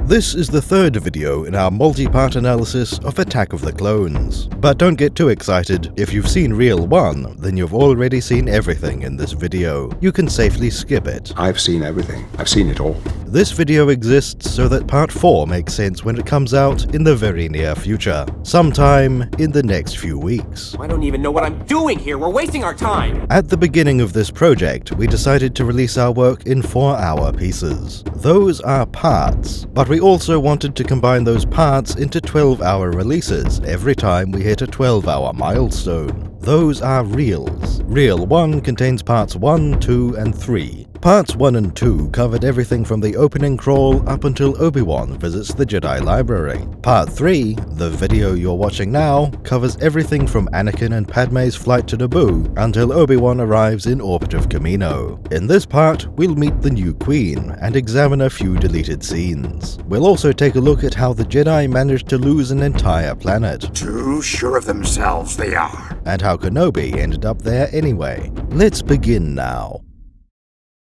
This is the third video in our multi-part analysis of Attack of the Clones. But don't get too excited, if you've seen Reel 1, then you've already seen everything in this video. You can safely skip it. I've seen everything. I've seen it all. This video exists so that part 4 makes sense when it comes out in the very near future. Sometime in the next few weeks. I don't even know what I'm doing here. We're wasting our time. At the beginning of this project, we decided to release our work in 4-hour pieces. Those are parts, but we also wanted to combine those parts into 12-hour releases every time we hit a 12-hour milestone. Those are reels. Reel 1 contains parts 1, 2, and 3. Parts 1 and 2 covered everything from the opening crawl up until Obi-Wan visits the Jedi Library. Part 3, the video you're watching now, covers everything from Anakin and Padme's flight to Naboo until Obi-Wan arrives in orbit of Kamino. In this part, we'll meet the new Queen and examine a few deleted scenes. We'll also take a look at how the Jedi managed to lose an entire planet. Too sure of themselves they are. And how Kenobi ended up there anyway. Let's begin now.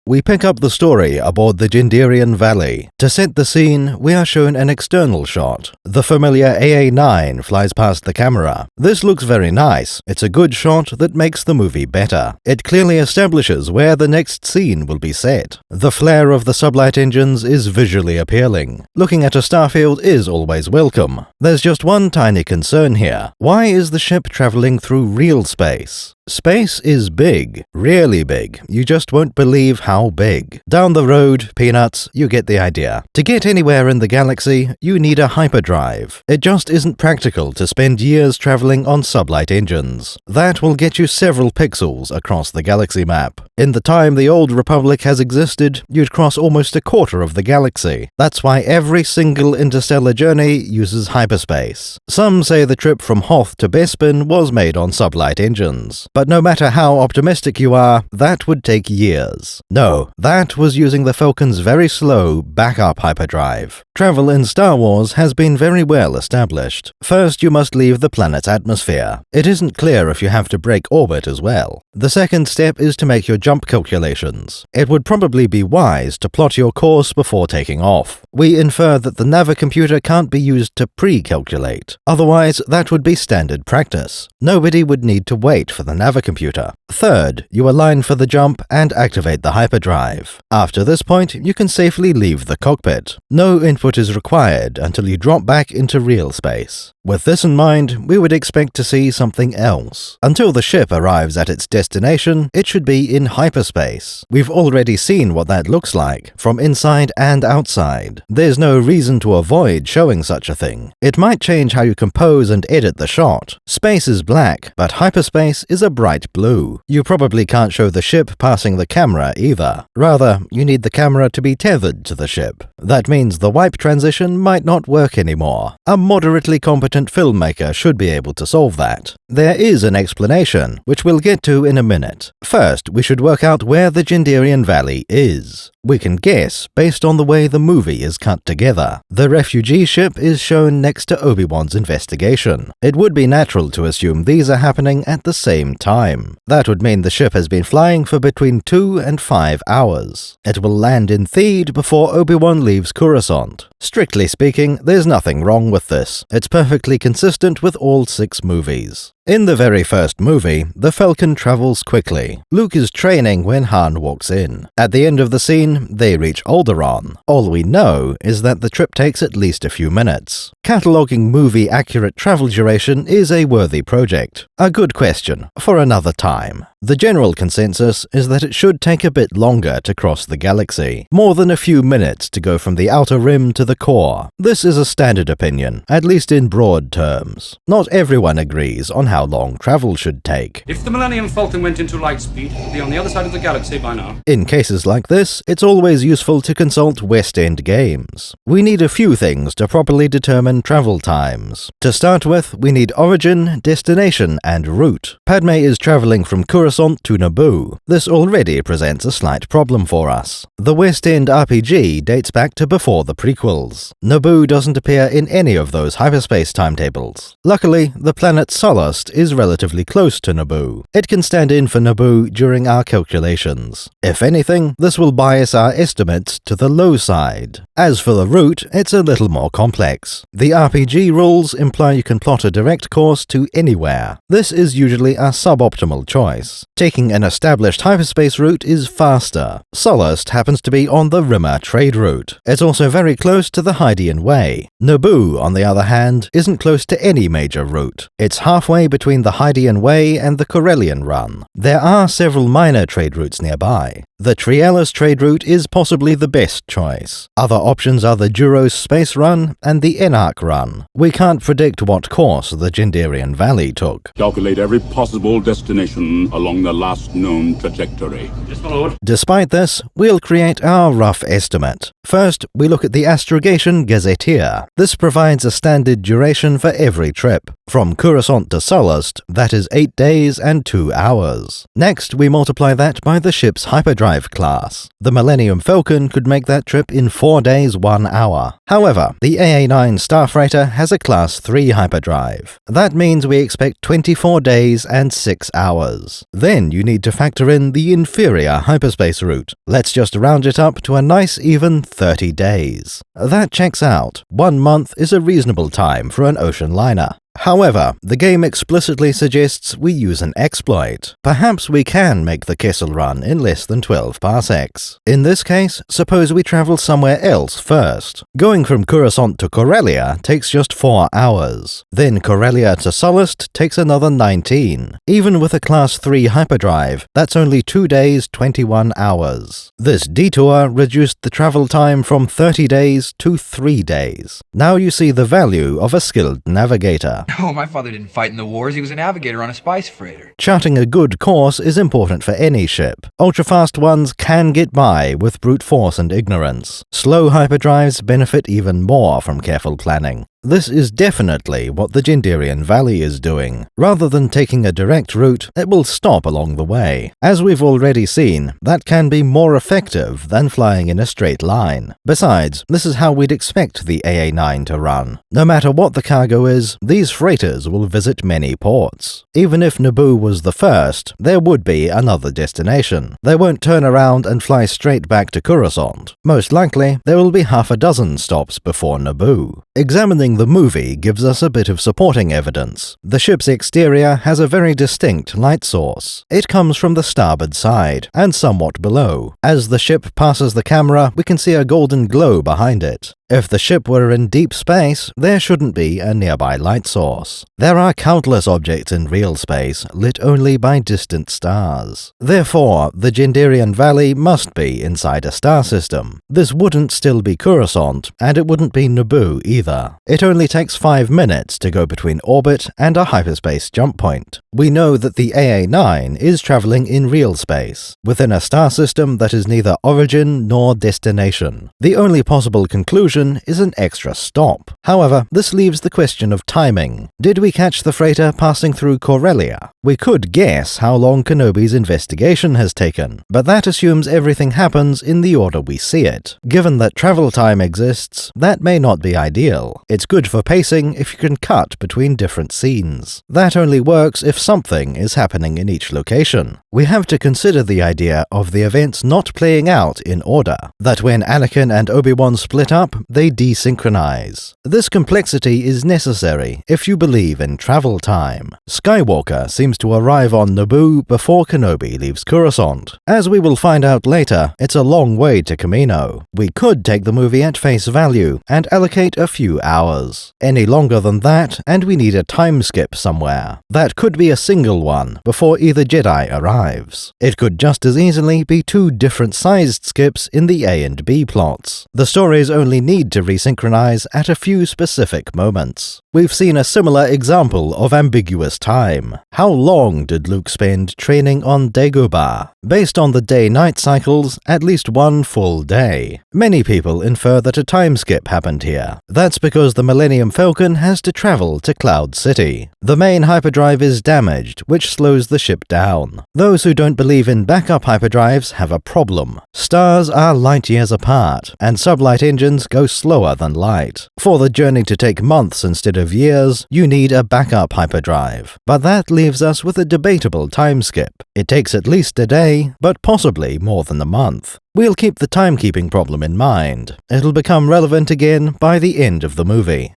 We pick up the story aboard the Genderian Valley. To set the scene, we are shown an external shot. The familiar AA-9 flies past the camera. This looks very nice. It's a good shot that makes the movie better. It clearly establishes where the next scene will be set. The flare of the sublight engines is visually appealing. Looking at a starfield is always welcome. There's just one tiny concern here. Why is the ship traveling through real space? Space is big, really big. You just won't believe how big. Down the road, peanuts, you get the idea. To get anywhere in the galaxy, you need a hyperdrive. It just isn't practical to spend years traveling on sublight engines. That will get you several pixels across the galaxy map. In the time the Old Republic has existed, you'd cross almost a quarter of the galaxy. That's why every single interstellar journey uses hyperspace. Some say the trip from Hoth to Bespin was made on sublight engines. But no matter how optimistic you are, that would take years. No, that was using the Falcon's very slow backup hyperdrive. Travel in Star Wars has been very well established. First, you must leave the planet's atmosphere. It isn't clear if you have to break orbit as well. The second step is to make your jump calculations. It would probably be wise to plot your course before taking off. We infer that the navicomputer can't be used to pre-calculate. Otherwise, that would be standard practice. Nobody would need to wait for the navicomputer. Third, you align for the jump and activate the hyperdrive. After this point, you can safely leave the cockpit. No input is required until you drop back into real space. With this in mind, we would expect to see something else. Until the ship arrives at its destination, it should be in hyperspace. We've already seen what that looks like, from inside and outside. There's no reason to avoid showing such a thing. It might change how you compose and edit the shot. Space is black, but hyperspace is a bright blue. You probably can't show the ship passing the camera either. Rather, you need the camera to be tethered to the ship. That means the wipe transition might not work anymore. A moderately competent filmmaker should be able to solve that. There is an explanation, which we'll get to in a minute. First, we should work out where the Genderian Valley is. We can guess based on the way the movie is cut together. The refugee ship is shown next to Obi-Wan's investigation. It would be natural to assume these are happening at the same time. That would mean the ship has been flying for between 2 and 5 hours. It will land in Theed before Obi-Wan leaves Coruscant. Strictly speaking, there's nothing wrong with this. It's perfectly consistent with all 6 movies. In the very first movie, the Falcon travels quickly. Luke is training when Han walks in. At the end of the scene, they reach Alderaan. All we know is that the trip takes at least a few minutes. Cataloging movie-accurate travel duration is a worthy project. A good question for another time. The general consensus is that it should take a bit longer to cross the galaxy. More than a few minutes to go from the outer rim to the core. This is a standard opinion, at least in broad terms. Not everyone agrees on how long travel should take. If the Millennium Falcon went into light speed, it would be on the other side of the galaxy by now. In cases like this, it's always useful to consult West End Games. We need a few things to properly determine travel times. To start with, we need origin, destination, and route. Padme is traveling from Coruscant Coruscant to Naboo, this already presents a slight problem for us. The West End RPG dates back to before the prequels. Naboo doesn't appear in any of those hyperspace timetables. Luckily, the planet Sullust is relatively close to Naboo. It can stand in for Naboo during our calculations. If anything, this will bias our estimates to the low side. As for the route, it's a little more complex. The RPG rules imply you can plot a direct course to anywhere. This is usually a suboptimal choice. Taking an established hyperspace route is faster. Sullust happens to be on the Rimmer trade route. It's also very close to the Hydian Way. Naboo, on the other hand, isn't close to any major route. It's halfway between the Hydian Way and the Corellian Run. There are several minor trade routes nearby. The Triellus trade route is possibly the best choice. Other options are the Duros Space Run and the Enarch Run. We can't predict what course the Gendarian Valley took. Calculate every possible destination along the last known trajectory. Yes, my lord. Despite this, we'll create our rough estimate. First, we look at the Astrogation Gazetteer. This provides a standard duration for every trip. From Coruscant to Sullust, that is 8 days and 2 hours. Next, we multiply that by the ship's hyperdrive class. The Millennium Falcon could make that trip in 4 days, 1 hour. However, the AA-9 Starfreighter has a Class 3 hyperdrive. That means we expect 24 days and 6 hours. Then you need to factor in the inferior hyperspace route. Let's just round it up to a nice even 30 days. That checks out. 1 month is a reasonable time for an ocean liner. However, the game explicitly suggests we use an exploit. Perhaps we can make the Kessel Run in less than 12 parsecs. In this case, suppose we travel somewhere else first. Going from Coruscant to Corellia takes just 4 hours. Then Corellia to Sullust takes another 19. Even with a Class 3 hyperdrive, that's only 2 days, 21 hours. This detour reduced the travel time from 30 days to 3 days. Now you see the value of a skilled navigator. No, my father didn't fight in the wars. He was a navigator on a spice freighter. Charting a good course is important for any ship. Ultra-fast ones can get by with brute force and ignorance. Slow hyperdrives benefit even more from careful planning. This is definitely what the Gendarian Valley is doing. Rather than taking a direct route, it will stop along the way. As we've already seen, that can be more effective than flying in a straight line. Besides, this is how we'd expect the AA-9 to run. No matter what the cargo is, these freighters will visit many ports. Even if Naboo was the first, there would be another destination. They won't turn around and fly straight back to Coruscant. Most likely, there will be half a dozen stops before Naboo. Examining the movie gives us a bit of supporting evidence. The ship's exterior has a very distinct light source. It comes from the starboard side, and somewhat below. As the ship passes the camera, we can see a golden glow behind it. If the ship were in deep space, there shouldn't be a nearby light source. There are countless objects in real space, lit only by distant stars. Therefore, the Gendarian Valley must be inside a star system. This wouldn't still be Coruscant, and it wouldn't be Naboo either. It only takes 5 minutes to go between orbit and a hyperspace jump point. We know that the AA-9 is traveling in real space, within a star system that is neither origin nor destination. The only possible conclusion is an extra stop. However, this leaves the question of timing. Did we catch the freighter passing through Corellia? We could guess how long Kenobi's investigation has taken, but that assumes everything happens in the order we see it. Given that travel time exists, that may not be ideal. It's good for pacing if you can cut between different scenes. That only works if something is happening in each location. We have to consider the idea of the events not playing out in order. That when Anakin and Obi-Wan split up, they desynchronize. This complexity is necessary if you believe in travel time. Skywalker seems to arrive on Naboo before Kenobi leaves Coruscant. As we will find out later, it's a long way to Kamino. We could take the movie at face value and allocate a few hours. Any longer than that, and we need a time skip somewhere. That could be a single one before either Jedi arrives. It could just as easily be 2 different sized skips in the A and B plots. The stories only need need to resynchronize at a few specific moments. We've seen a similar example of ambiguous time. How long did Luke spend training on Dagobah? Based on the day-night cycles, at least one full day. Many people infer that a time skip happened here. That's because the Millennium Falcon has to travel to Cloud City. The main hyperdrive is damaged, which slows the ship down. Those who don't believe in backup hyperdrives have a problem. Stars are light years apart, and sublight engines go slower than light. For the journey to take months instead of years, you need a backup hyperdrive. But that leaves us with a debatable time skip. It takes at least a day, but possibly more than a month. We'll keep the timekeeping problem in mind. It'll become relevant again by the end of the movie.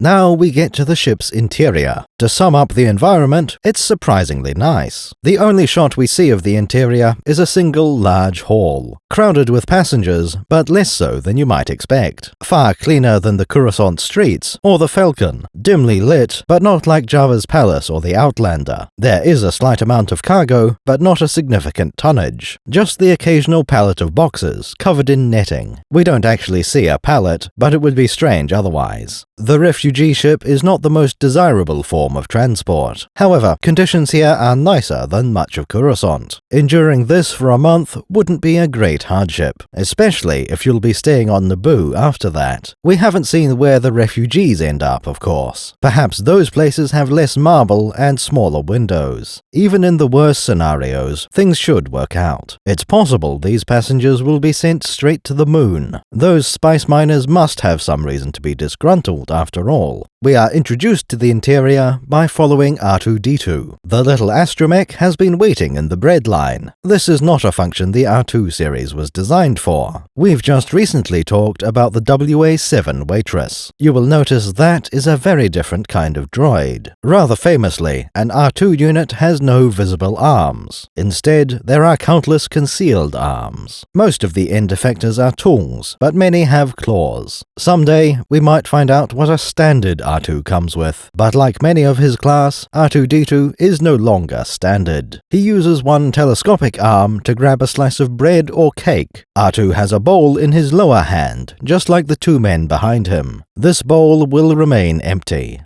Now we get to the ship's interior. To sum up the environment, it's surprisingly nice. The only shot we see of the interior is a single large hall, crowded with passengers, but less so than you might expect. Far cleaner than the Coruscant streets or the Falcon, dimly lit, but not like Jabba's palace or the Outlander. There is a slight amount of cargo, but not a significant tonnage. Just the occasional pallet of boxes, covered in netting. We don't actually see a pallet, but it would be strange otherwise. The refugee ship is not the most desirable form of transport. However, conditions here are nicer than much of Coruscant. Enduring this for a month wouldn't be a great hardship, especially if you'll be staying on Naboo after that. We haven't seen where the refugees end up, of course. Perhaps those places have less marble and smaller windows. Even in the worst scenarios, things should work out. It's possible these passengers will be sent straight to the moon. Those spice miners must have some reason to be disgruntled after all. We are introduced to the interior by following R2-D2. The little astromech has been waiting in the bread line. This is not a function the R2 series was designed for. We've just recently talked about the WA-7 waitress. You will notice that is a very different kind of droid. Rather famously, an R2 unit has no visible arms. Instead, there are countless concealed arms. Most of the end effectors are tools, but many have claws. Someday, we might find out what a standard R2 comes with, but like many of his class, R2-D2 is no longer standard. He uses one telescopic arm to grab a slice of bread or cake. R2 has a bowl in his lower hand, just like the two men behind him. This bowl will remain empty.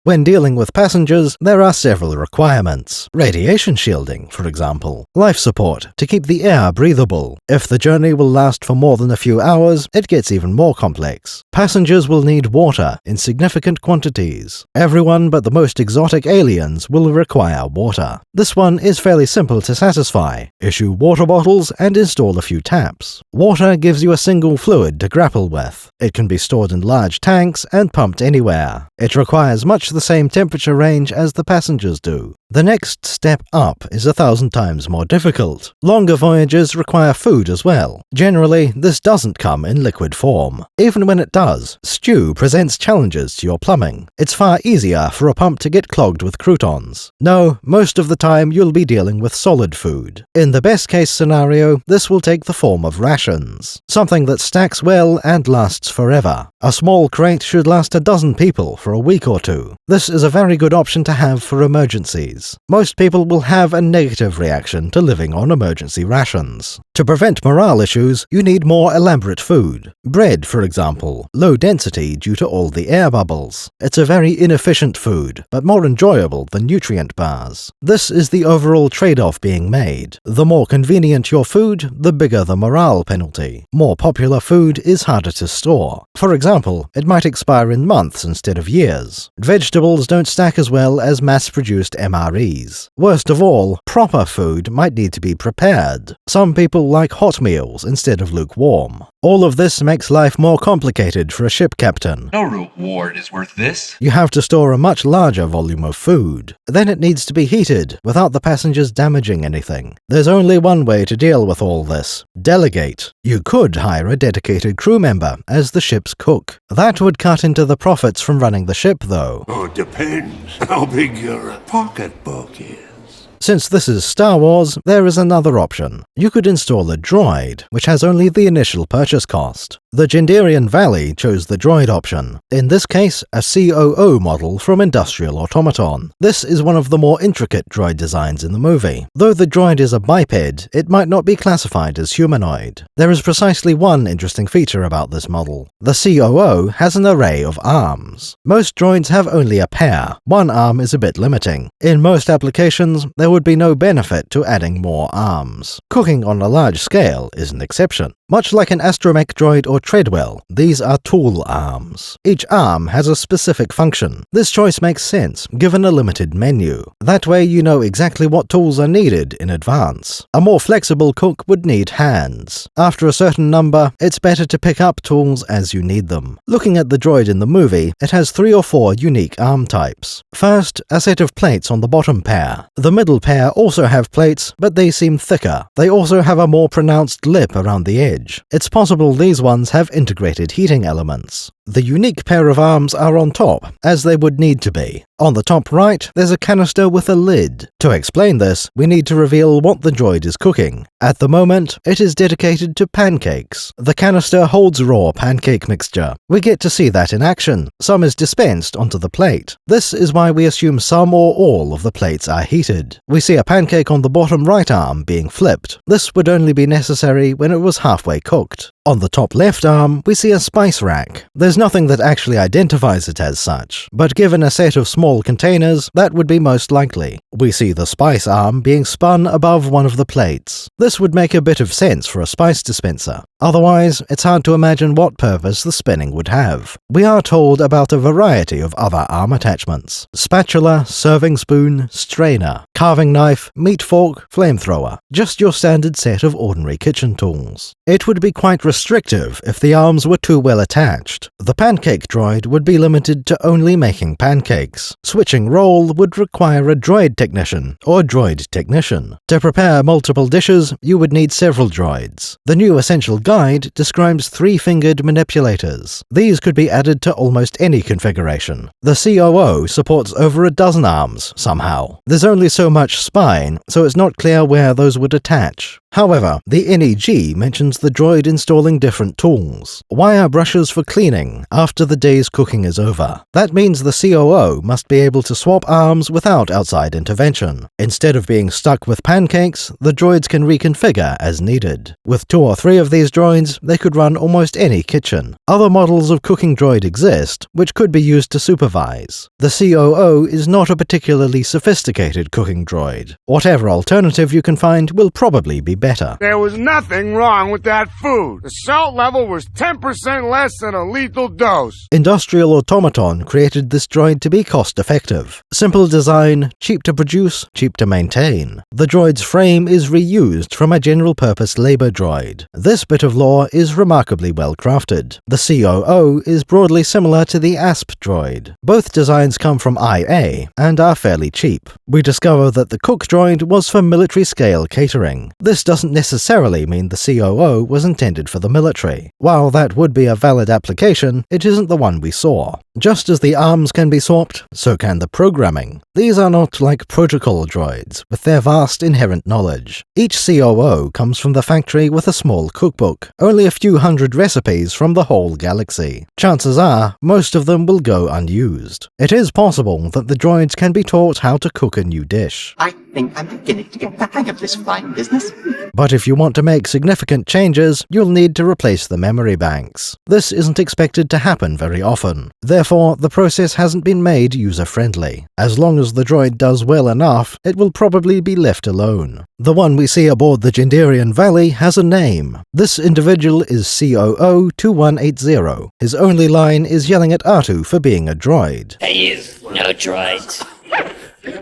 When dealing with passengers, there are several requirements. Radiation shielding, for example. Life support, to keep the air breathable. If the journey will last for more than a few hours, it gets even more complex. Passengers will need water in significant quantities. Everyone but the most exotic aliens will require water. This one is fairly simple to satisfy. Issue water bottles and install a few taps. Water gives you a single fluid to grapple with. It can be stored in large tanks and pumped anywhere. It requires much the same temperature range as the passengers do. The next step up is 1,000 times more difficult. Longer voyages require food as well. Generally, this doesn't come in liquid form. Even when it does, stew presents challenges to your plumbing. It's far easier for a pump to get clogged with croutons. No, most of the time you'll be dealing with solid food. In the best case scenario, this will take the form of rations. Something that stacks well and lasts forever. A small crate should last a dozen people for a week or two. This is a very good option to have for emergencies. Most people will have a negative reaction to living on emergency rations. To prevent morale issues, you need more elaborate food. Bread, for example, low density due to all the air bubbles. It's a very inefficient food, but more enjoyable than nutrient bars. This is the overall trade-off being made. The more convenient your food, the bigger the morale penalty. More popular food is harder to store. For example, it might expire in months instead of years. Vegetables don't stack as well as mass-produced MREs. Worst of all, proper food might need to be prepared. Some people like hot meals instead of lukewarm. All of this makes life more complicated for a ship captain. No reward is worth this. You have to store a much larger volume of food. Then it needs to be heated without the passengers damaging anything. There's only one way to deal with all this. Delegate. You could hire a dedicated crew member as the ship's cook. That would cut into the profits from running the ship, though. Oh, it depends how big your pocketbook is. Since this is Star Wars, there is another option. You could install a droid, which has only the initial purchase cost. The Gendarian Valley chose the droid option, in this case a COO model from Industrial Automaton. This is one of the more intricate droid designs in the movie. Though the droid is a biped, it might not be classified as humanoid. There is precisely one interesting feature about this model. The COO has an array of arms. Most droids have only a pair. One arm is a bit limiting. In most applications, there would be no benefit to adding more arms. Cooking on a large scale is an exception. Much like an astromech droid or treadwell, these are tool arms. Each arm has a specific function. This choice makes sense, given a limited menu. That way you know exactly what tools are needed in advance. A more flexible cook would need hands. After a certain number, it's better to pick up tools as you need them. Looking at the droid in the movie, it has 3 or 4 unique arm types. First, a set of plates on the bottom pair. The middle pair also have plates, but they seem thicker. They also have a more pronounced lip around the edge. It's possible these ones have integrated heating elements. The unique pair of arms are on top, as they would need to be. On the top right, there's a canister with a lid. To explain this, we need to reveal what the droid is cooking. At the moment, it is dedicated to pancakes. The canister holds raw pancake mixture. We get to see that in action. Some is dispensed onto the plate. This is why we assume some or all of the plates are heated. We see a pancake on the bottom right arm being flipped. This would only be necessary when it was halfway cooked. On the top left arm, we see a spice rack. There's nothing that actually identifies it as such, but given a set of small containers, that would be most likely. We see the spice arm being spun above one of the plates. This would make a bit of sense for a spice dispenser. Otherwise, it's hard to imagine what purpose the spinning would have. We are told about a variety of other arm attachments: spatula, serving spoon, strainer, carving knife, meat fork, flamethrower. Just your standard set of ordinary kitchen tools. It would be quite restrictive if the arms were too well attached. The pancake droid would be limited to only making pancakes. Switching role would require a droid technician or droid technician. To prepare multiple dishes, you would need several droids. The new essential guide describes 3-fingered manipulators. These could be added to almost any configuration. The COO supports over a dozen arms, somehow. There's only so much spine, so it's not clear where those would attach. However, the NEG mentions the droid installing different tools. Wire brushes for cleaning after the day's cooking is over. That means the COO must be able to swap arms without outside intervention. Instead of being stuck with pancakes, the droids can reconfigure as needed. With 2 or 3 of these droids, they could run almost any kitchen. Other models of cooking droid exist, which could be used to supervise. The COO is not a particularly sophisticated cooking droid. Whatever alternative you can find will probably be better. There was nothing wrong with that food. The salt level was 10% less than a lethal dose. Industrial Automaton created this droid to be cost-effective. Simple design, cheap to produce, cheap to maintain. The droid's frame is reused from a general-purpose labor droid. This bit of lore is remarkably well crafted. The COO is broadly similar to the ASP droid. Both designs come from IA and are fairly cheap. We discover that the cook droid was for military-scale catering. This doesn't necessarily mean the COO was intended for the military. While that would be a valid application, it isn't the one we saw. Just as the arms can be swapped, so can the programming. These are not like protocol droids, with their vast inherent knowledge. Each COO comes from the factory with a small cookbook, only a few hundred recipes from the whole galaxy. Chances are, most of them will go unused. It is possible that the droids can be taught how to cook a new dish. I think I'm beginning to get the hang of this fine business. But if you want to make significant changes, you'll need to replace the memory banks. This isn't expected to happen very often. Therefore, the process hasn't been made user-friendly. As long as the droid does well enough, it will probably be left alone. The one we see aboard the Gendarian Valley has a name. This individual is COO 2180. His only line is yelling at Artu for being a droid. Hey you, no droids.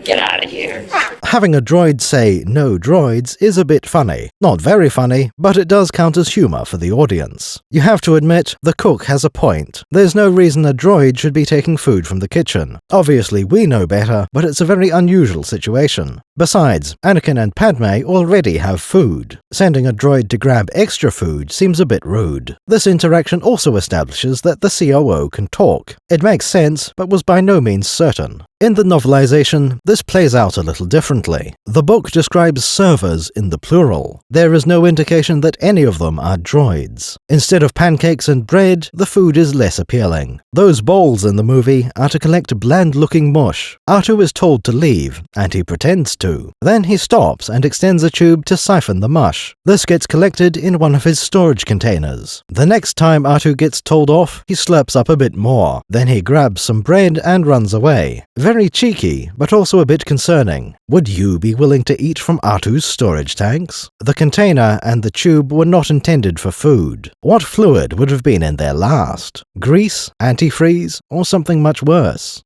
Get out of here. Having a droid say no droids is a bit funny. Not very funny, but it does count as humor for the audience. You have to admit, the cook has a point. There's no reason a droid should be taking food from the kitchen. Obviously we know better, but it's a very unusual situation. Besides, Anakin and Padme already have food. Sending a droid to grab extra food seems a bit rude. This interaction also establishes that the COO can talk. It makes sense, but was by no means certain. In the novelization, this plays out a little differently. The book describes servers in the plural. There is no indication that any of them are droids. Instead of pancakes and bread, the food is less appealing. Those bowls in the movie are to collect bland-looking mush. R2 is told to leave, and he pretends to. Then he stops and extends a tube to siphon the mush. This gets collected in one of his storage containers. The next time R2 gets told off, he slurps up a bit more. Then he grabs some bread and runs away. Very cheeky, but also a bit concerning. Would you be willing to eat from R2's storage tanks? The container and the tube were not intended for food. What fluid would have been in there last? Grease? Antifreeze? Or something much worse?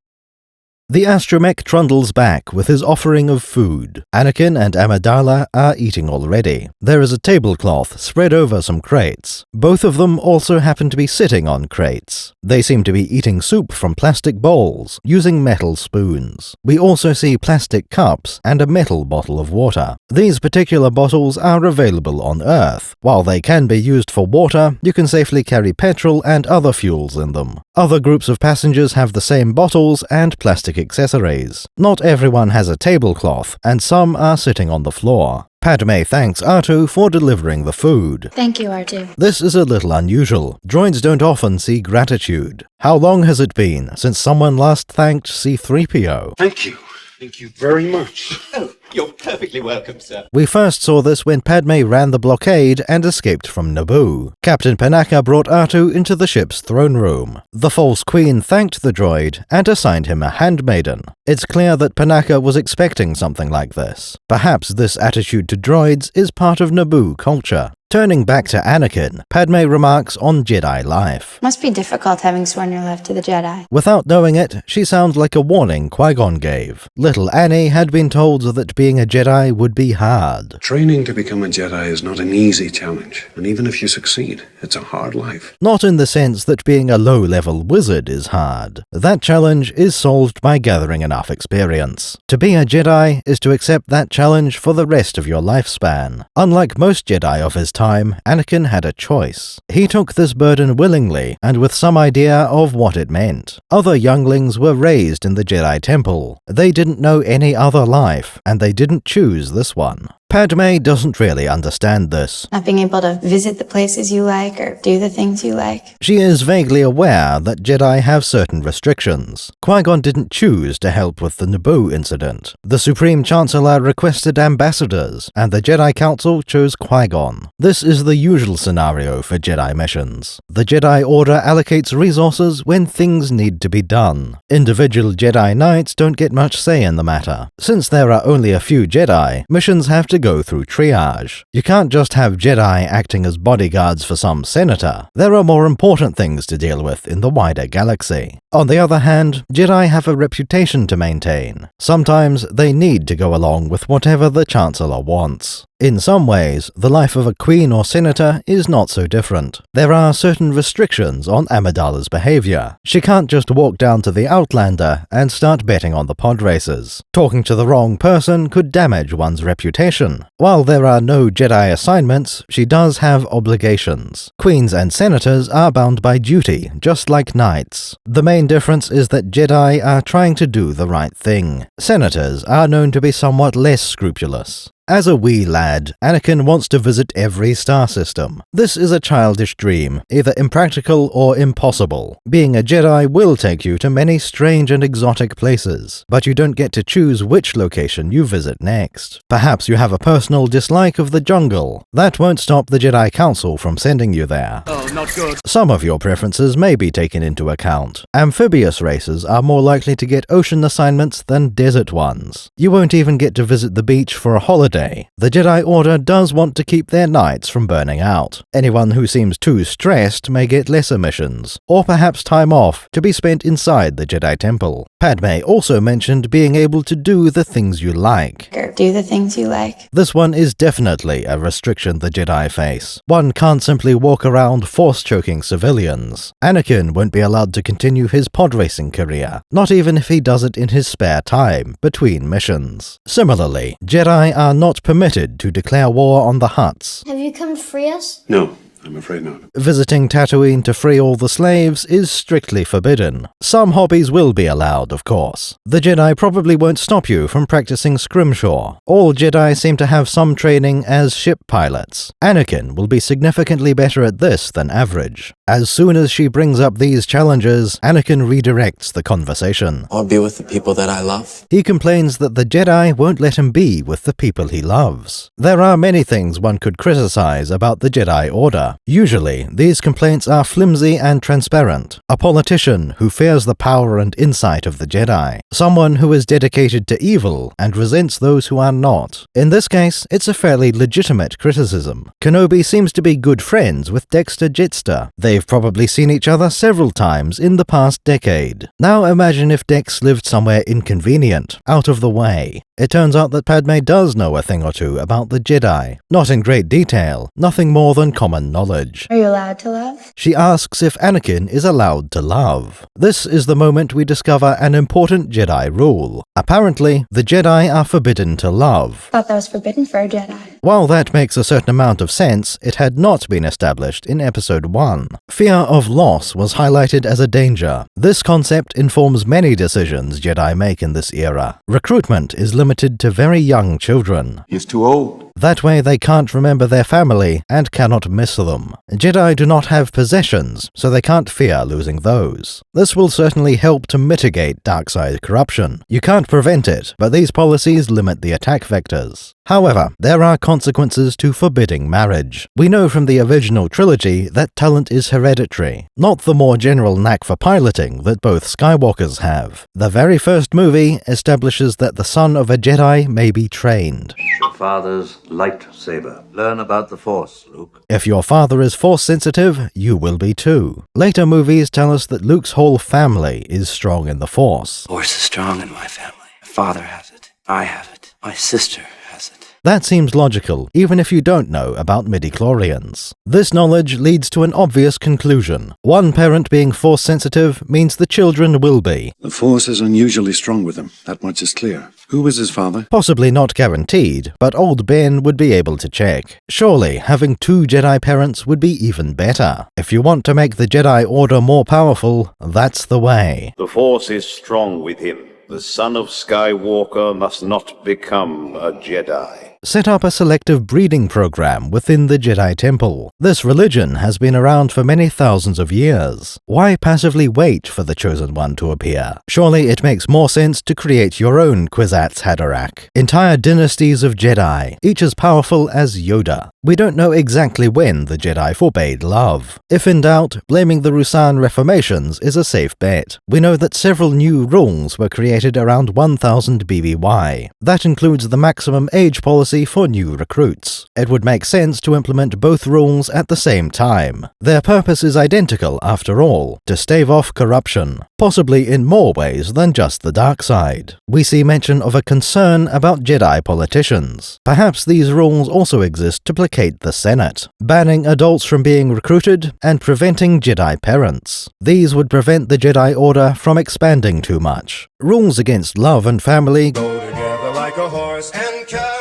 The astromech trundles back with his offering of food. Anakin and Amidala are eating already. There is a tablecloth spread over some crates. Both of them also happen to be sitting on crates. They seem to be eating soup from plastic bowls, using metal spoons. We also see plastic cups and a metal bottle of water. These particular bottles are available on Earth. While they can be used for water, you can safely carry petrol and other fuels in them. Other groups of passengers have the same bottles and plastic accessories. Not everyone has a tablecloth, and some are sitting on the floor. Padme thanks R2 for delivering the food. Thank you, R2. This is a little unusual. Droids don't often see gratitude. How long has it been since someone last thanked C-3PO? Thank you. Thank you very much. Oh, you're perfectly welcome, sir. We first saw this when Padme ran the blockade and escaped from Naboo. Captain Panaka brought R2 into the ship's throne room. The false queen thanked the droid and assigned him a handmaiden. It's clear that Panaka was expecting something like this. Perhaps this attitude to droids is part of Naboo culture. Turning back to Anakin, Padme remarks on Jedi life. Must be difficult having sworn your life to the Jedi. Without knowing it, she sounds like a warning Qui-Gon gave. Little Annie had been told that being a Jedi would be hard. Training to become a Jedi is not an easy challenge, and even if you succeed, it's a hard life. Not in the sense that being a low-level wizard is hard. That challenge is solved by gathering enough experience. To be a Jedi is to accept that challenge for the rest of your lifespan. Unlike most Jedi of his time, Anakin had a choice. He took this burden willingly and with some idea of what it meant. Other younglings were raised in the Jedi Temple. They didn't know any other life, and they didn't choose this one. Padme doesn't really understand this. Not being able to visit the places you like or do the things you like. She is vaguely aware that Jedi have certain restrictions. Qui-Gon didn't choose to help with the Naboo incident. The Supreme Chancellor requested ambassadors, and the Jedi Council chose Qui-Gon. This is the usual scenario for Jedi missions. The Jedi Order allocates resources when things need to be done. Individual Jedi Knights don't get much say in the matter. Since there are only a few Jedi, missions have to go through triage. You can't just have Jedi acting as bodyguards for some senator. There are more important things to deal with in the wider galaxy. On the other hand, Jedi have a reputation to maintain. Sometimes they need to go along with whatever the Chancellor wants. In some ways, the life of a queen or senator is not so different. There are certain restrictions on Amidala's behavior. She can't just walk down to the Outlander and start betting on the pod races. Talking to the wrong person could damage one's reputation. While there are no Jedi assignments, she does have obligations. Queens and senators are bound by duty, just like knights. The main difference is that Jedi are trying to do the right thing. Senators are known to be somewhat less scrupulous. As a wee lad, Anakin wants to visit every star system. This is a childish dream, either impractical or impossible. Being a Jedi will take you to many strange and exotic places, but you don't get to choose which location you visit next. Perhaps you have a personal dislike of the jungle. That won't stop the Jedi Council from sending you there. Oh, not good. Some of your preferences may be taken into account. Amphibious races are more likely to get ocean assignments than desert ones. You won't even get to visit the beach for a holiday. The Jedi Order does want to keep their knights from burning out. Anyone who seems too stressed may get lesser missions, or perhaps time off to be spent inside the Jedi Temple. Padme also mentioned being able to do the things you like. Or do the things you like. This one is definitely a restriction the Jedi face. One can't simply walk around force-choking civilians. Anakin won't be allowed to continue his pod racing career, not even if he does it in his spare time, between missions. Similarly, Jedi are not permitted to declare war on the Hutts. Have you come to free us? No, I'm afraid not. Visiting Tatooine to free all the slaves is strictly forbidden. Some hobbies will be allowed, of course. The Jedi probably won't stop you from practicing scrimshaw. All Jedi seem to have some training as ship pilots. Anakin will be significantly better at this than average. As soon as she brings up these challenges, Anakin redirects the conversation. I'll be with the people that I love. He complains that the Jedi won't let him be with the people he loves. There are many things one could criticize about the Jedi Order. Usually, these complaints are flimsy and transparent. A politician who fears the power and insight of the Jedi. Someone who is dedicated to evil and resents those who are not. In this case, it's a fairly legitimate criticism. Kenobi seems to be good friends with Dexter Jettster. They've probably seen each other several times in the past decade. Now imagine if Dex lived somewhere inconvenient, out of the way. It turns out that Padme does know a thing or two about the Jedi. Not in great detail, nothing more than common knowledge. Are you allowed to love? She asks if Anakin is allowed to love. This is the moment we discover an important Jedi rule. Apparently, the Jedi are forbidden to love. Thought that was forbidden for a Jedi. While that makes a certain amount of sense, it had not been established in Episode 1. Fear of loss was highlighted as a danger. This concept informs many decisions Jedi make in this era. Recruitment is limited to very young children. He's too old. That way they can't remember their family and cannot miss them. Jedi do not have possessions, so they can't fear losing those. This will certainly help to mitigate dark side corruption. You can't prevent it, but these policies limit the attack vectors. However, there are consequences to forbidding marriage. We know from the original trilogy that talent is hereditary, not the more general knack for piloting that both Skywalkers have. The very first movie establishes that the son of a Jedi may be trained. Father's lightsaber. Learn about the Force, Luke. If your father is Force sensitive, you will be too. Later movies tell us that Luke's whole family is strong in the Force. Force is strong in my family. My father has it. I have it. My sister has it. That seems logical, even if you don't know about midichlorians. This knowledge leads to an obvious conclusion. One parent being Force sensitive means the children will be. The Force is unusually strong with him. That much is clear. Who is his father? Possibly not guaranteed, but old Ben would be able to check. Surely, having two Jedi parents would be even better. If you want to make the Jedi Order more powerful, that's the way. The Force is strong with him. The son of Skywalker must not become a Jedi. Set up a selective breeding program within the Jedi Temple. This religion has been around for many thousands of years. Why passively wait for the Chosen One to appear? Surely it makes more sense to create your own Kwisatz Haderach. Entire dynasties of Jedi, each as powerful as Yoda. We don't know exactly when the Jedi forbade love. If in doubt, blaming the Ruusan reformations is a safe bet. We know that several new rules were created around 1000 BBY. That includes the maximum age policy for new recruits. It would make sense to implement both rules at the same time. Their purpose is identical after all, to stave off corruption, possibly in more ways than just the dark side. We see mention of a concern about Jedi politicians. Perhaps these rules also exist to placate the Senate, banning adults from being recruited and preventing Jedi parents. These would prevent the Jedi Order from expanding too much. Rules against love and family go together like a horse and carriage.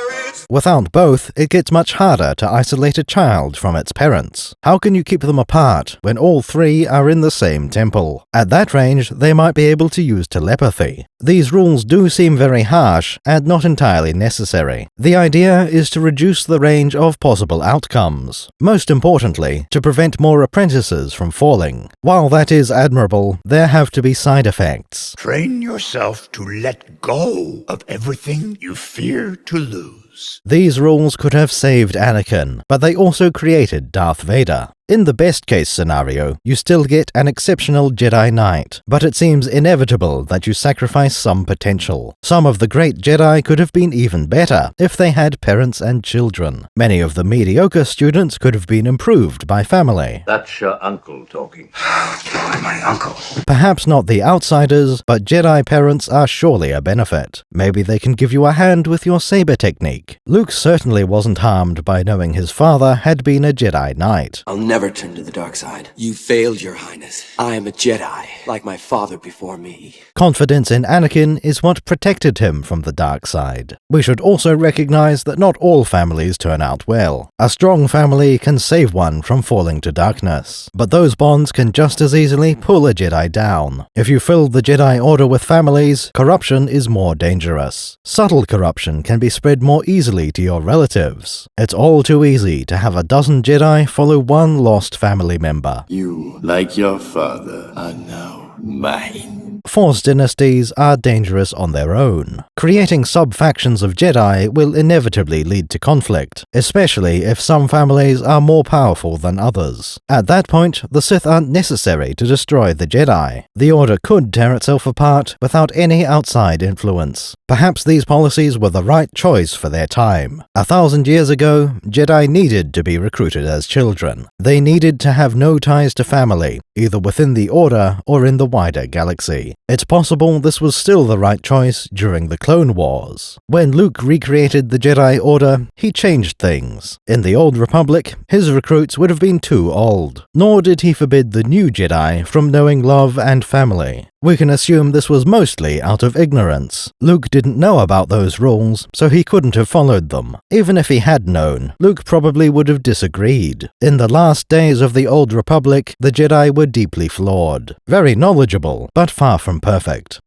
Without both, it gets much harder to isolate a child from its parents. How can you keep them apart when all three are in the same temple? At that range, they might be able to use telepathy. These rules do seem very harsh and not entirely necessary. The idea is to reduce the range of possible outcomes. Most importantly, to prevent more apprentices from falling. While that is admirable, there have to be side effects. Train yourself to let go of everything you fear to lose. These rules could have saved Anakin, but they also created Darth Vader. In the best-case scenario, you still get an exceptional Jedi Knight, but it seems inevitable that you sacrifice some potential. Some of the great Jedi could have been even better if they had parents and children. Many of the mediocre students could have been improved by family. That's your uncle talking. Boy, my uncle. Perhaps not the outsiders, but Jedi parents are surely a benefit. Maybe they can give you a hand with your saber technique. Luke certainly wasn't harmed by knowing his father had been a Jedi Knight. I'll never turn to the dark side. You failed, Your Highness. I am a Jedi. like my father before me. Confidence in Anakin is what protected him from the dark side. We should also recognize that not all families turn out well. A strong family can save one from falling to darkness, but those bonds can just as easily pull a Jedi down. If you fill the Jedi Order with families, corruption is more dangerous. Subtle corruption can be spread more easily to your relatives. It's all too easy to have a dozen Jedi follow one lost family member. You, like your father, are now mine. Force dynasties are dangerous on their own. Creating sub-factions of Jedi will inevitably lead to conflict, especially if some families are more powerful than others. At that point, the Sith aren't necessary to destroy the Jedi. The Order could tear itself apart without any outside influence. Perhaps these policies were the right choice for their time. 1,000 years ago, Jedi needed to be recruited as children. They needed to have no ties to family, either within the Order or in the wider galaxy. It's possible this was still the right choice during the Clone Wars. When Luke recreated the Jedi Order, he changed things. In the Old Republic, his recruits would have been too old. Nor did he forbid the new Jedi from knowing love and family. We can assume this was mostly out of ignorance. Luke didn't know about those rules, so he couldn't have followed them. Even if he had known, Luke probably would have disagreed. In the last days of the Old Republic, the Jedi were deeply flawed. Very knowledgeable, but far from perfect.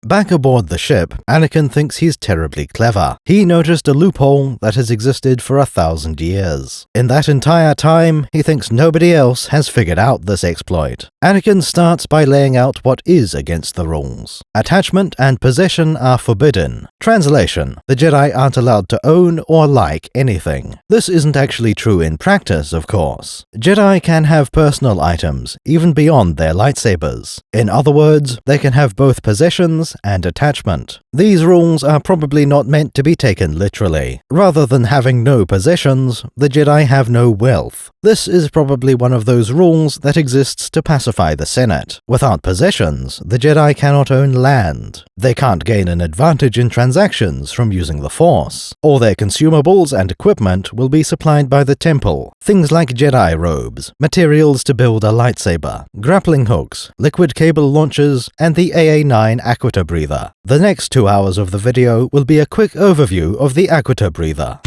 Back aboard the ship, Anakin thinks he's terribly clever. He noticed a loophole that has existed for 1,000 years. In that entire time, he thinks nobody else has figured out this exploit. Anakin starts by laying out what is against the rules. Attachment and possession are forbidden. Translation: the Jedi aren't allowed to own or like anything. This isn't actually true in practice, of course. Jedi can have personal items, even beyond their lightsabers. In other words, they can have both possessions and attachment. These rules are probably not meant to be taken literally. Rather than having no possessions, the Jedi have no wealth. This is probably one of those rules that exists to pacify the Senate. Without possessions, the Jedi cannot own land. They can't gain an advantage in transactions from using the Force. All their consumables and equipment will be supplied by the Temple. Things like Jedi robes, materials to build a lightsaber, grappling hooks, liquid cable launchers, and the AA-9 Aquita breather. The next 2 hours of the video will be a quick overview of the Aquita breather.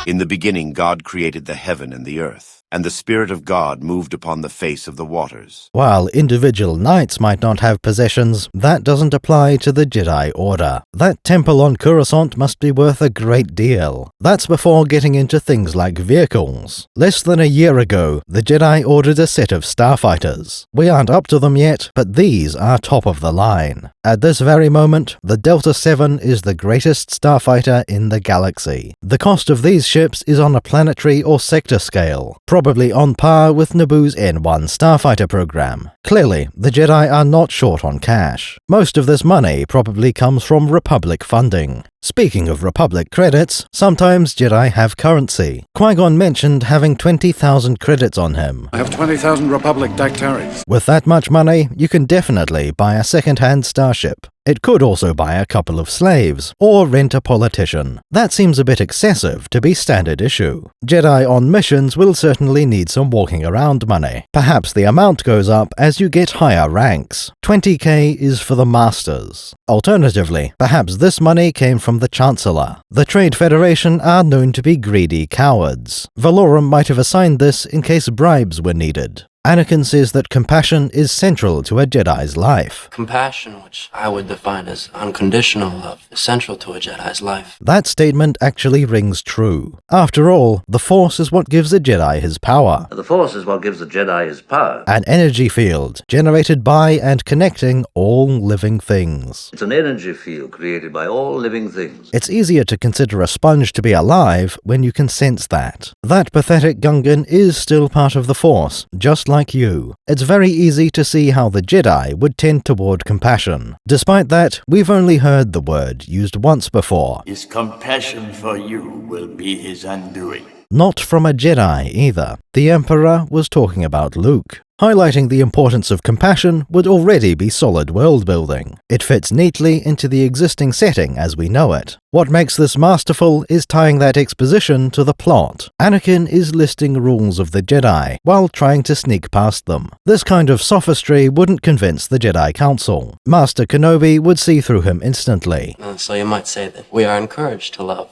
In the beginning, God created the heaven and the earth, and the Spirit of God moved upon the face of the waters. While individual knights might not have possessions, that doesn't apply to the Jedi Order. That temple on Coruscant must be worth a great deal. That's before getting into things like vehicles. Less than a year ago, the Jedi ordered a set of starfighters. We aren't up to them yet, but these are top of the line. At this very moment, the Delta 7 is the greatest starfighter in the galaxy. The cost of these ships is on a planetary or sector scale, probably on par with Naboo's N1 starfighter program. Clearly, the Jedi are not short on cash. Most of this money probably comes from Republic funding. Speaking of Republic credits, sometimes Jedi have currency. Qui-Gon mentioned having 20,000 credits on him. I have 20,000 Republic Dactaris. With that much money, you can definitely buy a second-hand starship. It could also buy a couple of slaves, or rent a politician. That seems a bit excessive to be standard issue. Jedi on missions will certainly need some walking around money. Perhaps the amount goes up as you get higher ranks. 20k is for the Masters. Alternatively, perhaps this money came from the Chancellor. The Trade Federation are known to be greedy cowards. Valorum might have assigned this in case bribes were needed. Anakin says that compassion is central to a Jedi's life. Compassion, which I would define as unconditional love, is central to a Jedi's life. That statement actually rings true. After all, the Force is what gives a Jedi his power. The Force is what gives the Jedi his power. An energy field, generated by and connecting all living things. It's an energy field created by all living things. It's easier to consider a sponge to be alive when you can sense that. That pathetic Gungan is still part of the Force, just like you. It's very easy to see how the Jedi would tend toward compassion. Despite that, we've only heard the word used once before. His compassion for you will be his undoing. Not from a Jedi either. The Emperor was talking about Luke. Highlighting the importance of compassion would already be solid world building. It fits neatly into the existing setting as we know it. What makes this masterful is tying that exposition to the plot. Anakin is listing rules of the Jedi while trying to sneak past them. This kind of sophistry wouldn't convince the Jedi Council. Master Kenobi would see through him instantly. So you might say that we are encouraged to love.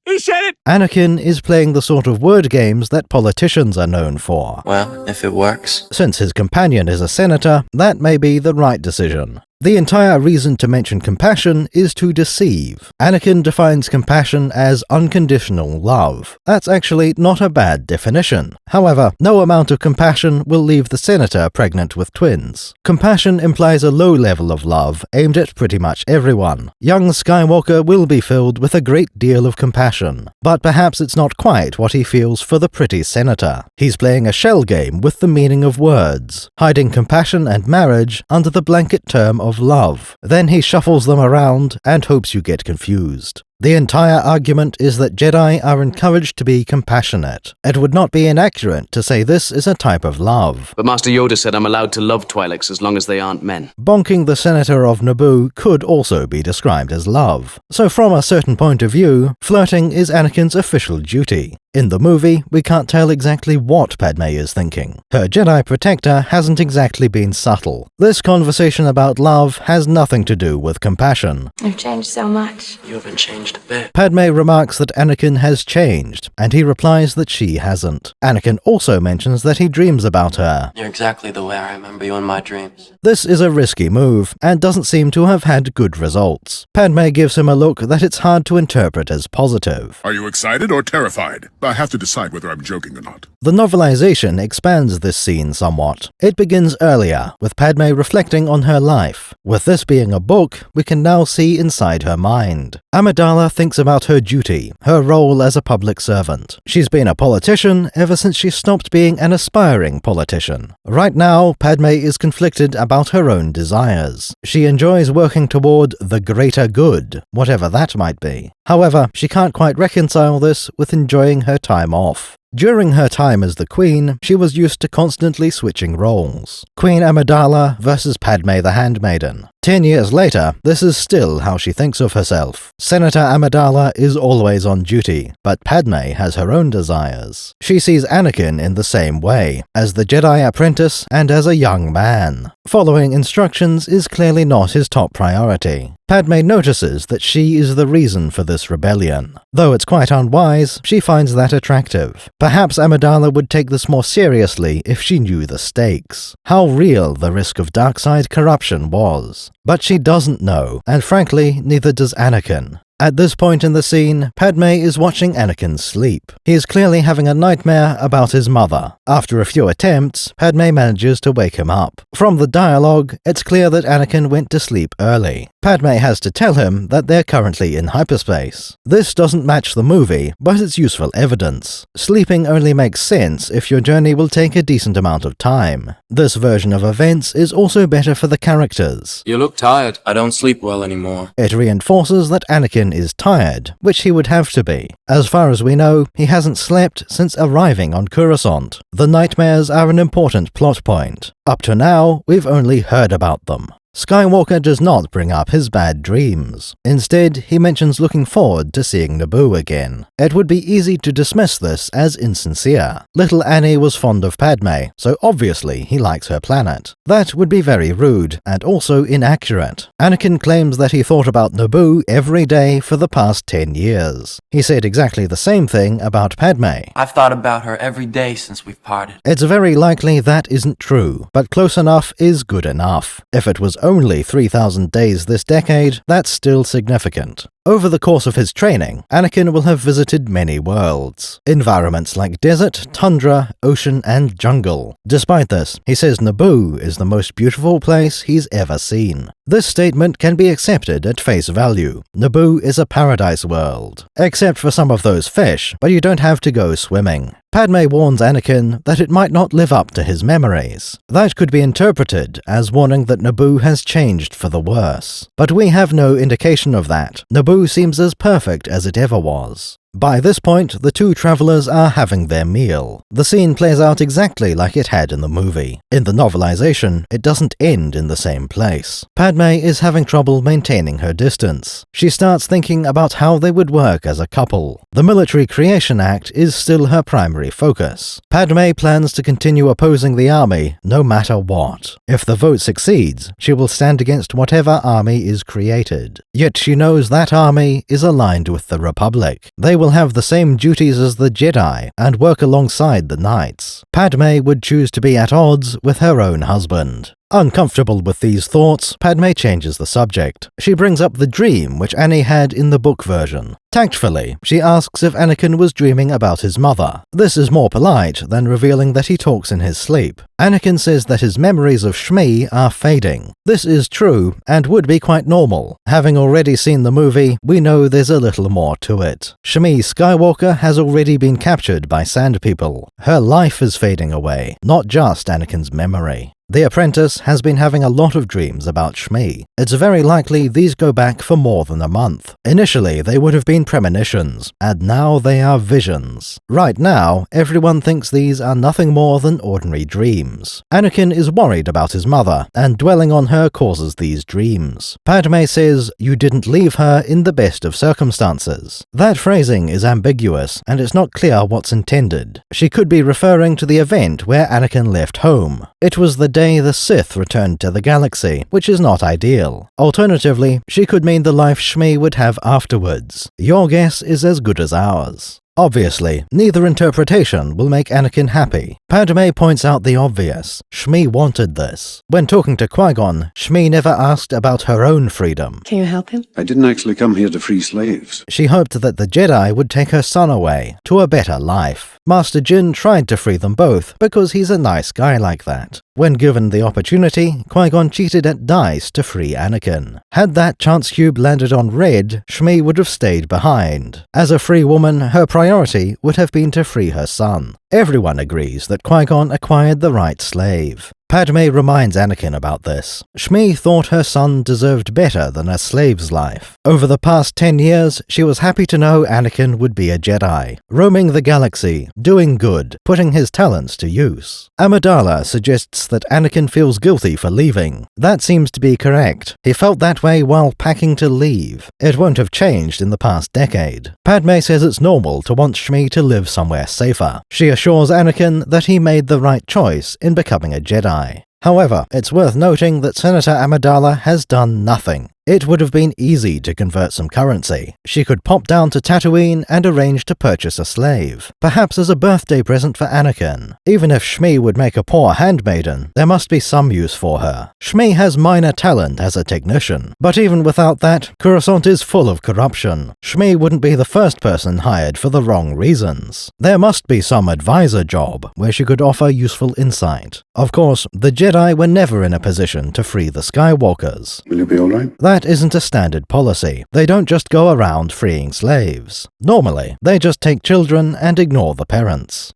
He said it! Anakin is playing the sort of word games that politicians are known for. Well, if it works. Since his companion is a senator, that may be the right decision. The entire reason to mention compassion is to deceive. Anakin defines compassion as unconditional love. That's actually not a bad definition. However, no amount of compassion will leave the senator pregnant with twins. Compassion implies a low level of love aimed at pretty much everyone. Young Skywalker will be filled with a great deal of compassion, but perhaps it's not quite what he feels for the pretty senator. He's playing a shell game with the meaning of words, hiding compassion and marriage under the blanket term of love. Then he shuffles them around and hopes you get confused. The entire argument is that Jedi are encouraged to be compassionate. It would not be inaccurate to say this is a type of love. But Master Yoda said I'm allowed to love Twi'leks as long as they aren't men. Bonking the senator of Naboo could also be described as love. So from a certain point of view, flirting is Anakin's official duty. In the movie, we can't tell exactly what Padme is thinking. Her Jedi protector hasn't exactly been subtle. This conversation about love has nothing to do with compassion. I've changed so much. You haven't changed a bit. Padme remarks that Anakin has changed, and he replies that she hasn't. Anakin also mentions that he dreams about her. You're exactly the way I remember you in my dreams. This is a risky move, and doesn't seem to have had good results. Padme gives him a look that it's hard to interpret as positive. Are you excited or terrified? I have to decide whether I'm joking or not. The novelization expands this scene somewhat. It begins earlier, with Padme reflecting on her life. With this being a book, we can now see inside her mind. Amidala thinks about her duty, her role as a public servant. She's been a politician ever since she stopped being an aspiring politician. Right now, Padme is conflicted about her own desires. She enjoys working toward the greater good, whatever that might be. However, she can't quite reconcile this with enjoying her time off. During her time as the Queen, she was used to constantly switching roles. Queen Amidala versus Padme the Handmaiden. 10 years later, this is still how she thinks of herself. Senator Amidala is always on duty, but Padme has her own desires. She sees Anakin in the same way, as the Jedi apprentice and as a young man. Following instructions is clearly not his top priority. Padme notices that she is the reason for this rebellion. Though it's quite unwise, she finds that attractive. Perhaps Amidala would take this more seriously if she knew the stakes. How real the risk of dark side corruption was. But she doesn't know, and frankly, neither does Anakin. At this point in the scene, Padme is watching Anakin sleep. He is clearly having a nightmare about his mother. After a few attempts, Padme manages to wake him up. From the dialogue, it's clear that Anakin went to sleep early. Padme has to tell him that they're currently in hyperspace. This doesn't match the movie, but it's useful evidence. Sleeping only makes sense if your journey will take a decent amount of time. This version of events is also better for the characters. You look tired. I don't sleep well anymore. It reinforces that Anakin is tired, which he would have to be. As far as we know, he hasn't slept since arriving on Coruscant. The nightmares are an important plot point. Up to now, we've only heard about them. Skywalker does not bring up his bad dreams. Instead, he mentions looking forward to seeing Naboo again. It would be easy to dismiss this as insincere. Little Annie was fond of Padme, so obviously he likes her planet. That would be very rude, and also inaccurate. Anakin claims that he thought about Naboo every day for the past 10 years. He said exactly the same thing about Padme. I've thought about her every day since we've parted. It's very likely that isn't true, but close enough is good enough. If it was only 3,000 days this decade, that's still significant. Over the course of his training, Anakin will have visited many worlds. Environments like desert, tundra, ocean, and jungle. Despite this, he says Naboo is the most beautiful place he's ever seen. This statement can be accepted at face value. Naboo is a paradise world. Except for some of those fish, but you don't have to go swimming. Padme warns Anakin that it might not live up to his memories. That could be interpreted as warning that Naboo has changed for the worse. But we have no indication of that. Naboo seems as perfect as it ever was. By this point, the two travelers are having their meal. The scene plays out exactly like it had in the movie. In the novelization, it doesn't end in the same place. Padme is having trouble maintaining her distance. She starts thinking about how they would work as a couple. The Military Creation Act is still her primary focus. Padme plans to continue opposing the army no matter what. If the vote succeeds, she will stand against whatever army is created. Yet she knows that army is aligned with the Republic. They will have the same duties as the Jedi and work alongside the Knights. Padme would choose to be at odds with her own husband. Uncomfortable with these thoughts, Padme changes the subject. She brings up the dream which Annie had in the book version. Tactfully, she asks if Anakin was dreaming about his mother. This is more polite than revealing that he talks in his sleep. Anakin says that his memories of Shmi are fading. This is true, and would be quite normal. Having already seen the movie, we know there's a little more to it. Shmi Skywalker has already been captured by Sand People. Her life is fading away, not just Anakin's memory. The apprentice has been having a lot of dreams about Shmi. It's very likely these go back for more than a month. Initially, they would have been premonitions, and now they are visions. Right now, everyone thinks these are nothing more than ordinary dreams. Anakin is worried about his mother, and dwelling on her causes these dreams. Padme says, "You didn't leave her in the best of circumstances." That phrasing is ambiguous, and it's not clear what's intended. She could be referring to the event where Anakin left home. It was the day the Sith returned to the galaxy, which is not ideal. Alternatively, she could mean the life Shmi would have afterwards. Your guess is as good as ours. Obviously, neither interpretation will make Anakin happy. Padme points out the obvious. Shmi wanted this. When talking to Qui-Gon, Shmi never asked about her own freedom. Can you help him? I didn't actually come here to free slaves. She hoped that the Jedi would take her son away, to a better life. Master Jin tried to free them both, because he's a nice guy like that. When given the opportunity, Qui-Gon cheated at dice to free Anakin. Had that chance cube landed on red, Shmi would have stayed behind. As a free woman, her priority would have been to free her son. Everyone agrees that Qui-Gon acquired the right slave. Padme reminds Anakin about this. Shmi thought her son deserved better than a slave's life. Over the past 10 years, she was happy to know Anakin would be a Jedi, roaming the galaxy, doing good, putting his talents to use. Amidala suggests that Anakin feels guilty for leaving. That seems to be correct. He felt that way while packing to leave. It won't have changed in the past decade. Padme says it's normal to want Shmi to live somewhere safer. She assures Anakin that he made the right choice in becoming a Jedi. However, it's worth noting that Senator Amidala has done nothing. It would have been easy to convert some currency. She could pop down to Tatooine and arrange to purchase a slave, perhaps as a birthday present for Anakin. Even if Shmi would make a poor handmaiden, there must be some use for her. Shmi has minor talent as a technician, but even without that, Coruscant is full of corruption. Shmi wouldn't be the first person hired for the wrong reasons. There must be some advisor job where she could offer useful insight. Of course, the Jedi were never in a position to free the Skywalkers. Will you be all right? That isn't a standard policy. They don't just go around freeing slaves. Normally, they just take children and ignore the parents.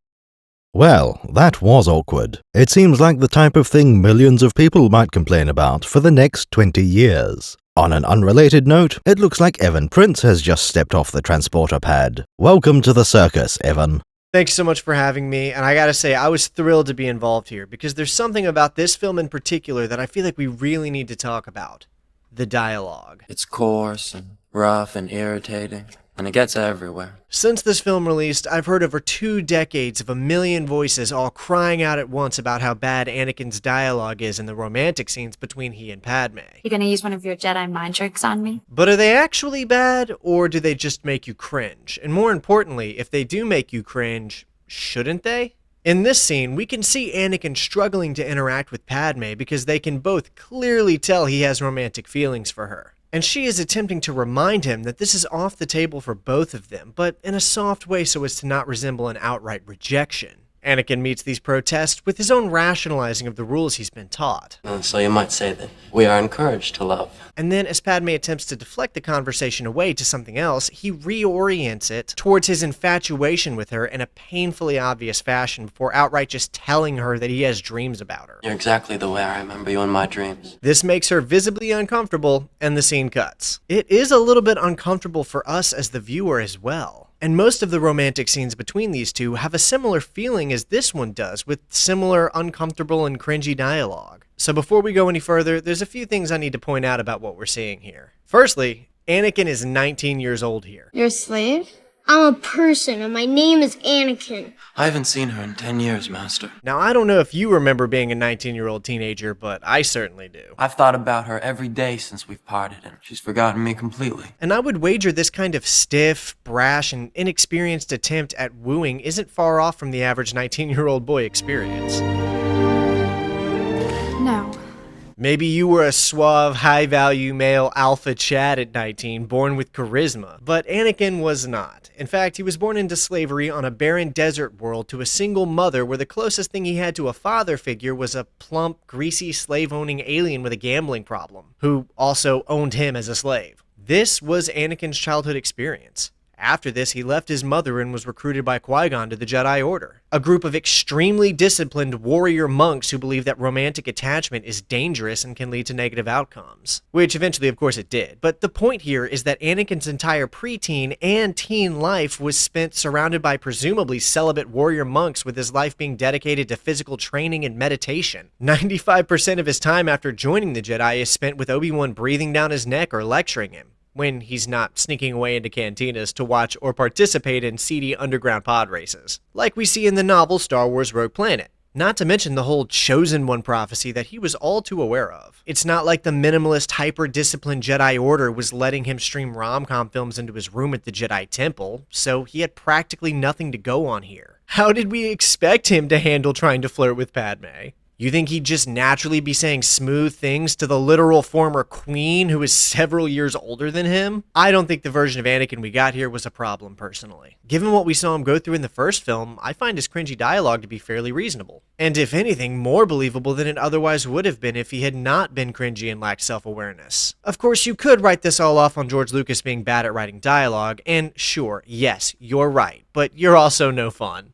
Well, that was awkward. It seems like the type of thing millions of people might complain about for the next 20 years. On an unrelated note, it looks like Evan Prince has just stepped off the transporter pad. Welcome to the circus, Evan. Thanks so much for having me, and I gotta say, I was thrilled to be involved here, because there's something about this film in particular that I feel like we really need to talk about. The dialogue. It's coarse and rough and irritating, and it gets everywhere. Since this film released, I've heard over 2 decades of a million voices all crying out at once about how bad Anakin's dialogue is in the romantic scenes between he and Padme. You gonna use one of your Jedi mind tricks on me? But are they actually bad, or do they just make you cringe? And more importantly, if they do make you cringe, shouldn't they? In this scene, we can see Anakin struggling to interact with Padme because they can both clearly tell he has romantic feelings for her. And she is attempting to remind him that this is off the table for both of them, but in a soft way so as to not resemble an outright rejection. Anakin meets these protests with his own rationalizing of the rules he's been taught. So you might say that we are encouraged to love. And then, as Padme attempts to deflect the conversation away to something else, he reorients it towards his infatuation with her in a painfully obvious fashion before outright just telling her that he has dreams about her. You're exactly the way I remember you in my dreams. This makes her visibly uncomfortable, and the scene cuts. It is a little bit uncomfortable for us as the viewer as well. And most of the romantic scenes between these two have a similar feeling as this one does, with similar uncomfortable and cringy dialogue. So before we go any further, there's a few things I need to point out about what we're seeing here. Firstly, Anakin is 19 years old here. You're a slave? I'm a person, and my name is Anakin. I haven't seen her in 10 years, Master. Now, I don't know if you remember being a 19-year-old teenager, but I certainly do. I've thought about her every day since we've parted, and she's forgotten me completely. And I would wager this kind of stiff, brash, and inexperienced attempt at wooing isn't far off from the average 19-year-old boy experience. No. Maybe you were a suave, high-value male alpha Chad at 19, born with charisma, but Anakin was not. In fact, he was born into slavery on a barren desert world to a single mother where the closest thing he had to a father figure was a plump, greasy, slave-owning alien with a gambling problem, who also owned him as a slave. This was Anakin's childhood experience. After this, he left his mother and was recruited by Qui-Gon to the Jedi Order, a group of extremely disciplined warrior monks who believe that romantic attachment is dangerous and can lead to negative outcomes. Which eventually, of course, it did. But the point here is that Anakin's entire preteen and teen life was spent surrounded by presumably celibate warrior monks, with his life being dedicated to physical training and meditation. 95% of his time after joining the Jedi is spent with Obi-Wan breathing down his neck or lecturing him, when he's not sneaking away into cantinas to watch or participate in seedy underground pod races, like we see in the novel Star Wars Rogue Planet. Not to mention the whole Chosen One prophecy that he was all too aware of. It's not like the minimalist, hyper-disciplined Jedi Order was letting him stream rom-com films into his room at the Jedi Temple, so he had practically nothing to go on here. How did we expect him to handle trying to flirt with Padme? You think he'd just naturally be saying smooth things to the literal former queen who is several years older than him? I don't think the version of Anakin we got here was a problem, personally. Given what we saw him go through in the first film, I find his cringy dialogue to be fairly reasonable. And if anything, more believable than it otherwise would have been if he had not been cringy and lacked self-awareness. Of course, you could write this all off on George Lucas being bad at writing dialogue, and sure, yes, you're right, but you're also no fun.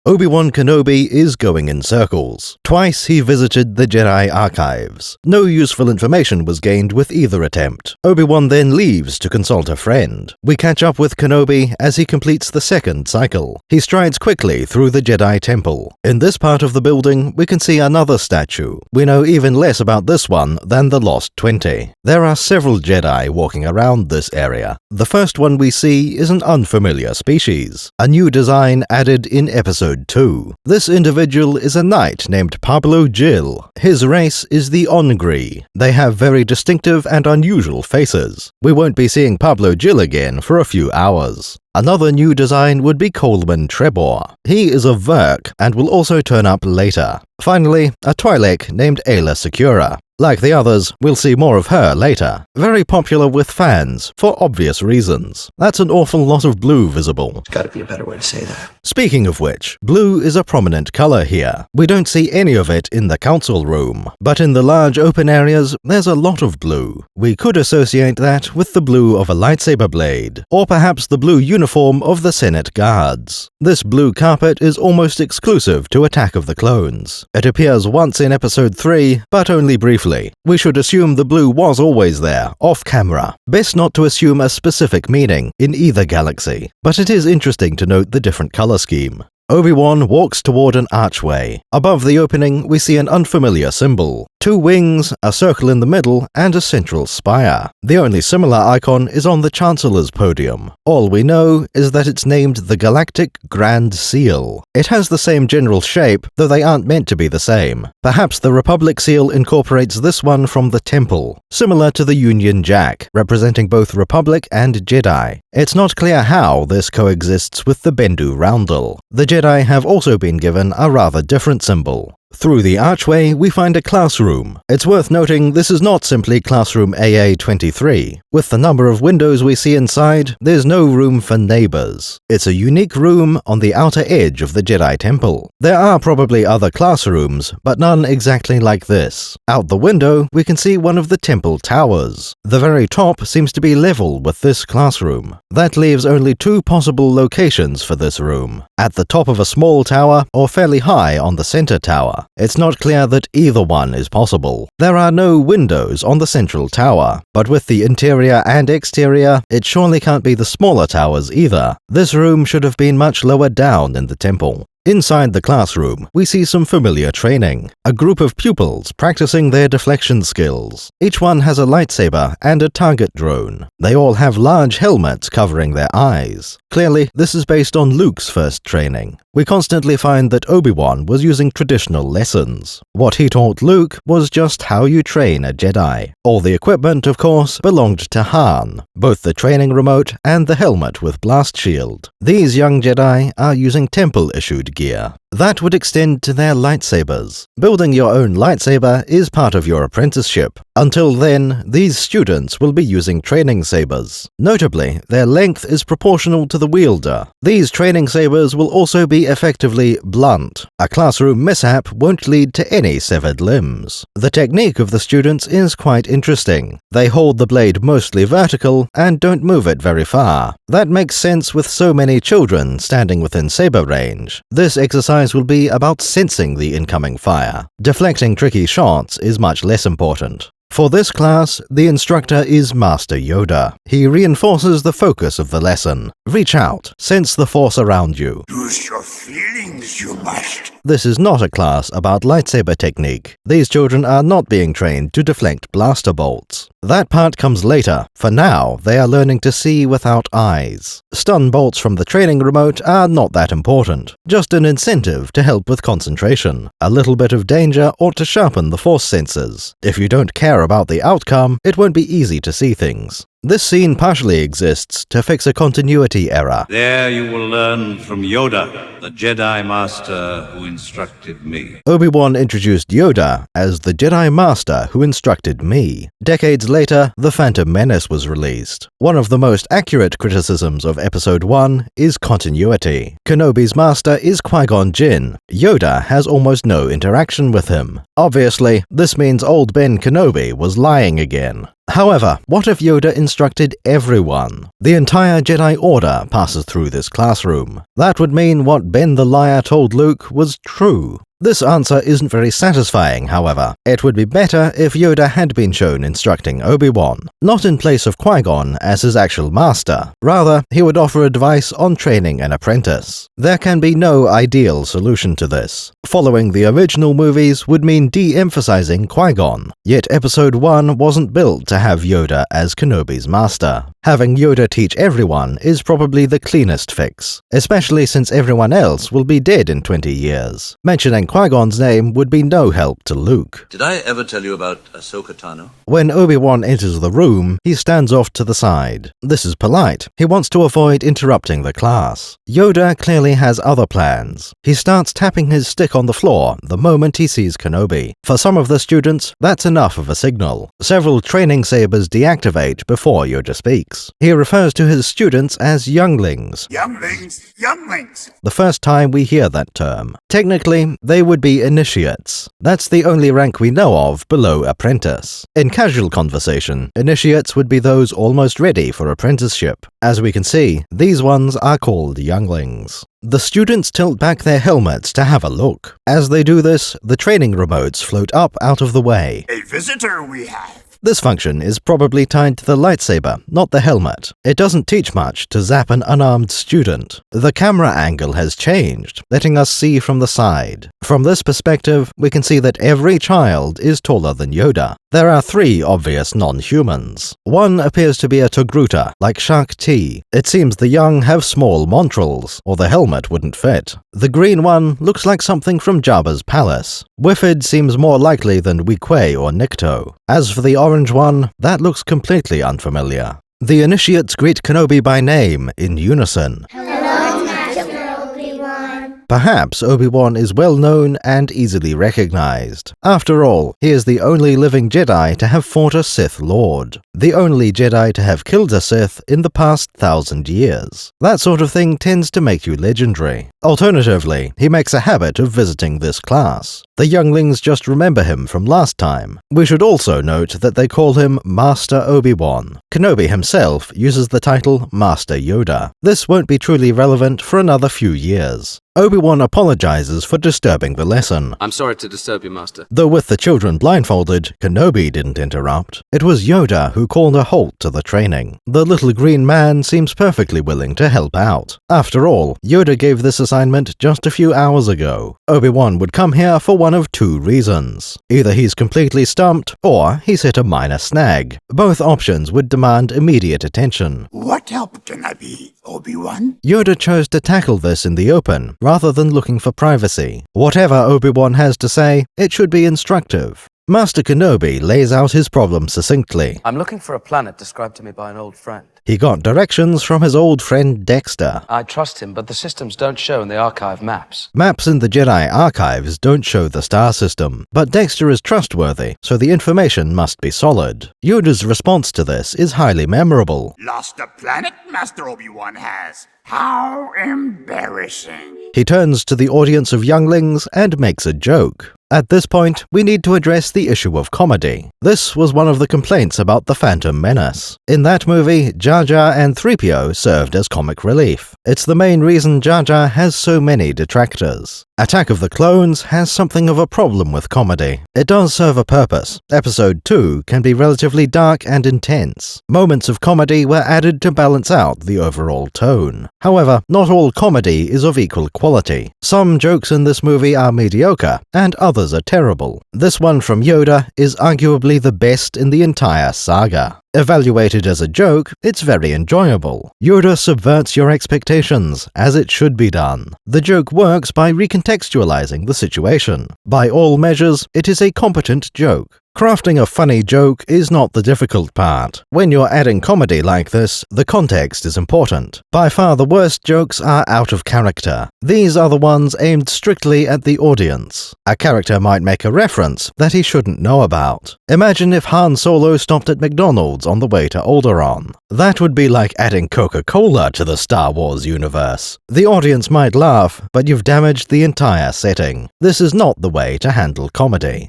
Obi-Wan Kenobi is going in circles. Twice he visited the Jedi archives. No useful information was gained with either attempt. Obi-Wan then leaves to consult a friend. We catch up with Kenobi as he completes the second cycle. He strides quickly through the Jedi Temple. In this part of the building, we can see another statue. We know even less about this one than the Lost 20. There are several Jedi walking around this area. The first one we see is an unfamiliar species, a new design added in Episode 2. This individual is a knight named Pablo Gil. His race is the Ongri. They have very distinctive and unusual faces. We won't be seeing Pablo Gil again for a few hours. Another new design would be Coleman Trebor. He is a Verk and will also turn up later. Finally, a Twi'lek named Ayla Secura. Like the others, we'll see more of her later. Very popular with fans, for obvious reasons. That's an awful lot of blue visible. Gotta be a better way to say that. Speaking of which, blue is a prominent color here. We don't see any of it in the council room, but in the large open areas, there's a lot of blue. We could associate that with the blue of a lightsaber blade, or perhaps the blue uniform of the Senate Guards. This blue carpet is almost exclusive to Attack of the Clones. It appears once in Episode 3, but only briefly. We should assume the blue was always there, off camera. Best not to assume a specific meaning in either galaxy, but it is interesting to note the different color scheme. Obi-Wan walks toward an archway. Above the opening, we see an unfamiliar symbol. 2 wings, a circle in the middle, and a central spire. The only similar icon is on the Chancellor's podium. All we know is that it's named the Galactic Grand Seal. It has the same general shape, though they aren't meant to be the same. Perhaps the Republic seal incorporates this one from the Temple, similar to the Union Jack, representing both Republic and Jedi. It's not clear how this coexists with the Bendu roundel. The Jedi have also been given a rather different symbol. Through the archway, we find a classroom. It's worth noting this is not simply classroom AA23. With the number of windows we see inside, there's no room for neighbors. It's a unique room on the outer edge of the Jedi Temple. There are probably other classrooms, but none exactly like this. Out the window, we can see one of the temple towers. The very top seems to be level with this classroom. That leaves only 2 possible locations for this room: at the top of a small tower or fairly high on the center tower. tower. It's not clear that either one is possible. There are no windows on the central tower, but with the interior and exterior, it surely can't be the smaller towers either. This room should have been much lower down in the temple. Inside the classroom, we see some familiar training. A group of pupils practicing their deflection skills. Each one has a lightsaber and a target drone. They all have large helmets covering their eyes. Clearly, this is based on Luke's first training. We constantly find that Obi-Wan was using traditional lessons. What he taught Luke was just how you train a Jedi. All the equipment, of course, belonged to Han, both the training remote and the helmet with blast shield. These young Jedi are using temple-issued gear. That would extend to their lightsabers. Building your own lightsaber is part of your apprenticeship. Until then, these students will be using training sabers. Notably, their length is proportional to the wielder. These training sabers will also be effectively blunt. A classroom mishap won't lead to any severed limbs. The technique of the students is quite interesting. They hold the blade mostly vertical and don't move it very far. That makes sense with so many children standing within saber range. This exercise will be about sensing the incoming fire. Deflecting tricky shots is much less important. For this class, the instructor is Master Yoda. He reinforces the focus of the lesson. Reach out, sense the force around you. Use your feelings, you must. This is not a class about lightsaber technique. These children are not being trained to deflect blaster bolts. That part comes later. For now, they are learning to see without eyes. Stun bolts from the training remote are not that important. Just an incentive to help with concentration. A little bit of danger ought to sharpen the force sensors. If you don't care about the outcome, it won't be easy to see things. This scene partially exists to fix a continuity error. There you will learn from Yoda, the Jedi Master who instructed me. Obi-Wan introduced Yoda as the Jedi Master who instructed me. Decades later, The Phantom Menace was released. One of the most accurate criticisms of Episode 1 is continuity. Kenobi's master is Qui-Gon Jinn. Yoda has almost no interaction with him. Obviously, this means old Ben Kenobi was lying again. However, what if Yoda instructed everyone? The entire Jedi Order passes through this classroom. That would mean what Ben the Liar told Luke was true. This answer isn't very satisfying, however. It would be better if Yoda had been shown instructing Obi-Wan, not in place of Qui-Gon as his actual master. Rather, he would offer advice on training an apprentice. There can be no ideal solution to this. Following the original movies would mean de-emphasizing Qui-Gon, yet Episode 1 wasn't built to have Yoda as Kenobi's master. Having Yoda teach everyone is probably the cleanest fix, especially since everyone else will be dead in 20 years. Mentioning Qui-Gon's name would be no help to Luke. Did I ever tell you about Ahsoka Tano? When Obi-Wan enters the room, he stands off to the side. This is polite. He wants to avoid interrupting the class. Yoda clearly has other plans. He starts tapping his stick on the floor the moment he sees Kenobi. For some of the students, that's enough of a signal. Several training sabers deactivate before Yoda speaks. He refers to his students as younglings. Younglings, younglings. The first time we hear that term. Technically, they would be initiates. That's the only rank we know of below apprentice. In casual conversation, initiates would be those almost ready for apprenticeship. As we can see, these ones are called younglings. The students tilt back their helmets to have a look. As they do this, the training remotes float up out of the way. A visitor we have. This function is probably tied to the lightsaber, not the helmet. It doesn't teach much to zap an unarmed student. The camera angle has changed, letting us see from the side. From this perspective, we can see that every child is taller than Yoda. There are 3 obvious non-humans. One appears to be a Togruta, like Shak Ti. It seems the young have small montrals, or the helmet wouldn't fit. The green one looks like something from Jabba's palace. Wifid seems more likely than Weequay or Nikto. As for the orange one, that looks completely unfamiliar. The initiates greet Kenobi by name in unison. Hello, Master Obi-Wan. Perhaps Obi-Wan is well known and easily recognized. After all, he is the only living Jedi to have fought a Sith Lord. The only Jedi to have killed a Sith in the past 1,000 years. That sort of thing tends to make you legendary. Alternatively, he makes a habit of visiting this class. The younglings just remember him from last time. We should also note that they call him Master Obi-Wan. Kenobi himself uses the title Master Yoda. This won't be truly relevant for another few years. Obi-Wan apologizes for disturbing the lesson. I'm sorry to disturb you, Master. Though with the children blindfolded, Kenobi didn't interrupt. It was Yoda who called a halt to the training. The little green man seems perfectly willing to help out. After all, Yoda gave this assignment just a few hours ago. Obi-Wan would come here for one of two reasons. Either he's completely stumped, or he's hit a minor snag. Both options would demand immediate attention. What help can I be, Obi-Wan? Yoda chose to tackle this in the open, rather than looking for privacy. Whatever Obi-Wan has to say, it should be instructive. Master Kenobi lays out his problem succinctly. I'm looking for a planet described to me by an old friend. He got directions from his old friend Dexter. I trust him, but the systems don't show in the archive maps. Maps in the Jedi archives don't show the star system, but Dexter is trustworthy, so the information must be solid. Yoda's response to this is highly memorable. Lost a planet, Master Obi-Wan has. How embarrassing. He turns to the audience of younglings and makes a joke. At this point, we need to address the issue of comedy. This was one of the complaints about The Phantom Menace. In that movie, Jar Jar and 3PO served as comic relief. It's the main reason Jar Jar has so many detractors. Attack of the Clones has something of a problem with comedy. It does serve a purpose. Episode 2 can be relatively dark and intense. Moments of comedy were added to balance out the overall tone. However, not all comedy is of equal quality. Some jokes in this movie are mediocre, and others are terrible. This one from Yoda is arguably the best in the entire saga. Evaluated as a joke, it's very enjoyable. Yoda subverts your expectations, as it should be done. The joke works by recontextualizing the situation. By all measures, it is a competent joke. Crafting a funny joke is not the difficult part. When you're adding comedy like this, the context is important. By far the worst jokes are out of character. These are the ones aimed strictly at the audience. A character might make a reference that he shouldn't know about. Imagine if Han Solo stopped at McDonald's on the way to Alderaan. That would be like adding Coca-Cola to the Star Wars universe. The audience might laugh, but you've damaged the entire setting. This is not the way to handle comedy.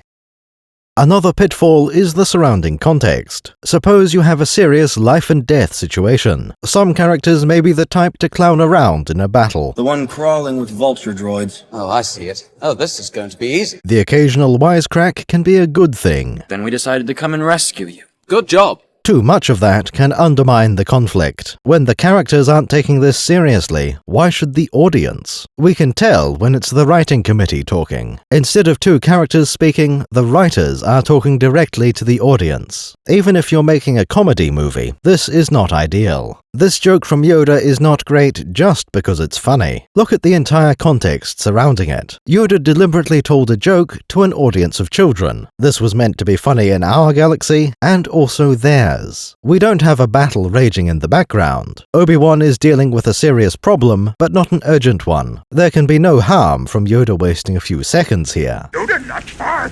Another pitfall is the surrounding context. Suppose you have a serious life and death situation. Some characters may be the type to clown around in a battle. The one crawling with vulture droids. Oh, I see it. Oh, this is going to be easy. The occasional wisecrack can be a good thing. Then we decided to come and rescue you. Good job. Too much of that can undermine the conflict. When the characters aren't taking this seriously, why should the audience? We can tell when it's the writing committee talking. Instead of two characters speaking, the writers are talking directly to the audience. Even if you're making a comedy movie, this is not ideal. This joke from Yoda is not great just because it's funny. Look at the entire context surrounding it. Yoda deliberately told a joke to an audience of children. This was meant to be funny in our galaxy, and also theirs. We don't have a battle raging in the background. Obi-Wan is dealing with a serious problem, but not an urgent one. There can be no harm from Yoda wasting a few seconds here. Yoda, not far.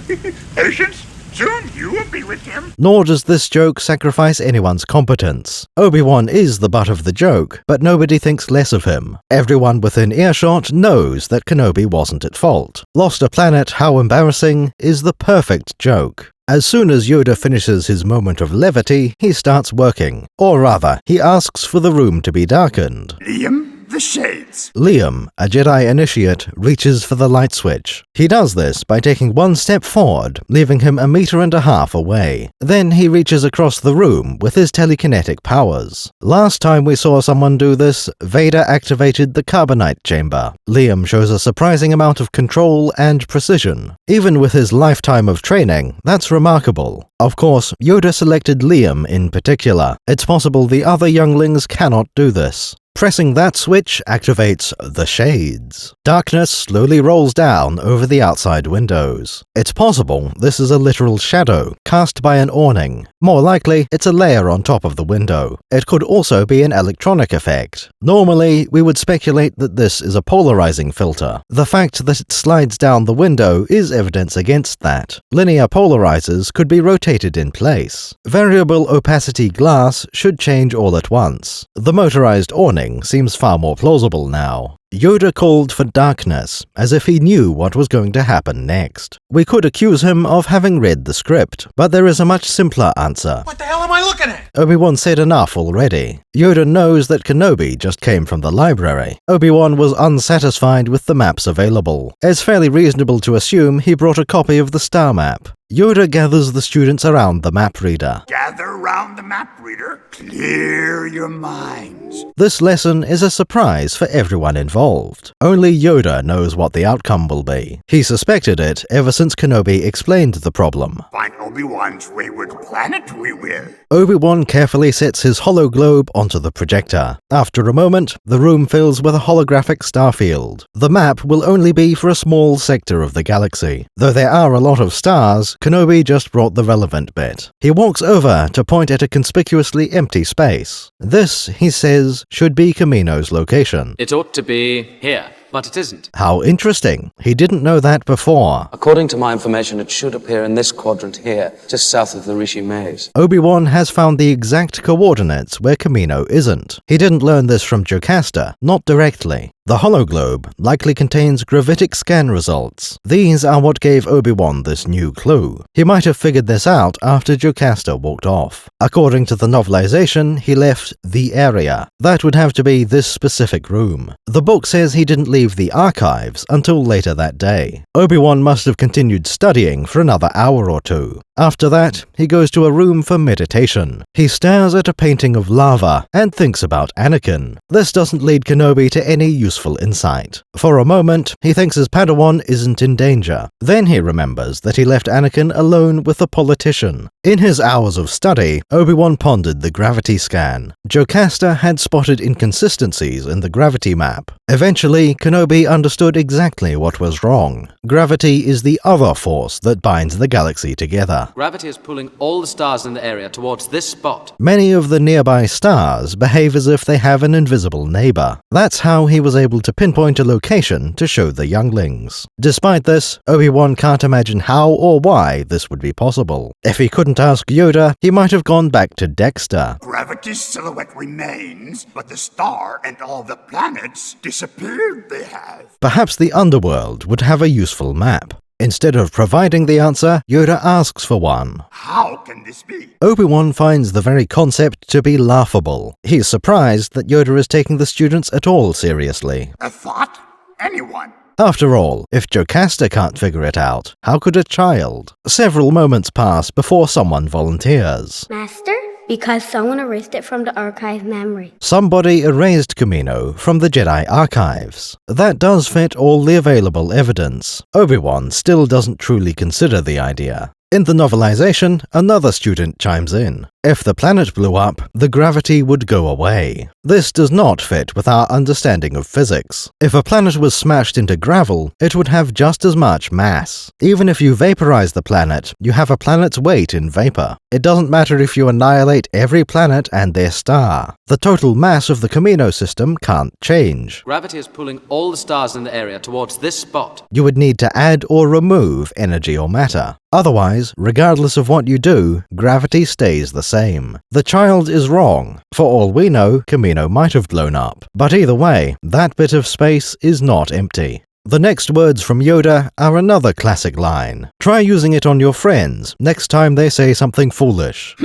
Patience. Soon you will be with him. Nor does this joke sacrifice anyone's competence. Obi-Wan is the butt of the joke, but nobody thinks less of him. Everyone within earshot knows that Kenobi wasn't at fault. Lost a planet, how embarrassing, is the perfect joke. As soon as Yoda finishes his moment of levity, he starts working. Or rather, he asks for the room to be darkened. Liam, the shades. Liam, a Jedi initiate, reaches for the light switch. He does this by taking one step forward, leaving him 1.5 meters away. Then he reaches across the room with his telekinetic powers. Last time we saw someone do this, Vader activated the carbonite chamber. Liam shows a surprising amount of control and precision. Even with his lifetime of training, that's remarkable. Of course, Yoda selected Liam in particular. It's possible the other younglings cannot do this. Pressing that switch activates the shades. Darkness slowly rolls down over the outside windows. It's possible this is a literal shadow, cast by an awning. More likely, it's a layer on top of the window. It could also be an electronic effect. Normally, we would speculate that this is a polarizing filter. The fact that it slides down the window is evidence against that. Linear polarizers could be rotated in place. Variable opacity glass should change all at once. The motorized awning seems far more plausible now. Yoda called for darkness, as if he knew what was going to happen next. We could accuse him of having read the script, but there is a much simpler answer. What the hell am I looking at? Obi-Wan said enough already. Yoda knows that Kenobi just came from the library. Obi-Wan was unsatisfied with the maps available. It's fairly reasonable to assume he brought a copy of the star map. Yoda gathers the students around the map reader. Gather around the map reader. Clear your minds. This lesson is a surprise for everyone involved. Only Yoda knows what the outcome will be. He suspected it ever since Kenobi explained the problem. Find Obi-Wan's wayward planet, we will. Obi-Wan carefully sets his hologlobe onto the projector. After a moment, the room fills with a holographic starfield. The map will only be for a small sector of the galaxy. Though there are a lot of stars, Kenobi just brought the relevant bit. He walks over to point at a conspicuously empty space. This, he says, should be Kamino's location. It ought to be here, but it isn't. How interesting. He didn't know that before. According to my information, it should appear in this quadrant here, just south of the Rishi maze. Obi-Wan has found the exact coordinates where Kamino isn't. He didn't learn this from Jocasta, not directly. The hologlobe likely contains gravitic scan results. These are what gave Obi-Wan this new clue. He might have figured this out after Jocasta walked off. According to the novelization, he left the area. That would have to be this specific room. The book says he didn't leave the archives until later that day. Obi-Wan must have continued studying for another hour or two. After that, he goes to a room for meditation. He stares at a painting of lava and thinks about Anakin. This doesn't lead Kenobi to any useful insight. For a moment, he thinks his padawan isn't in danger. Then he remembers that he left Anakin alone with a politician. In his hours of study, Obi-Wan pondered the gravity scan. Jocasta had spotted inconsistencies in the gravity map. Eventually, Kenobi understood exactly what was wrong. Gravity is the other force that binds the galaxy together. Gravity is pulling all the stars in the area towards this spot. Many of the nearby stars behave as if they have an invisible neighbor. That's how he was able to pinpoint a location to show the younglings. Despite this, Obi-Wan can't imagine how or why this would be possible. If he couldn't ask Yoda, he might have gone back to Dexter. Gravity's silhouette remains, but the star and all the planets disappeared, they have. Perhaps the underworld would have a useful map. Instead of providing the answer, Yoda asks for one. How can this be? Obi-Wan finds the very concept to be laughable. He's surprised that Yoda is taking the students at all seriously. A thought? Anyone? After all, if Jocasta can't figure it out, how could a child? Several moments pass before someone volunteers. Master? Because someone erased it from the archive memory. Somebody erased Kamino from the Jedi archives. That does fit all the available evidence. Obi-Wan still doesn't truly consider the idea. In the novelization, another student chimes in. If the planet blew up, the gravity would go away. This does not fit with our understanding of physics. If a planet was smashed into gravel, it would have just as much mass. Even if you vaporize the planet, you have a planet's weight in vapor. It doesn't matter if you annihilate every planet and their star. The total mass of the Kamino system can't change. Gravity is pulling all the stars in the area towards this spot. You would need to add or remove energy or matter. Otherwise, regardless of what you do, gravity stays the same. The child is wrong. For all we know, Kamino might have blown up. But either way, that bit of space is not empty. The next words from Yoda are another classic line. Try using it on your friends next time they say something foolish.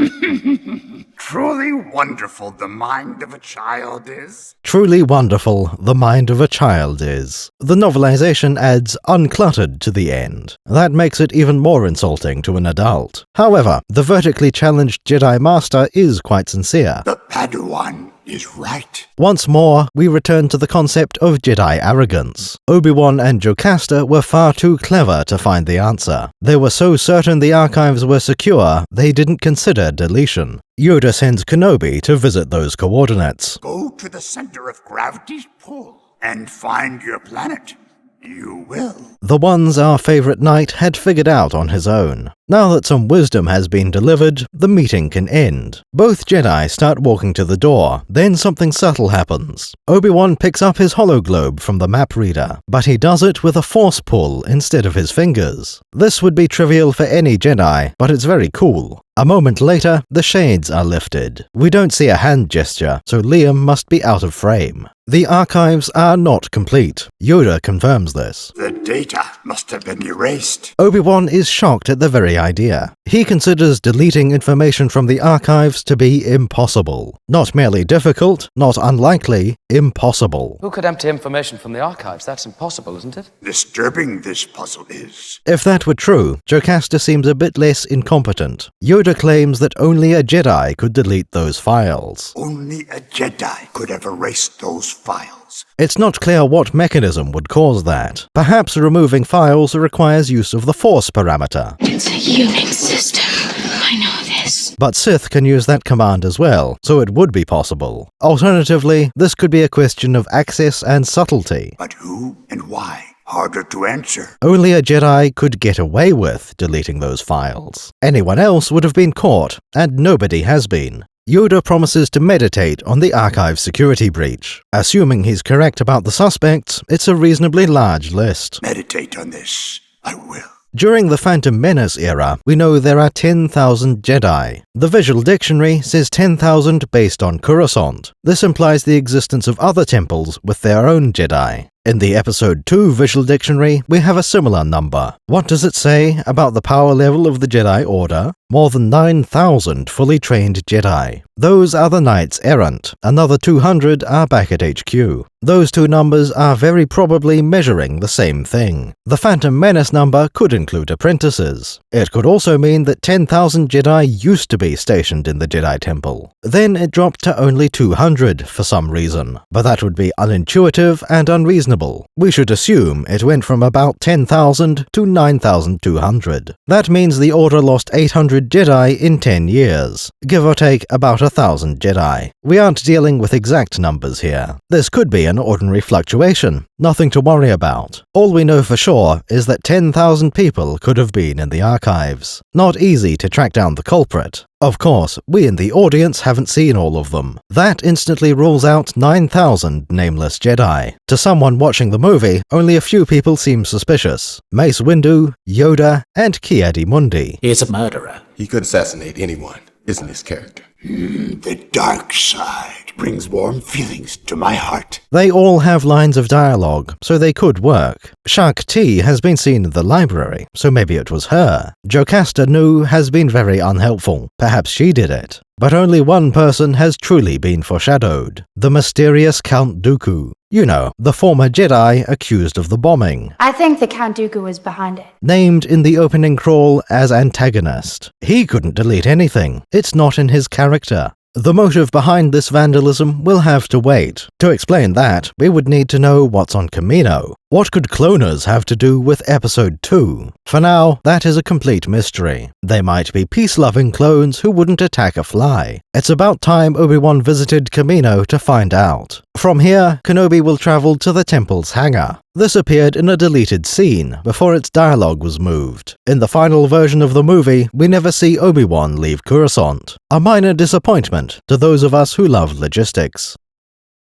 Truly wonderful the mind of a child is. Truly wonderful the mind of a child is. The novelization adds uncluttered to the end. That makes it even more insulting to an adult. However, the vertically challenged Jedi Master is quite sincere. The Padawan is right. Once more, we return to the concept of Jedi arrogance. Obi-Wan and Jocasta were far too clever to find the answer. They were so certain the archives were secure, they didn't consider deletion. Yoda sends Kenobi to visit those coordinates. Go to the center of gravity's pull and find your planet. You will. The ones our favorite knight had figured out on his own. Now that some wisdom has been delivered, the meeting can end. Both Jedi start walking to the door, then something subtle happens. Obi-Wan picks up his hologlobe from the map reader, but he does it with a force pull instead of his fingers. This would be trivial for any Jedi, but it's very cool. A moment later, the shades are lifted. We don't see a hand gesture, so Liam must be out of frame. The archives are not complete. Yoda confirms this. The data must have been erased. Obi-Wan is shocked at the very idea. He considers deleting information from the archives to be impossible. Not merely difficult, not unlikely, impossible. Who could empty information from the archives? That's impossible, isn't it? Disturbing this puzzle is. If that were true, Jocasta seems a bit less incompetent. Yoda claims that only a Jedi could delete those files. Only a Jedi could have erased those files. It's not clear what mechanism would cause that. Perhaps removing files requires use of the Force parameter. It's a Unix system. I know this. But Sith can use that command as well, so it would be possible. Alternatively, this could be a question of access and subtlety. But who and why? Harder to answer. Only a Jedi could get away with deleting those files. Anyone else would have been caught, and nobody has been. Yoda promises to meditate on the archive security breach. Assuming he's correct about the suspects, it's a reasonably large list. Meditate on this. I will. During the Phantom Menace era, we know there are 10,000 Jedi. The visual dictionary says 10,000 based on Coruscant. This implies the existence of other temples with their own Jedi. In the Episode 2 visual dictionary, we have a similar number. What does it say about the power level of the Jedi Order? More than 9,000 fully trained Jedi. Those are the Knights Errant. Another 200 are back at HQ. Those two numbers are very probably measuring the same thing. The Phantom Menace number could include apprentices. It could also mean that 10,000 Jedi used to be stationed in the Jedi Temple. Then it dropped to only 200 for some reason. But that would be unintuitive and unreasonable. We should assume it went from about 10,000 to 9,200. That means the Order lost 800 Jedi in 10 years, give or take about 1,000 Jedi. We aren't dealing with exact numbers here. This could be an ordinary fluctuation, nothing to worry about. All we know for sure is that 10,000 people could have been in the archives. Not easy to track down the culprit. Of course, we in the audience haven't seen all of them. That instantly rules out 9,000 nameless Jedi. To someone watching the movie, only a few people seem suspicious. Mace Windu, Yoda, and Ki-Adi-Mundi. He's a murderer. He could assassinate anyone, isn't his character? The dark side brings warm feelings to my heart. They all have lines of dialogue, so they could work. Shak-Ti has been seen in the library, so maybe it was her. Jocasta Nu has been very unhelpful. Perhaps she did it. But only one person has truly been foreshadowed. The mysterious Count Dooku. You know, the former Jedi accused of the bombing. I think the Count Dooku was behind it. Named in the opening crawl as antagonist. He couldn't delete anything. It's not in his character. The motive behind this vandalism will have to wait. To explain that, we would need to know what's on Kamino. What could cloners have to do with Episode 2? For now, that is a complete mystery. They might be peace-loving clones who wouldn't attack a fly. It's about time Obi-Wan visited Kamino to find out. From here, Kenobi will travel to the temple's hangar. This appeared in a deleted scene before its dialogue was moved. In the final version of the movie, we never see Obi-Wan leave Coruscant. A minor disappointment to those of us who love logistics.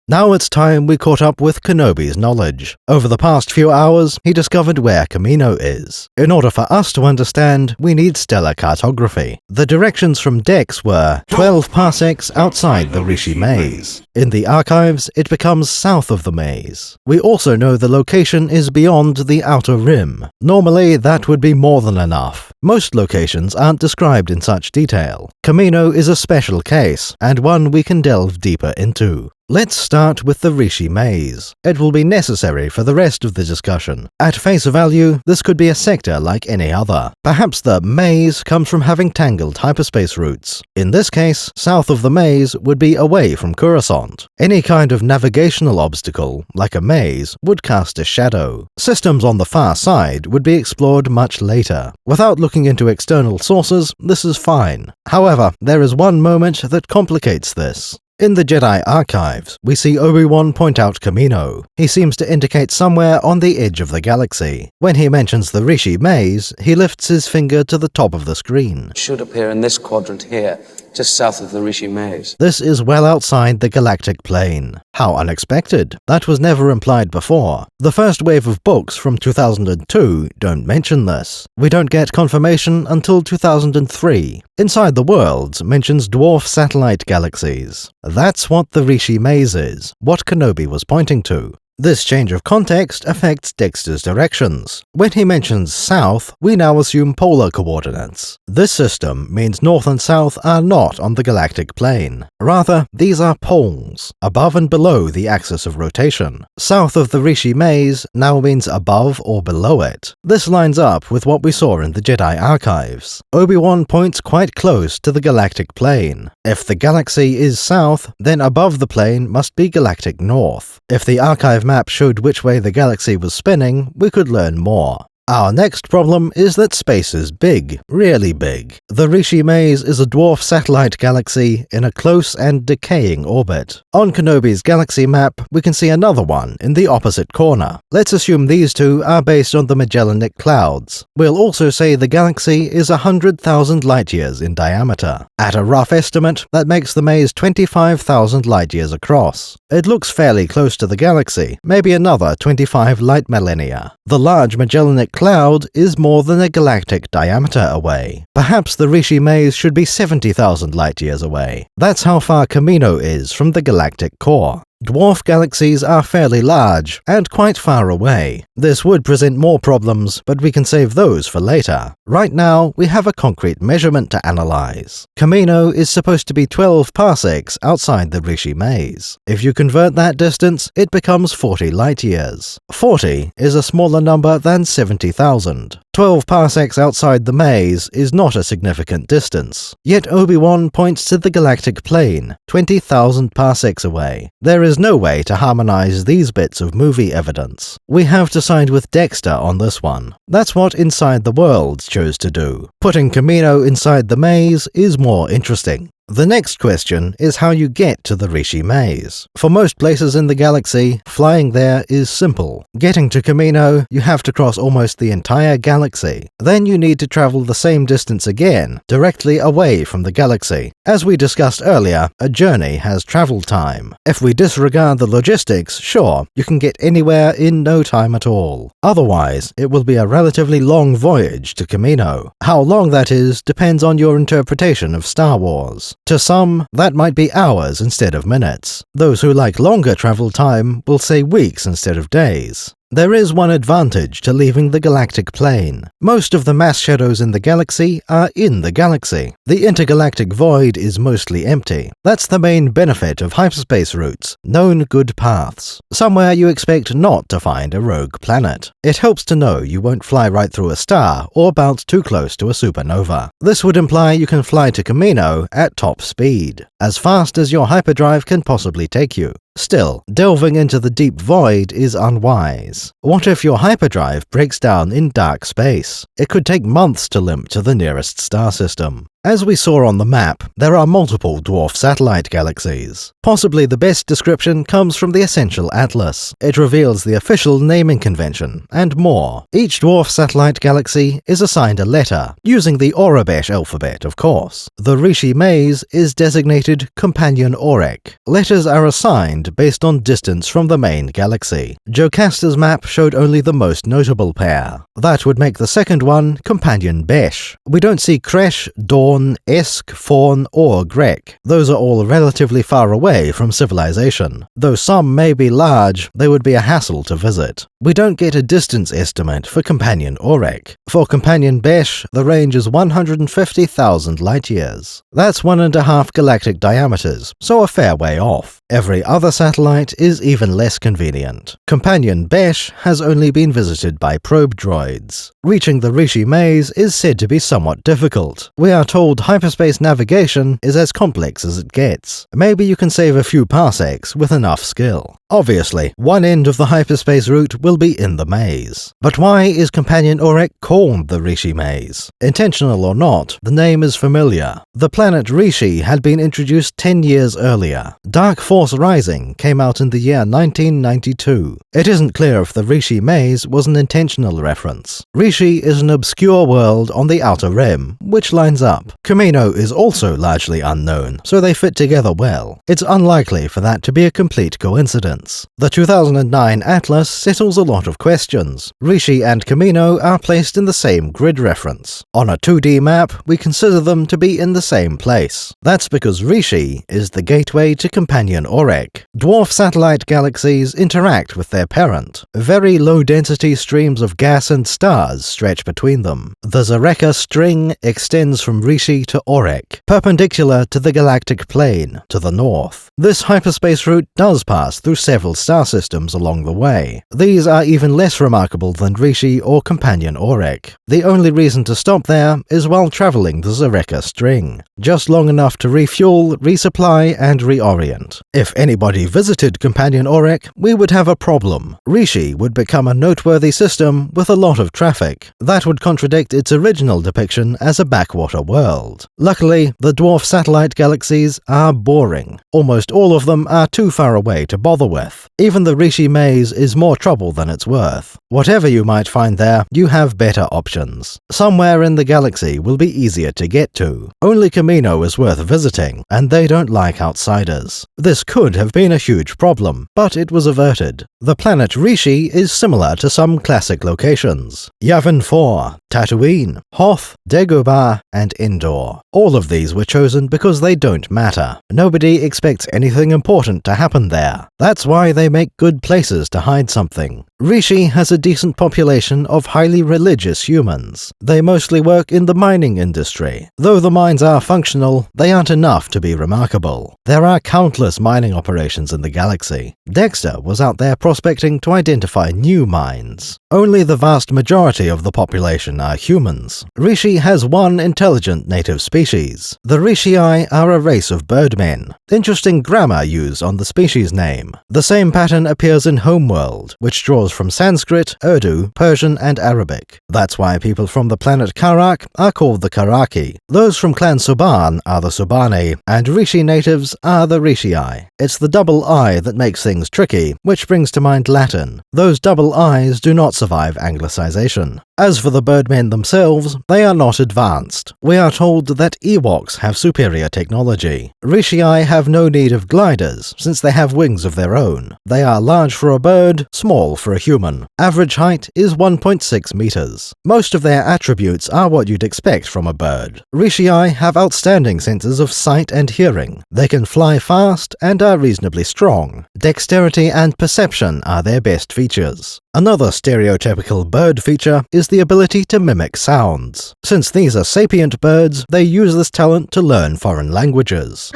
Now it's time we caught up with Kenobi's knowledge. Over the past few hours, he discovered where Kamino is. In order for us to understand, we need stellar cartography. The directions from Dex were 12 parsecs outside the Rishi Maze. In the archives, it becomes south of the maze. We also know the location is beyond the outer rim. Normally, that would be more than enough. Most locations aren't described in such detail. Kamino is a special case, and one we can delve deeper into. Let's start with the Rishi Maze. It will be necessary for the rest of the discussion. At face value, this could be a sector like any other. Perhaps the maze comes from having tangled hyperspace routes. In this case, south of the maze would be away from Coruscant. Any kind of navigational obstacle, like a maze, would cast a shadow. Systems on the far side would be explored much later. Without looking into external sources, this is fine. However, there is one moment that complicates this. In the Jedi archives, we see Obi-Wan point out Kamino. He seems to indicate somewhere on the edge of the galaxy. When he mentions the Rishi Maze, he lifts his finger to the top of the screen. It should appear in this quadrant here, just south of the Rishi Maze. This is well outside the galactic plane. How unexpected. That was never implied before. The first wave of books from 2002 don't mention this. We don't get confirmation until 2003. Inside the Worlds mentions dwarf satellite galaxies. That's what the Rishi Maze is, what Kenobi was pointing to. This change of context affects Dexter's directions. When he mentions south, we now assume polar coordinates. This system means north and south are not on the galactic plane. Rather, these are poles, above and below the axis of rotation. South of the Rishi Maze now means above or below it. This lines up with what we saw in the Jedi archives. Obi-Wan points quite close to the galactic plane. If the galaxy is south, then above the plane must be galactic north. If the archive map showed which way the galaxy was spinning, we could learn more. Our next problem is that space is big, really big. The Rishi Maze is a dwarf satellite galaxy in a close and decaying orbit. On Kenobi's galaxy map, we can see another one in the opposite corner. Let's assume these two are based on the Magellanic Clouds. We'll also say the galaxy is 100,000 light-years in diameter. At a rough estimate, that makes the maze 25,000 light-years across. It looks fairly close to the galaxy, maybe another 25 light millennia. The large Magellanic Cloud is more than a galactic diameter away. Perhaps the Rishi Maze should be 70,000 light-years away. That's how far Kamino is from the galactic core. Dwarf galaxies are fairly large and quite far away. This would present more problems, but we can save those for later. Right now, we have a concrete measurement to analyze. Kamino is supposed to be 12 parsecs outside the Rishi Maze. If you convert that distance, it becomes 40 light-years. 40 is a smaller number than 70,000. 12 parsecs outside the maze is not a significant distance. Yet Obi-Wan points to the galactic plane, 20,000 parsecs away. There is no way to harmonize these bits of movie evidence. We have to side with Dexter on this one. That's what Inside the Worlds chose to do. Putting Kamino inside the maze is more interesting. The next question is how you get to the Rishi Maze. For most places in the galaxy, flying there is simple. Getting to Kamino, you have to cross almost the entire galaxy. Then you need to travel the same distance again, directly away from the galaxy. As we discussed earlier, a journey has travel time. If we disregard the logistics, sure, you can get anywhere in no time at all. Otherwise, it will be a relatively long voyage to Kamino. How long that is depends on your interpretation of Star Wars. To some, that might be hours instead of minutes. Those who like longer travel time will say weeks instead of days. There is one advantage to leaving the galactic plane. Most of the mass shadows in the galaxy are in the galaxy. The intergalactic void is mostly empty. That's the main benefit of hyperspace routes, known good paths. Somewhere you expect not to find a rogue planet. It helps to know you won't fly right through a star or bounce too close to a supernova. This would imply you can fly to Kamino at top speed, as fast as your hyperdrive can possibly take you. Still, delving into the deep void is unwise. What if your hyperdrive breaks down in dark space? It could take months to limp to the nearest star system. As we saw on the map, there are multiple dwarf satellite galaxies. Possibly the best description comes from the Essential Atlas. It reveals the official naming convention, and more. Each dwarf satellite galaxy is assigned a letter, using the Aurebesh alphabet, of course. The Rishi Maze is designated Companion Aurek. Letters are assigned based on distance from the main galaxy. Jocasta's map showed only the most notable pair. That would make the second one Companion Besh. We don't see Kresh, Dawn, Esk, Fawn, or Grek. Those are all relatively far away from civilization. Though some may be large, they would be a hassle to visit. We don't get a distance estimate for Companion Aurek. For Companion Besh, the range is 150,000 light-years. That's 1.5 galactic diameters, so a fair way off. Every other satellite is even less convenient. Companion Besh has only been visited by probe droids. Reaching the Rishi Maze is said to be somewhat difficult. We are told hyperspace navigation is as complex as it gets. Maybe you can save a few parsecs with enough skill. Obviously, one end of the hyperspace route will be in the maze. But why is Companion Aurek called the Rishi Maze? Intentional or not, the name is familiar. The planet Rishi had been introduced 10 years earlier. Dark Force Rising came out in the year 1992. It isn't clear if the Rishi Maze was an intentional reference. Rishi is an obscure world on the Outer Rim, which lines up. Kamino is also largely unknown, so they fit together well. It's unlikely for that to be a complete coincidence. The 2009 Atlas settles a lot of questions. Rishi and Kamino are placed in the same grid reference. On a 2D map, we consider them to be in the same place. That's because Rishi is the gateway to Companion Orek. Dwarf satellite galaxies interact with their parent. Very low-density streams of gas and stars stretch between them. The Zareka string extends from Rishi to Orek, perpendicular to the galactic plane to the north. This hyperspace route does pass through several star systems along the way. These are even less remarkable than Rishi or Companion Orek. The only reason to stop there is while traveling the Zareka string, just long enough to refuel, resupply, and reorient. If anybody visited Companion Orek, we would have a problem. Rishi would become a noteworthy system with a lot of traffic. That would contradict its original depiction as a backwater world. Luckily, the dwarf satellite galaxies are boring. Almost all of them are too far away to bother with. Even the Rishi maze is more trouble than it's worth. Whatever you might find there, you have better options. Somewhere in the galaxy will be easier to get to. Only Kamino is worth visiting, and they don't like outsiders. This could have been a huge problem, but it was averted. The planet Rishi is similar to some classic locations: Yavin 4, Tatooine, Hoth, Dagobah, and Endor. All of these were chosen because they don't matter. Nobody expects anything important to happen there. That's why they make good places to hide something. Rishi has a decent population of highly religious humans. They mostly work in the mining industry. Though the mines are functional, they aren't enough to be remarkable. There are countless mining operations in the galaxy. Dexter was out there prospecting to identify new mines. Only the vast majority of the population are humans. Rishi has one intelligent native species. The Rishii are a race of birdmen. Interesting grammar used on the species name. The same pattern appears in Homeworld, which draws from Sanskrit, Urdu, Persian, and Arabic. That's why people from the planet Karak are called the Karaki. Those from Clan Suban are the Subani, and Rishi natives are the Rishii. It's the double I that makes things tricky, which brings to mind Latin. Those double I's do not survive Anglicization. As for the birdmen themselves, they are not advanced. We are told that Ewoks have superior technology. Rishii have no need of gliders, since they have wings of their own. They are large for a bird, small for a human. Average height is 1.6 meters. Most of their attributes are what you'd expect from a bird. Rishii have outstanding senses of sight and hearing. They can fly fast and are reasonably strong. Dexterity and perception are their best features. Another stereotypical bird feature is the ability to mimic sounds. Since these are sapient birds, they use this talent to learn foreign languages.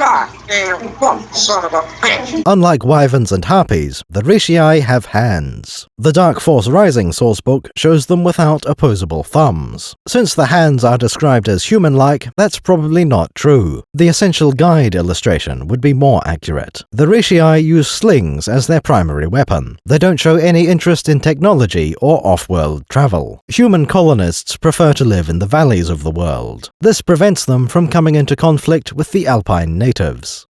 Son of a bitch! Unlike wyverns and harpies, the Rishii have hands. The Dark Force Rising sourcebook shows them without opposable thumbs. Since the hands are described as human-like, that's probably not true. The Essential Guide illustration would be more accurate. The Rishii use slings as their primary weapon. They don't show any interest in technology or off-world travel. Human colonists prefer to live in the valleys of the world. This prevents them from coming into conflict with the Alpine natives.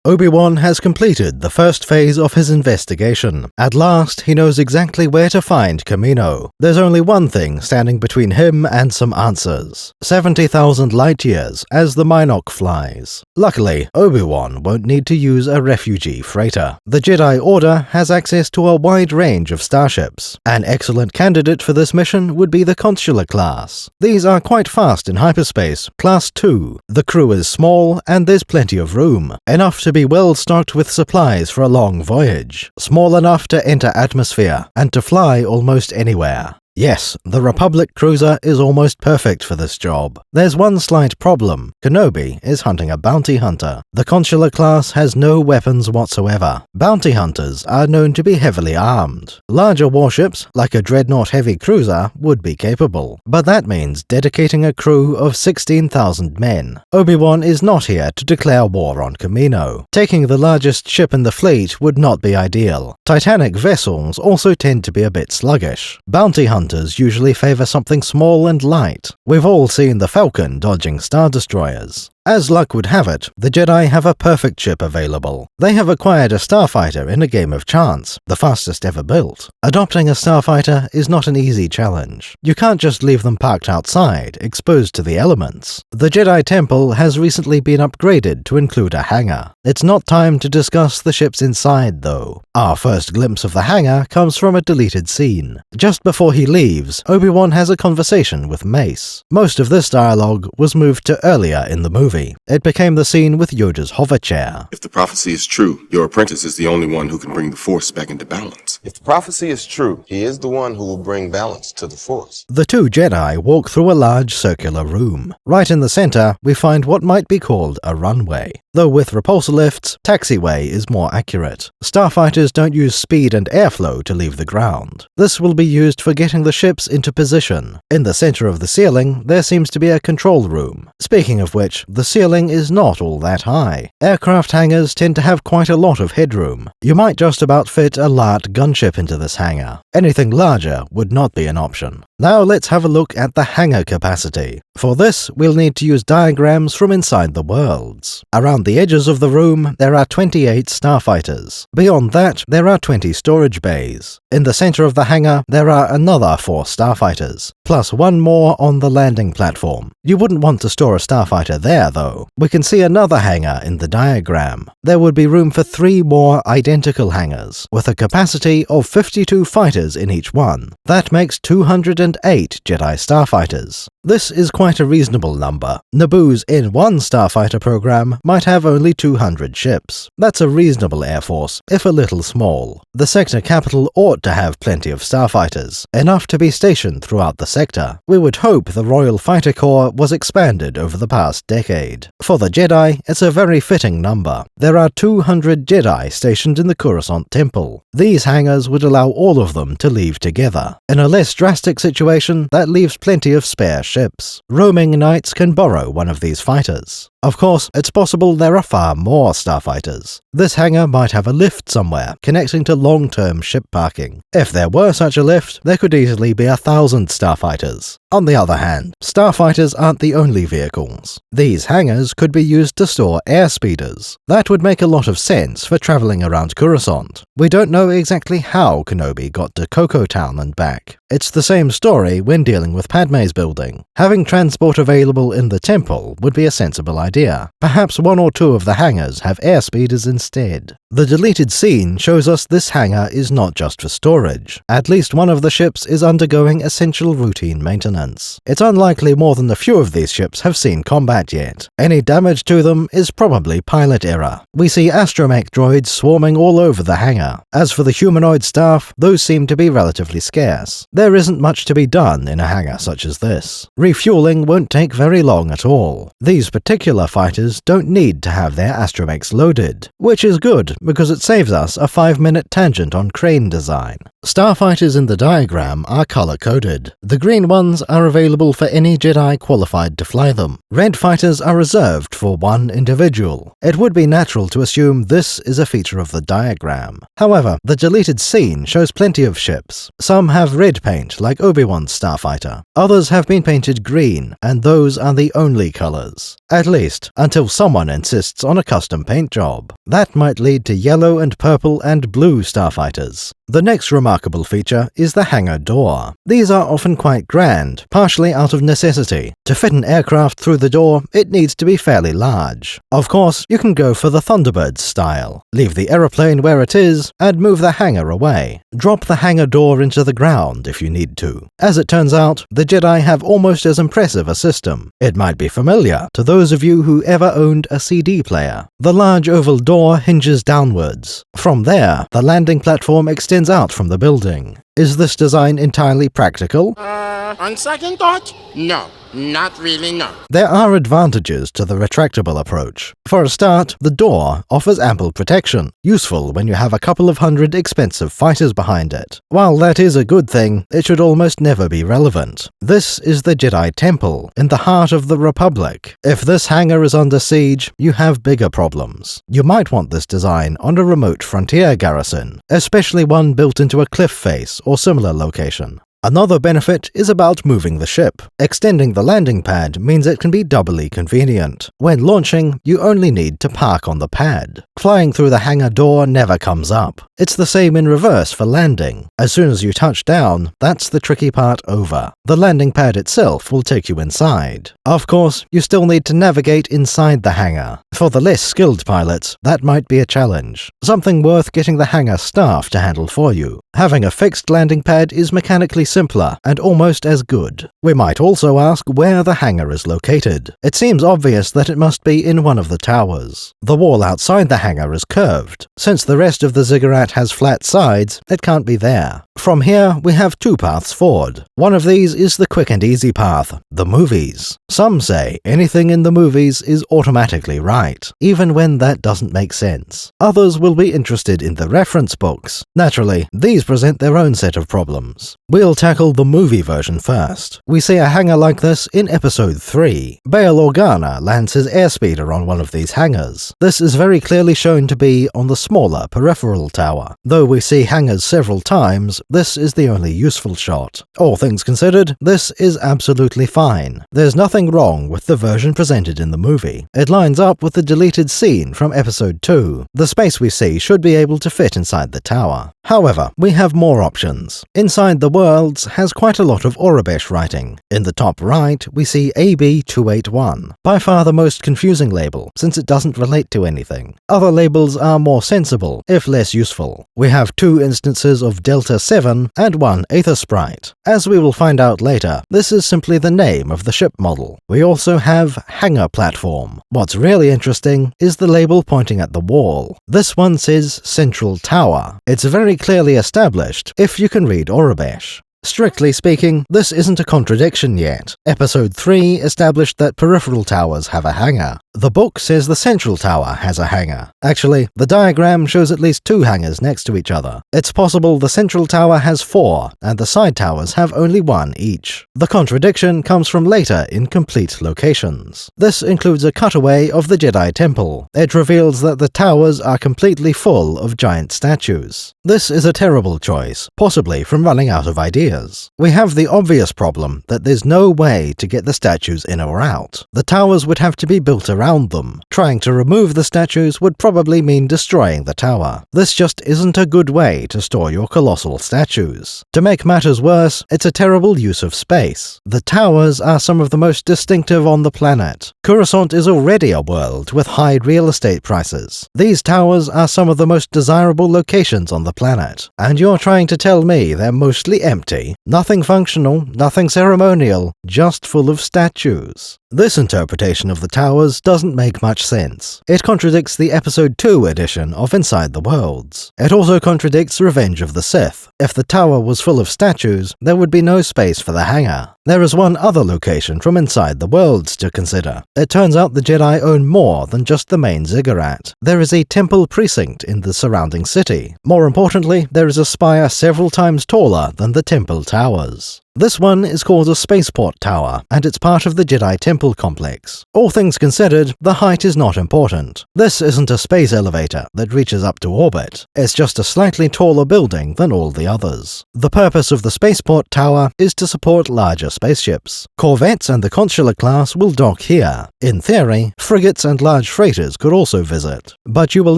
Obi-Wan has completed the first phase of his investigation. At last, he knows exactly where to find Kamino. There's only one thing standing between him and some answers: 70,000 light-years as the Minok flies. Luckily, Obi-Wan won't need to use a refugee freighter. The Jedi Order has access to a wide range of starships. An excellent candidate for this mission would be the Consular class. These are quite fast in hyperspace, Class 2. The crew is small, and there's plenty of room. Enough to be well stocked with supplies for a long voyage, small enough to enter atmosphere, and to fly almost anywhere. Yes, the Republic cruiser is almost perfect for this job. There's one slight problem. Kenobi is hunting a bounty hunter. The Consular class has no weapons whatsoever. Bounty hunters are known to be heavily armed. Larger warships, like a Dreadnought heavy cruiser, would be capable, but that means dedicating a crew of 16,000 men. Obi-Wan is not here to declare war on Kamino. Taking the largest ship in the fleet would not be ideal. Titanic vessels also tend to be a bit sluggish. Bounty hunters usually favor something small and light. We've all seen the Falcon dodging Star Destroyers. As luck would have it, the Jedi have a perfect ship available. They have acquired a starfighter in a game of chance, the fastest ever built. Adopting a starfighter is not an easy challenge. You can't just leave them parked outside, exposed to the elements. The Jedi Temple has recently been upgraded to include a hangar. It's not time to discuss the ships inside, though. Our first glimpse of the hangar comes from a deleted scene. Just before he leaves, Obi-Wan has a conversation with Mace. Most of this dialogue was moved to earlier in the movie. It became the scene with Yoda's hover chair. If the prophecy is true, your apprentice is the only one who can bring the Force back into balance. If the prophecy is true, he is the one who will bring balance to the Force. The two Jedi walk through a large circular room. Right in the center, we find what might be called a runway. Though with repulsor lifts, taxiway is more accurate. Starfighters don't use speed and airflow to leave the ground. This will be used for getting the ships into position. In the center of the ceiling, there seems to be a control room. Speaking of which, the ceiling is not all that high. Aircraft hangars tend to have quite a lot of headroom. You might just about fit a LART gunship into this hangar. Anything larger would not be an option. Now let's have a look at the hangar capacity. For this, we'll need to use diagrams from inside the worlds. Around the edges of the room, there are 28 starfighters. Beyond that, there are 20 storage bays. In the center of the hangar, there are another 4 starfighters, plus one more on the landing platform. You wouldn't want to store a starfighter there, though. We can see another hangar in the diagram. There would be room for 3 more identical hangars, with a capacity of 52 fighters in each one. That makes 208 Jedi starfighters. This is quite a reasonable number. Naboo's N1 starfighter program might have only 200 ships. That's a reasonable air force, if a little small. The sector capital ought to have plenty of starfighters, enough to be stationed throughout the sector. We would hope the Royal Fighter Corps was expanded over the past decade. For the Jedi, it's a very fitting number. There are 200 Jedi stationed in the Coruscant Temple. These hangars would allow all of them to leave together. In a less drastic situation, that leaves plenty of spare ships. Roaming knights can borrow one of these fighters. Of course, it's possible there are far more starfighters. This hangar might have a lift somewhere, connecting to long-term ship parking. If there were such a lift, there could easily be 1,000 starfighters. On the other hand, starfighters aren't the only vehicles. These hangars could be used to store airspeeders. That would make a lot of sense for traveling around Coruscant. We don't know exactly how Kenobi got to Cocoa Town and back. It's the same story when dealing with Padme's building. Having transport available in the temple would be a sensible idea. Perhaps 1 or 2 of the hangars have airspeeders instead. The deleted scene shows us this hangar is not just for storage. At least one of the ships is undergoing essential routine maintenance. It's unlikely more than a few of these ships have seen combat yet. Any damage to them is probably pilot error. We see astromech droids swarming all over the hangar. As for the humanoid staff, those seem to be relatively scarce. There isn't much to be done in a hangar such as this. Refueling won't take very long at all. These particular fighters don't need to have their astromechs loaded, which is good because it saves us a 5-minute tangent on crane design. Starfighters in the diagram are color-coded. The green ones are available for any Jedi qualified to fly them. Red fighters are reserved for one individual. It would be natural to assume this is a feature of the diagram. However, the deleted scene shows plenty of ships. Some have red paint, like Obi-Wan's starfighter. Others have been painted green, and those are the only colors. At least, until someone insists on a custom paint job. That might lead to yellow and purple and blue starfighters. The next remarkable feature is the hangar door. These are often quite grand, partially out of necessity. To fit an aircraft through the door, it needs to be fairly large. Of course, you can go for the Thunderbird style. Leave the aeroplane where it is, and move the hangar away. Drop the hangar door into the ground if you need to. As it turns out, the Jedi have almost as impressive a system. It might be familiar to those of you who ever owned a CD player. The large oval door hinges downwards. From there, the landing platform extends out from the building. Is this design entirely practical? On second thought, no. Not really, no. There are advantages to the retractable approach. For a start, the door offers ample protection, useful when you have a couple of hundred expensive fighters behind it. While that is a good thing, it should almost never be relevant. This is the Jedi Temple, in the heart of the Republic. If this hangar is under siege, you have bigger problems. You might want this design on a remote frontier garrison, especially one built into a cliff face or similar location. Another benefit is about moving the ship. Extending the landing pad means it can be doubly convenient. When launching, you only need to park on the pad. Flying through the hangar door never comes up. It's the same in reverse for landing. As soon as you touch down, that's the tricky part over. The landing pad itself will take you inside. Of course, you still need to navigate inside the hangar. For the less skilled pilots, that might be a challenge. Something worth getting the hangar staff to handle for you. Having a fixed landing pad is mechanically simpler and almost as good. We might also ask where the hangar is located. It seems obvious that it must be in one of the towers. The wall outside the hangar is curved. Since the rest of the ziggurat has flat sides, it can't be there. From here, we have two paths forward. One of these is the quick and easy path, the movies. Some say anything in the movies is automatically right, even when that doesn't make sense. Others will be interested in the reference books. Naturally, these present their own set of problems. We'll tackle the movie version first. We see a hangar like this in Episode 3. Bail Organa lands his airspeeder on one of these hangars. This is very clearly shown to be on the smaller peripheral tower. Though we see hangars several times, this is the only useful shot. All things considered, this is absolutely fine. There's nothing wrong with the version presented in the movie. It lines up with the deleted scene from Episode 2. The space we see should be able to fit inside the tower. However, we have more options. Inside the Worlds has quite a lot of Aurebesh writing. In the top right, we see AB281, by far the most confusing label, since it doesn't relate to anything. Other labels are more sensible, if less useful. We have two instances of Delta 7 and one Aether Sprite. As we will find out later, this is simply the name of the ship model. We also have Hangar Platform. What's really interesting is the label pointing at the wall. This one says Central Tower. It's very clearly established if you can read Aurebesh. Strictly speaking, this isn't a contradiction yet. Episode 3 established that peripheral towers have a hangar. The book says the central tower has a hangar. Actually, the diagram shows at least two hangars next to each other. It's possible the central tower has 4, and the side towers have only 1 each. The contradiction comes from later incomplete locations. This includes a cutaway of the Jedi Temple. It reveals that the towers are completely full of giant statues. This is a terrible choice, possibly from running out of ideas. We have the obvious problem that there's no way to get the statues in or out. The towers would have to be built around them. Trying to remove the statues would probably mean destroying the tower. This just isn't a good way to store your colossal statues. To make matters worse, it's a terrible use of space. The towers are some of the most distinctive on the planet. Coruscant is already a world with high real estate prices. These towers are some of the most desirable locations on the planet. And you're trying to tell me they're mostly empty? Nothing functional, nothing ceremonial, just full of statues. This interpretation of the towers doesn't make much sense. It contradicts the Episode 2 edition of Inside the Worlds. It also contradicts Revenge of the Sith. If the tower was full of statues, there would be no space for the hangar. There is one other location from Inside the Worlds to consider. It turns out the Jedi own more than just the main ziggurat. There is a temple precinct in the surrounding city. More importantly, there is a spire several times taller than the temple towers. This one is called a spaceport tower, and it's part of the Jedi Temple complex. All things considered, the height is not important. This isn't a space elevator that reaches up to orbit. It's just a slightly taller building than all the others. The purpose of the spaceport tower is to support larger spaceships. Corvettes and the Consular class will dock here. In theory, frigates and large freighters could also visit. But you will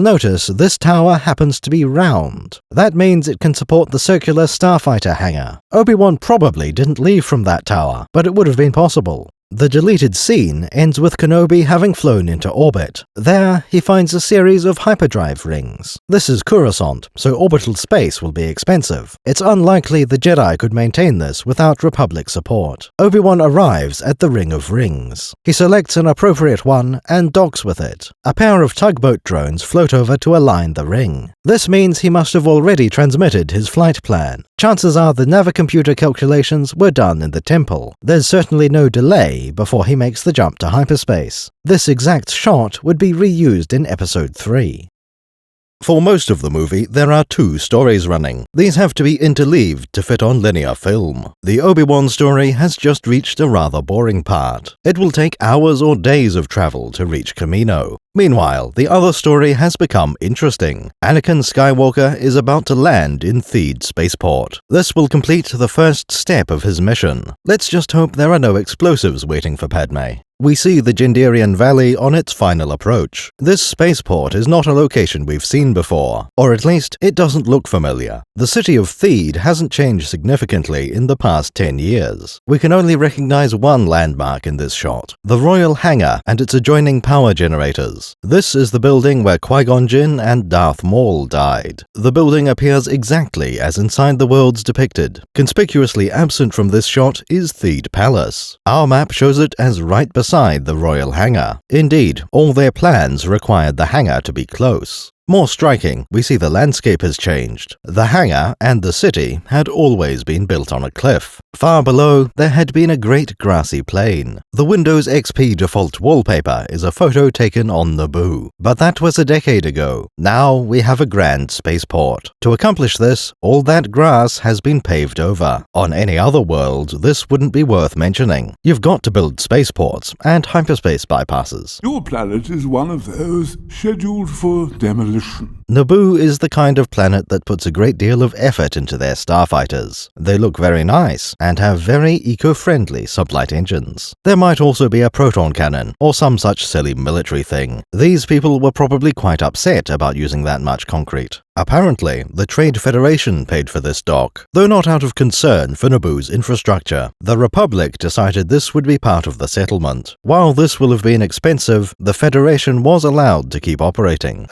notice this tower happens to be round. That means it can support the circular starfighter hangar. Obi-Wan probably didn't leave from that tower, but it would have been possible. The deleted scene ends with Kenobi having flown into orbit. There, he finds a series of hyperdrive rings. This is Coruscant, so orbital space will be expensive. It's unlikely the Jedi could maintain this without Republic support. Obi-Wan arrives at the Ring of Rings. He selects an appropriate one and docks with it. A pair of tugboat drones float over to align the ring. This means he must have already transmitted his flight plan. Chances are the navicomputer calculations were done in the temple. There's certainly no delay before he makes the jump to hyperspace. This exact shot would be reused in Episode 3. For most of the movie, there are two stories running. These have to be interleaved to fit on linear film. The Obi-Wan story has just reached a rather boring part. It will take hours or days of travel to reach Kamino. Meanwhile, the other story has become interesting. Anakin Skywalker is about to land in Theed Spaceport. This will complete the first step of his mission. Let's just hope there are no explosives waiting for Padme. We see the Jindarian Valley on its final approach. This spaceport is not a location we've seen before, or at least it doesn't look familiar. The city of Theed hasn't changed significantly in the past 10 years. We can only recognize one landmark in this shot, the Royal Hangar and its adjoining power generators. This is the building where Qui-Gon Jinn and Darth Maul died. The building appears exactly as inside the worlds depicted. Conspicuously absent from this shot is Theed Palace. Our map shows it as right beside the Royal Hangar. Indeed, all their plans required the hangar to be close. More striking, we see the landscape has changed. The hangar and the city had always been built on a cliff. Far below, there had been a great grassy plain. The Windows XP default wallpaper is a photo taken on Naboo, but that was a decade ago. Now we have a grand spaceport. To accomplish this, all that grass has been paved over. On any other world, this wouldn't be worth mentioning. You've got to build spaceports and hyperspace bypasses. Your planet is one of those scheduled for demolition. Naboo is the kind of planet that puts a great deal of effort into their starfighters. They look very nice and have very eco-friendly sublight engines. There might also be a proton cannon or some such silly military thing. These people were probably quite upset about using that much concrete. Apparently, the Trade Federation paid for this dock, though not out of concern for Naboo's infrastructure. The Republic decided this would be part of the settlement. While this will have been expensive, the Federation was allowed to keep operating.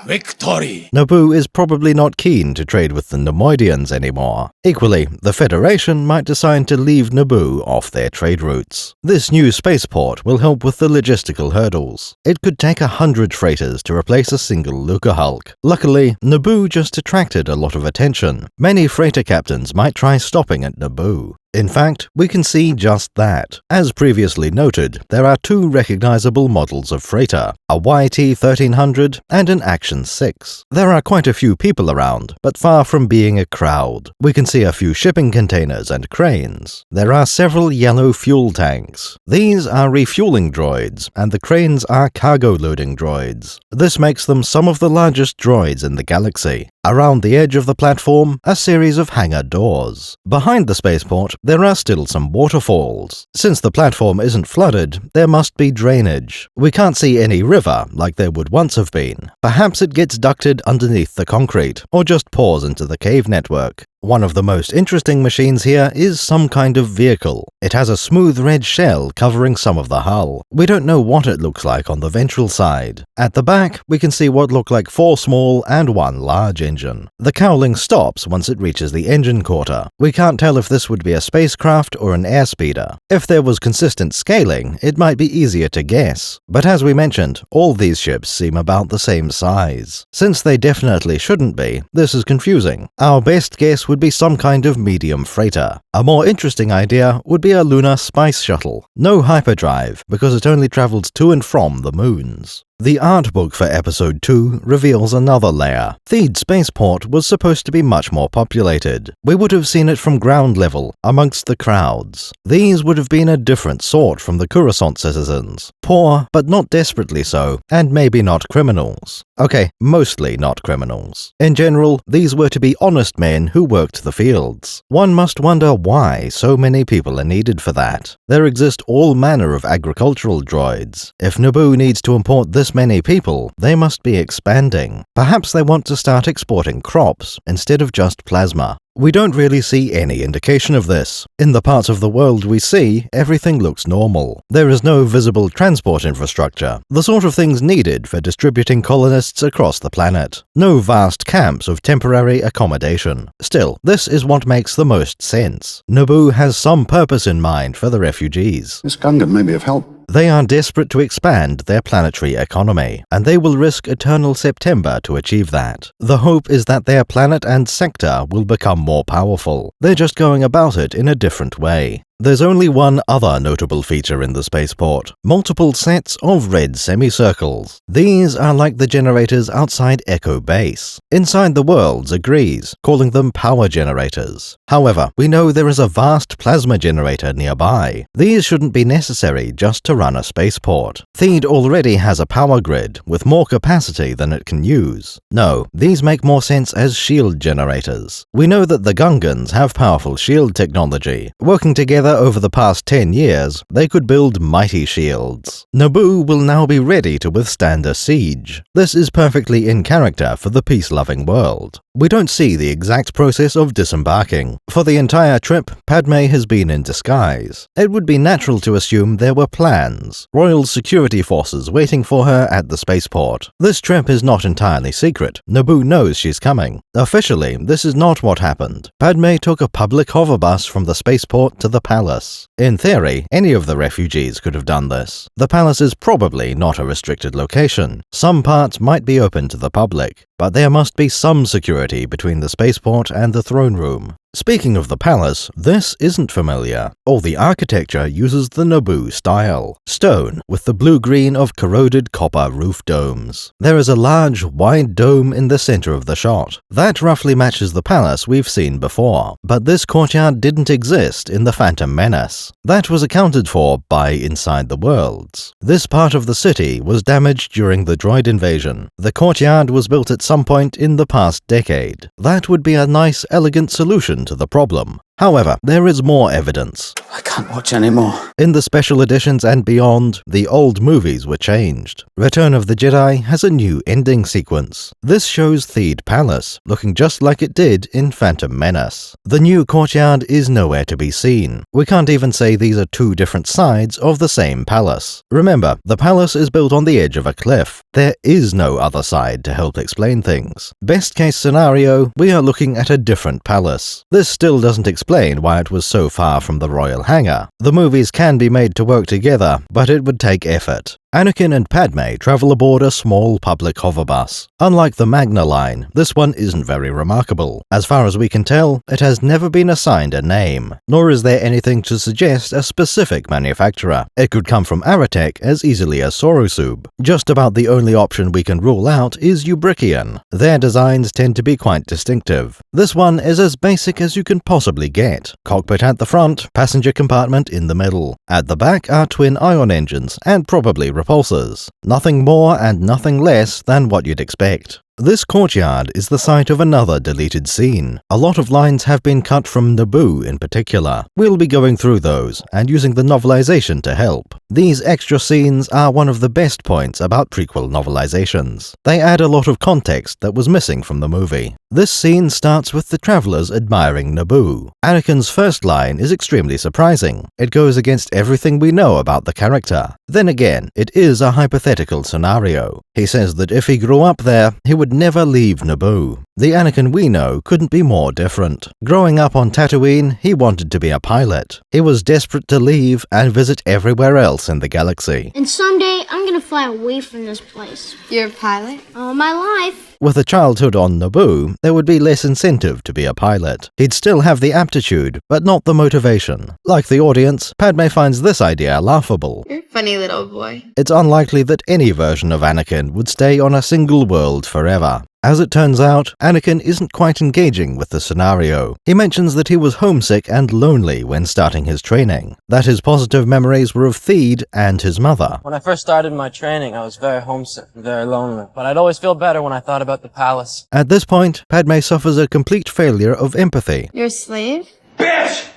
Victory! Naboo is probably not keen to trade with the Nemoidians anymore. Equally, the Federation might decide to leave Naboo off their trade routes. This new spaceport will help with the logistical hurdles. It could take 100 freighters to replace a single Lucahulk. Luckily, Naboo just attracted a lot of attention. Many freighter captains might try stopping at Naboo. In fact, we can see just that. As previously noted, there are two recognizable models of freighter, a YT-1300 and an Action 6. There are quite a few people around, but far from being a crowd. We can see a few shipping containers and cranes. There are several yellow fuel tanks. These are refueling droids, and the cranes are cargo loading droids. This makes them some of the largest droids in the galaxy. Around the edge of the platform, a series of hangar doors. Behind the spaceport, there are still some waterfalls. Since the platform isn't flooded, there must be drainage. We can't see any river like there would once have been. Perhaps it gets ducted underneath the concrete, or just pours into the cave network. One of the most interesting machines here is some kind of vehicle. It has a smooth red shell covering some of the hull. We don't know what it looks like on the ventral side. At the back, we can see what look like 4 small and 1 large engine. The cowling stops once it reaches the engine quarter. We can't tell if this would be a spacecraft or an airspeeder. If there was consistent scaling, it might be easier to guess. But as we mentioned, all these ships seem about the same size. Since they definitely shouldn't be, this is confusing. Our best guess would be some kind of medium freighter. A more interesting idea would be a lunar spice shuttle. No hyperdrive, because it only travels to and from the moons. The art book for Episode 2 reveals another layer. Theed Spaceport was supposed to be much more populated. We would have seen it from ground level, amongst the crowds. These would have been a different sort from the Coruscant citizens. Poor, but not desperately so, and maybe not criminals. Okay, mostly not criminals. In general, these were to be honest men who worked the fields. One must wonder why so many people are needed for that. There exist all manner of agricultural droids. If Naboo needs to import this many people, they must be expanding. Perhaps they want to start exporting crops instead of just plasma. We don't really see any indication of this. In the parts of the world we see, everything looks normal. There is no visible transport infrastructure, the sort of things needed for distributing colonists across the planet. No vast camps of temporary accommodation. Still, this is what makes the most sense. Naboo has some purpose in mind for the refugees. This Gungan may be of help. They are desperate to expand their planetary economy, and they will risk eternal September to achieve that. The hope is that their planet and sector will become more powerful. They're just going about it in a different way. There's only one other notable feature in the spaceport: multiple sets of red semicircles. These are like the generators outside Echo Base. Inside the Worlds agrees, calling them power generators. However, we know there is a vast plasma generator nearby. These shouldn't be necessary just to run a spaceport. Theed already has a power grid with more capacity than it can use. No, these make more sense as shield generators. We know that the Gungans have powerful shield technology. Working together over the past 10 years, they could build mighty shields. Naboo will now be ready to withstand a siege. This is perfectly in character for the peace-loving world. We don't see the exact process of disembarking. For the entire trip, Padme has been in disguise. It would be natural to assume there were plans. Royal security forces waiting for her at the spaceport. This trip is not entirely secret. Naboo knows she's coming. Officially, this is not what happened. Padme took a public hover bus from the spaceport to the palace. In theory, any of the refugees could have done this. The palace is probably not a restricted location. Some parts might be open to the public, but there must be some security between the spaceport and the throne room. Speaking of the palace, this isn't familiar. All the architecture uses the Naboo style. Stone, with the blue-green of corroded copper roof domes. There is a large, wide dome in the center of the shot. That roughly matches the palace we've seen before, but this courtyard didn't exist in The Phantom Menace. That was accounted for by Inside the Worlds. This part of the city was damaged during the droid invasion. The courtyard was built at some point in the past decade. That would be a nice, elegant solution to the problem. However, there is more evidence. I can't watch anymore. In the special editions and beyond, the old movies were changed. Return of the Jedi has a new ending sequence. This shows Theed Palace, looking just like it did in Phantom Menace. The new courtyard is nowhere to be seen. We can't even say these are two different sides of the same palace. Remember, the palace is built on the edge of a cliff. There is no other side to help explain things. Best case scenario, we are looking at a different palace. This still doesn't explain why it was so far from the Royal Hangar. The movies can be made to work together, but it would take effort. Anakin and Padme travel aboard a small public hover bus. Unlike the Magna line, this one isn't very remarkable. As far as we can tell, it has never been assigned a name, nor is there anything to suggest a specific manufacturer. It could come from Aratek as easily as Sorosub. Just about the only option we can rule out is Ubrikian. Their designs tend to be quite distinctive. This one is as basic as you can possibly get. Cockpit at the front, passenger compartment in the middle. At the back are twin ion engines and probably repulsors. Nothing more and nothing less than what you'd expect. This courtyard is the site of another deleted scene. A lot of lines have been cut from Naboo in particular. We'll be going through those and using the novelization to help. These extra scenes are one of the best points about prequel novelizations. They add a lot of context that was missing from the movie. This scene starts with the travelers admiring Naboo. Anakin's first line is extremely surprising. It goes against everything we know about the character. Then again, it is a hypothetical scenario. He says that if he grew up there, he would never leave Naboo. The Anakin we know couldn't be more different. Growing up on Tatooine, he wanted to be a pilot. He was desperate to leave and visit everywhere else in the galaxy. And someday, I'm gonna fly away from this place. You're a pilot? All my life. With a childhood on Naboo, there would be less incentive to be a pilot. He'd still have the aptitude, but not the motivation. Like the audience, Padme finds this idea laughable. You're a funny little boy. It's unlikely that any version of Anakin would stay on a single world forever. As it turns out, Anakin isn't quite engaging with the scenario. He mentions that he was homesick and lonely when starting his training, that his positive memories were of Theed and his mother. When I first started my training, I was very homesick and very lonely, but I'd always feel better when I thought about the palace. At this point, Padme suffers a complete failure of empathy. You're a slave? Bitch!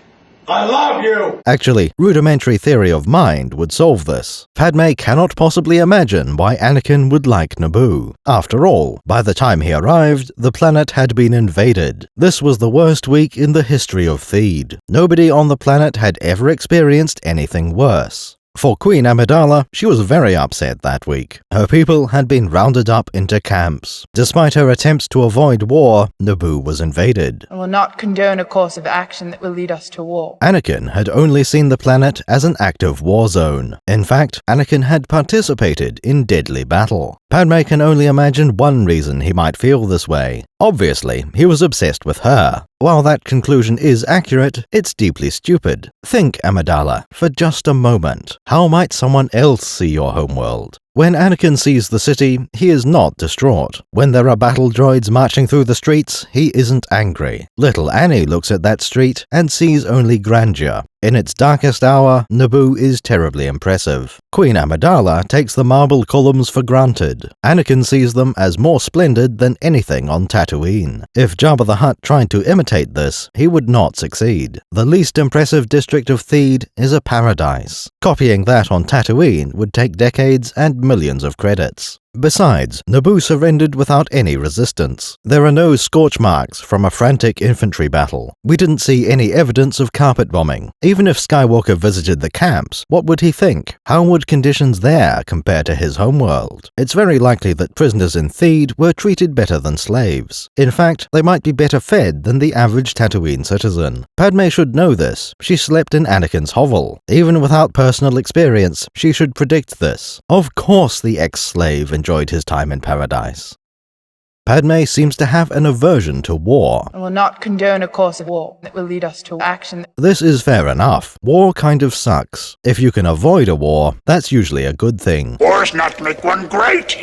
I love you! Actually, rudimentary theory of mind would solve this. Padme cannot possibly imagine why Anakin would like Naboo. After all, by the time he arrived, the planet had been invaded. This was the worst week in the history of Theed. Nobody on the planet had ever experienced anything worse. For Queen Amidala, she was very upset that week. Her people had been rounded up into camps. Despite her attempts to avoid war, Naboo was invaded. I will not condone a course of action that will lead us to war. Anakin had only seen the planet as an active war zone. In fact, Anakin had participated in deadly battle. Padme can only imagine one reason he might feel this way. Obviously, he was obsessed with her. While that conclusion is accurate, it's deeply stupid. Think, Amidala, for just a moment. How might someone else see your homeworld? When Anakin sees the city, he is not distraught. When there are battle droids marching through the streets, he isn't angry. Little Annie looks at that street and sees only grandeur. In its darkest hour, Naboo is terribly impressive. Queen Amidala takes the marble columns for granted. Anakin sees them as more splendid than anything on Tatooine. If Jabba the Hutt tried to imitate this, he would not succeed. The least impressive district of Theed is a paradise. Copying that on Tatooine would take decades and millions of credits. Besides, Naboo surrendered without any resistance. There are no scorch marks from a frantic infantry battle. We didn't see any evidence of carpet bombing. Even if Skywalker visited the camps, what would he think? How would conditions there compare to his homeworld? It's very likely that prisoners in Theed were treated better than slaves. In fact, they might be better fed than the average Tatooine citizen. Padme should know this. She slept in Anakin's hovel. Even without personal experience, she should predict this. Of course the ex-slave enjoyed his time in paradise. Padme seems to have an aversion to war. I will not condone a course of war that will lead us to action. This is fair enough. War kind of sucks. If you can avoid a war, that's usually a good thing. Wars not make one great.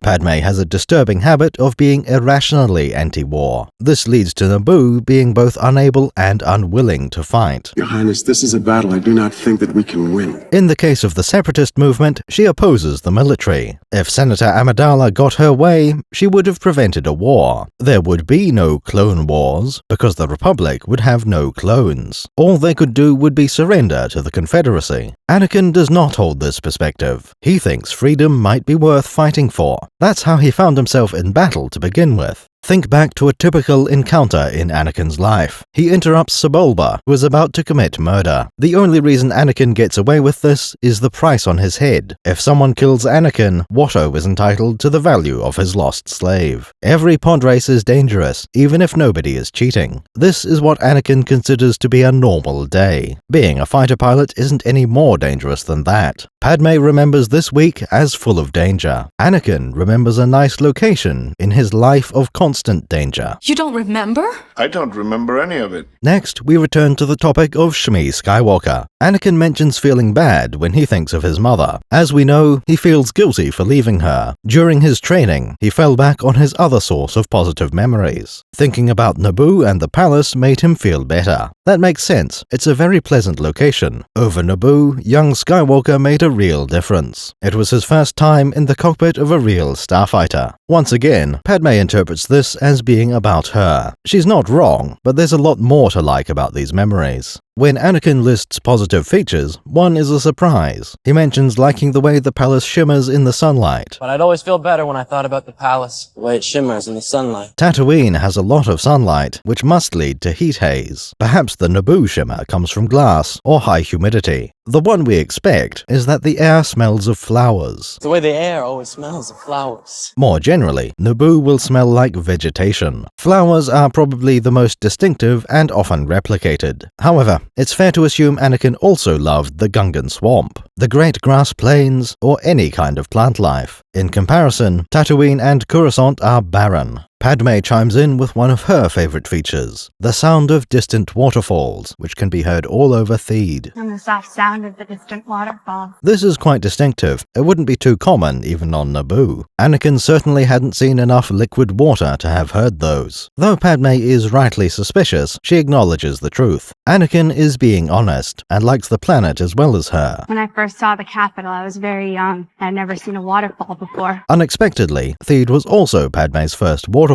Padme has a disturbing habit of being irrationally anti-war. This leads to Naboo being both unable and unwilling to fight. Your Highness, this is a battle I do not think that we can win. In the case of the Separatist movement, she opposes the military. If Senator Amidala got her way, she would have prevented a war. There would be no clone wars, because the Republic would have no clones. All they could do would be surrender to the Confederacy. Anakin does not hold this perspective. He thinks freedom might be worth fighting for. That's how he found himself in battle to begin with. Think back to a typical encounter in Anakin's life. He interrupts Sebulba, who is about to commit murder. The only reason Anakin gets away with this is the price on his head. If someone kills Anakin, Watto is entitled to the value of his lost slave. Every pod race is dangerous, even if nobody is cheating. This is what Anakin considers to be a normal day. Being a fighter pilot isn't any more dangerous than that. Padme remembers this week as full of danger. Anakin remembers a nice location in his life of constant danger. You don't remember? I don't remember any of it. Next, we return to the topic of Shmi Skywalker. Anakin mentions feeling bad when he thinks of his mother. As we know, he feels guilty for leaving her. During his training, he fell back on his other source of positive memories. Thinking about Naboo and the palace made him feel better. That makes sense. It's a very pleasant location. Over Naboo, young Skywalker made a real difference. It was his first time in the cockpit of a real starfighter. Once again, Padme interprets this as being about her. She's not wrong, but there's a lot more to like about these memories. When Anakin lists positive features, one is a surprise. He mentions liking the way the palace shimmers in the sunlight. But I'd always feel better when I thought about the palace, the way it shimmers in the sunlight. Tatooine has a lot of sunlight, which must lead to heat haze. Perhaps the Naboo shimmer comes from glass or high humidity. The one we expect is that the air smells of flowers. It's the way the air always smells of flowers. More generally, Naboo will smell like vegetation. Flowers are probably the most distinctive and often replicated. However, it's fair to assume Anakin also loved the Gungan Swamp, the Great Grass Plains, or any kind of plant life. In comparison, Tatooine and Coruscant are barren. Padme chimes in with one of her favorite features, the sound of distant waterfalls, which can be heard all over Theed. And the soft sound of the distant waterfall. This is quite distinctive. It wouldn't be too common even on Naboo. Anakin certainly hadn't seen enough liquid water to have heard those. Though Padme is rightly suspicious, she acknowledges the truth. Anakin is being honest, and likes the planet as well as her. When I first saw the capital, I was very young. I'd never seen a waterfall before. Unexpectedly, Theed was also Padme's first waterfall.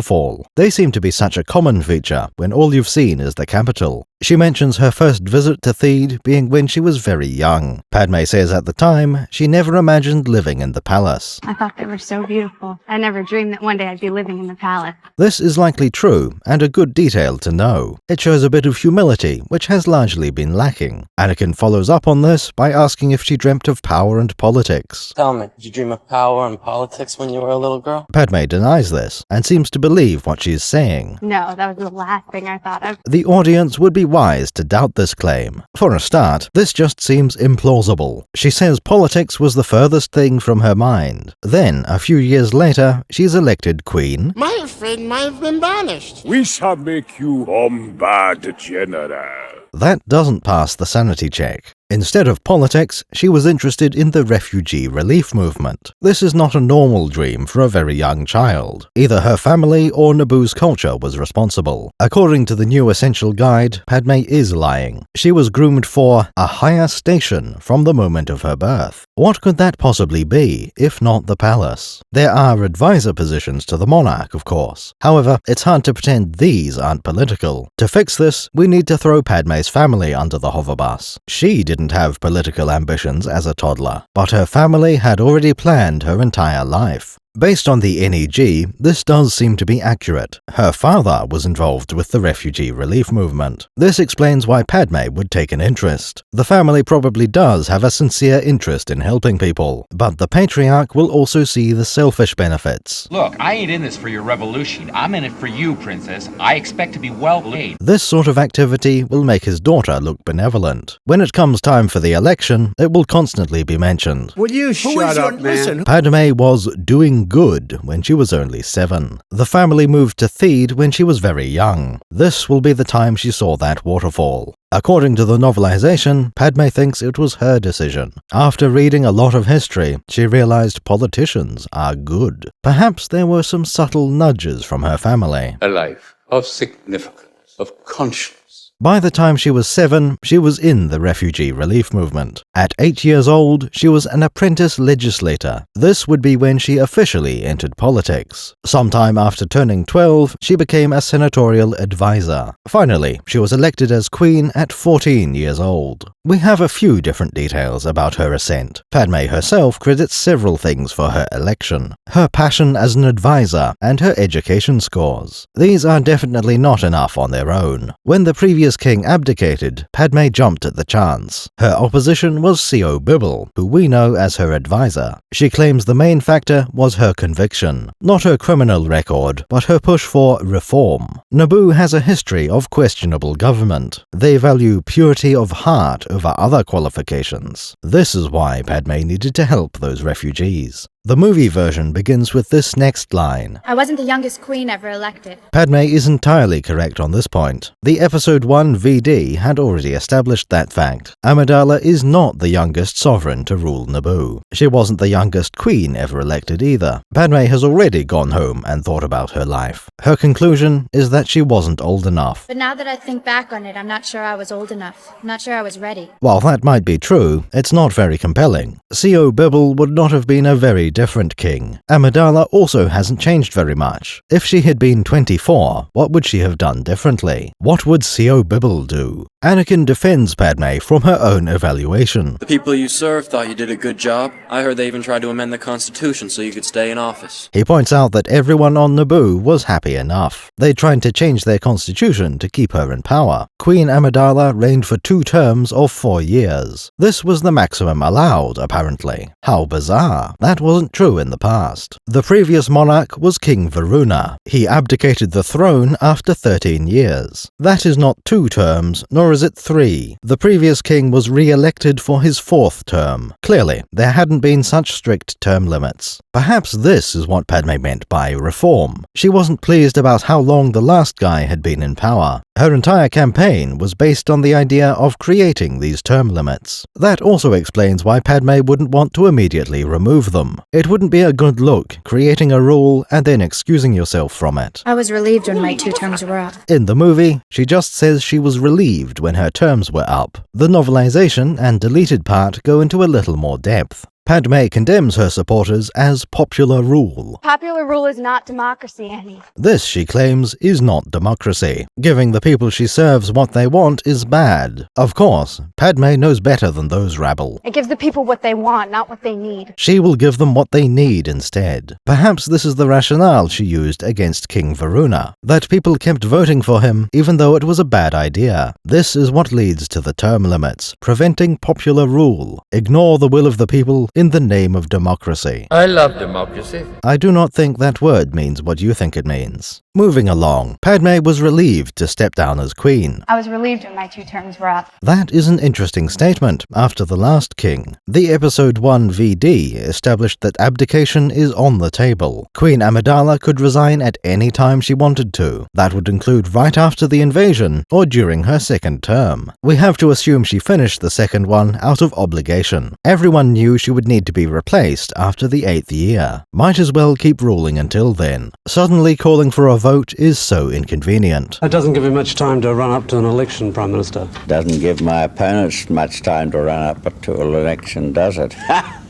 They seem to be such a common feature when all you've seen is the capital. She mentions her first visit to Theed being when she was very young. Padme says at the time, she never imagined living in the palace. I thought they were so beautiful. I never dreamed that one day I'd be living in the palace. This is likely true, and a good detail to know. It shows a bit of humility, which has largely been lacking. Anakin follows up on this by asking if she dreamt of power and politics. Tell me, did you dream of power and politics when you were a little girl? Padme denies this, and seems to believe what she's saying. No, that was the last thing I thought of. The audience would be wise to doubt this claim. For a start, this just seems implausible. She says politics was the furthest thing from her mind. Then, a few years later, she's elected queen. My friend might have been banished. We shall make you Bombard General. That doesn't pass the sanity check. Instead of politics, she was interested in the refugee relief movement. This is not a normal dream for a very young child. Either her family or Naboo's culture was responsible. According to the new Essential Guide, Padme is lying. She was groomed for a higher station from the moment of her birth. What could that possibly be, if not the palace? There are advisor positions to the monarch, of course. However, it's hard to pretend these aren't political. To fix this, we need to throw Padme's family under the hoverbus. She didn't have political ambitions as a toddler, but her family had already planned her entire life. Based on the NEG, this does seem to be accurate. Her father was involved with the refugee relief movement. This explains why Padme would take an interest. The family probably does have a sincere interest in helping people, but the patriarch will also see the selfish benefits. Look, I ain't in this for your revolution. I'm in it for you, princess. I expect to be well paid. This sort of activity will make his daughter look benevolent. When it comes time for the election, it will constantly be mentioned. Will you shut up, man? Padme was doing good when she was only 7. The family moved to Theed when she was very young. This will be the time she saw that waterfall. According to the novelization, Padme thinks it was her decision. After reading a lot of history, she realized politicians are good. Perhaps there were some subtle nudges from her family. A life of significance, of conscience. By the time she was 7, she was in the refugee relief movement. At 8 years old, she was an apprentice legislator. This would be when she officially entered politics. Sometime after turning 12, she became a senatorial advisor. Finally, she was elected as queen at 14 years old. We have a few different details about her ascent. Padme herself credits several things for her election: her passion as an advisor and her education scores. These are definitely not enough on their own. When the previous king abdicated, Padme jumped at the chance. Her opposition was C.O. Bibble, who we know as her advisor. She claims the main factor was her conviction, not her criminal record, but her push for reform. Naboo has a history of questionable government. They value purity of heart over other qualifications. This is why Padme needed to help those refugees. The movie version begins with this next line. I wasn't the youngest queen ever elected. Padme is entirely correct on this point. The Episode 1 VD had already established that fact. Amidala is not the youngest sovereign to rule Naboo. She wasn't the youngest queen ever elected either. Padme has already gone home and thought about her life. Her conclusion is that she wasn't old enough. But now that I think back on it, I'm not sure I was old enough. I'm not sure I was ready. While that might be true, it's not very compelling. C.O. Bibble would not have been a very different king. Amidala also hasn't changed very much. If she had been 24, what would she have done differently? What would C.O. Bibble do? Anakin defends Padme from her own evaluation. The people you served thought you did a good job. I heard they even tried to amend the Constitution so you could stay in office. He points out that everyone on Naboo was happy enough. They tried to change their constitution to keep her in power. Queen Amidala reigned for 2 terms of 4 years. This was the maximum allowed, apparently. How bizarre. That wasn't true in the past. The previous monarch was King Varuna. He abdicated the throne after 13 years. That is not 2 terms, nor is it 3. The previous king was re-elected for his 4th term. Clearly, there hadn't been such strict term limits. Perhaps this is what Padme meant by reform. She wasn't pleased about how long the last guy had been in power. Her entire campaign was based on the idea of creating these term limits. That also explains why Padme wouldn't want to immediately remove them. It wouldn't be a good look, creating a rule and then excusing yourself from it. I was relieved when my 2 terms were up. In the movie, she just says she was relieved when her terms were up. The novelization and deleted part go into a little more depth. Padme condemns her supporters as popular rule. Popular rule is not democracy, Annie. This, she claims, is not democracy. Giving the people she serves what they want is bad. Of course, Padme knows better than those rabble. It gives the people what they want, not what they need. She will give them what they need instead. Perhaps this is the rationale she used against King Varuna, that people kept voting for him even though it was a bad idea. This is what leads to the term limits, preventing popular rule. Ignore the will of the people, in the name of democracy. I love democracy. I do not think that word means what you think it means. Moving along, Padme was relieved to step down as queen. I was relieved when my 2 terms were up. That is an interesting statement after the last king. The Episode 1 VD established that abdication is on the table. Queen Amidala could resign at any time she wanted to. That would include right after the invasion or during her 2nd term. We have to assume she finished the 2nd one out of obligation. Everyone knew she would need to be replaced after the 8th year. Might as well keep ruling until then. Suddenly calling for a vote is so inconvenient. That doesn't give him much time to run up to an election, Prime Minister. Doesn't give my opponents much time to run up to an election, does it?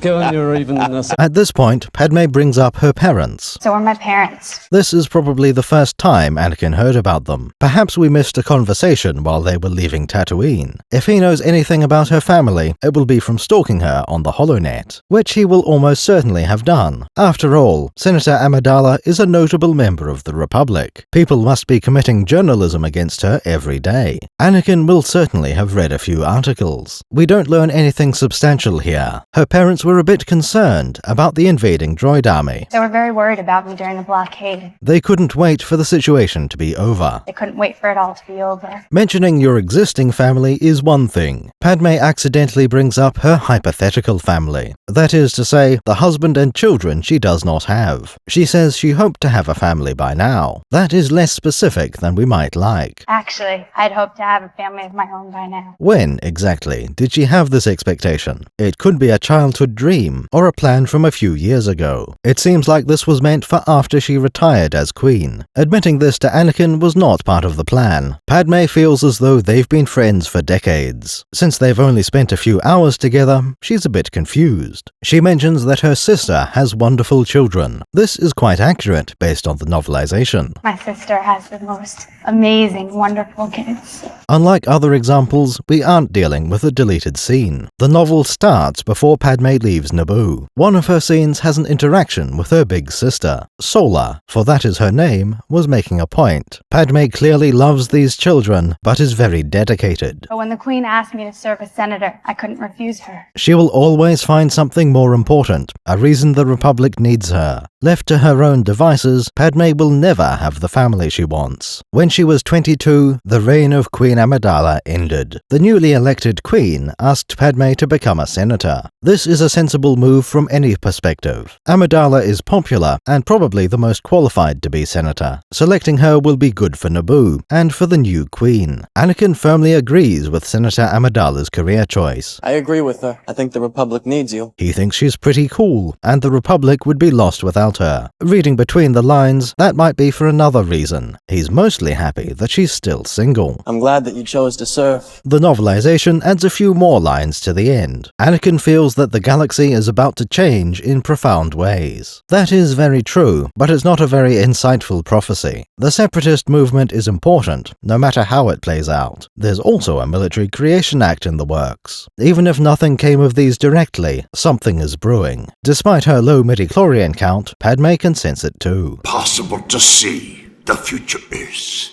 Given you're even... At this point, Padme brings up her parents. So are my parents. This is probably the first time Anakin heard about them. Perhaps we missed a conversation while they were leaving Tatooine. If he knows anything about her family, it will be from stalking her on the HoloNet, which he will almost certainly have done. After all, Senator Amidala is a notable member of the Republic. People must be committing journalism against her every day. Anakin will certainly have read a few articles. We don't learn anything substantial here. Her parents were a bit concerned about the invading droid army. They were very worried about me during the blockade. They couldn't wait for the situation to be over. They couldn't wait for it all to be over. Mentioning your existing family is one thing. Padme accidentally brings up her hypothetical family. That is to say, the husband and children she does not have. She says she hoped to have a family by now. That is less specific than we might like. Actually, I'd hoped to have a family of my own by now. When, exactly, did she have this expectation? It could be a childhood dream, or a plan from a few years ago. It seems like this was meant for after she retired as queen. Admitting this to Anakin was not part of the plan. Padme feels as though they've been friends for decades. Since they've only spent a few hours together, she's a bit confused. She mentions that her sister has wonderful children. This is quite accurate based on the novelization. My sister has the most amazing, wonderful kids. Unlike other examples, we aren't dealing with a deleted scene. The novel starts before Padme leaves Naboo. One of her scenes has an interaction with her big sister. Sola, for that is her name, was making a point. Padme clearly loves these children, but is very dedicated. But when the Queen asked me to serve as senator, I couldn't refuse her. She will always find something more important, a reason the Republic needs her. Left to her own devices, Padme will never have the family she wants. When she was 22, the reign of Queen Amidala ended. The newly elected Queen asked Padme to become a senator. This is a sensible move from any perspective. Amidala is popular and probably the most qualified to be senator. Selecting her will be good for Naboo and for the new queen. Anakin firmly agrees with Senator Amidala's career choice. I agree with her. I think the Republic needs you. He thinks she's pretty cool, and the Republic would be lost without her. Reading between the lines, that might be for another reason. He's mostly happy that she's still single. I'm glad that you chose to serve. The novelization adds a few more lines to the end. Anakin feels that the galaxy is about to change in profound ways. That is very true, but it's not a very insightful prophecy. The separatist movement is important, no matter how it plays out. There's also a military creation act in the works. Even if nothing came of these directly, something is brewing. Despite her low midichlorian count, Padme can sense it too. Possible to see the future is.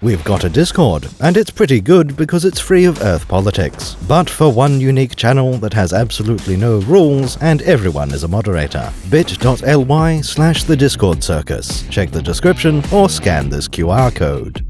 We've got a Discord, and it's pretty good because it's free of Earth politics. But for one unique channel that has absolutely no rules, and everyone is a moderator. bit.ly/the Discord Circus. Check the description or scan this QR code.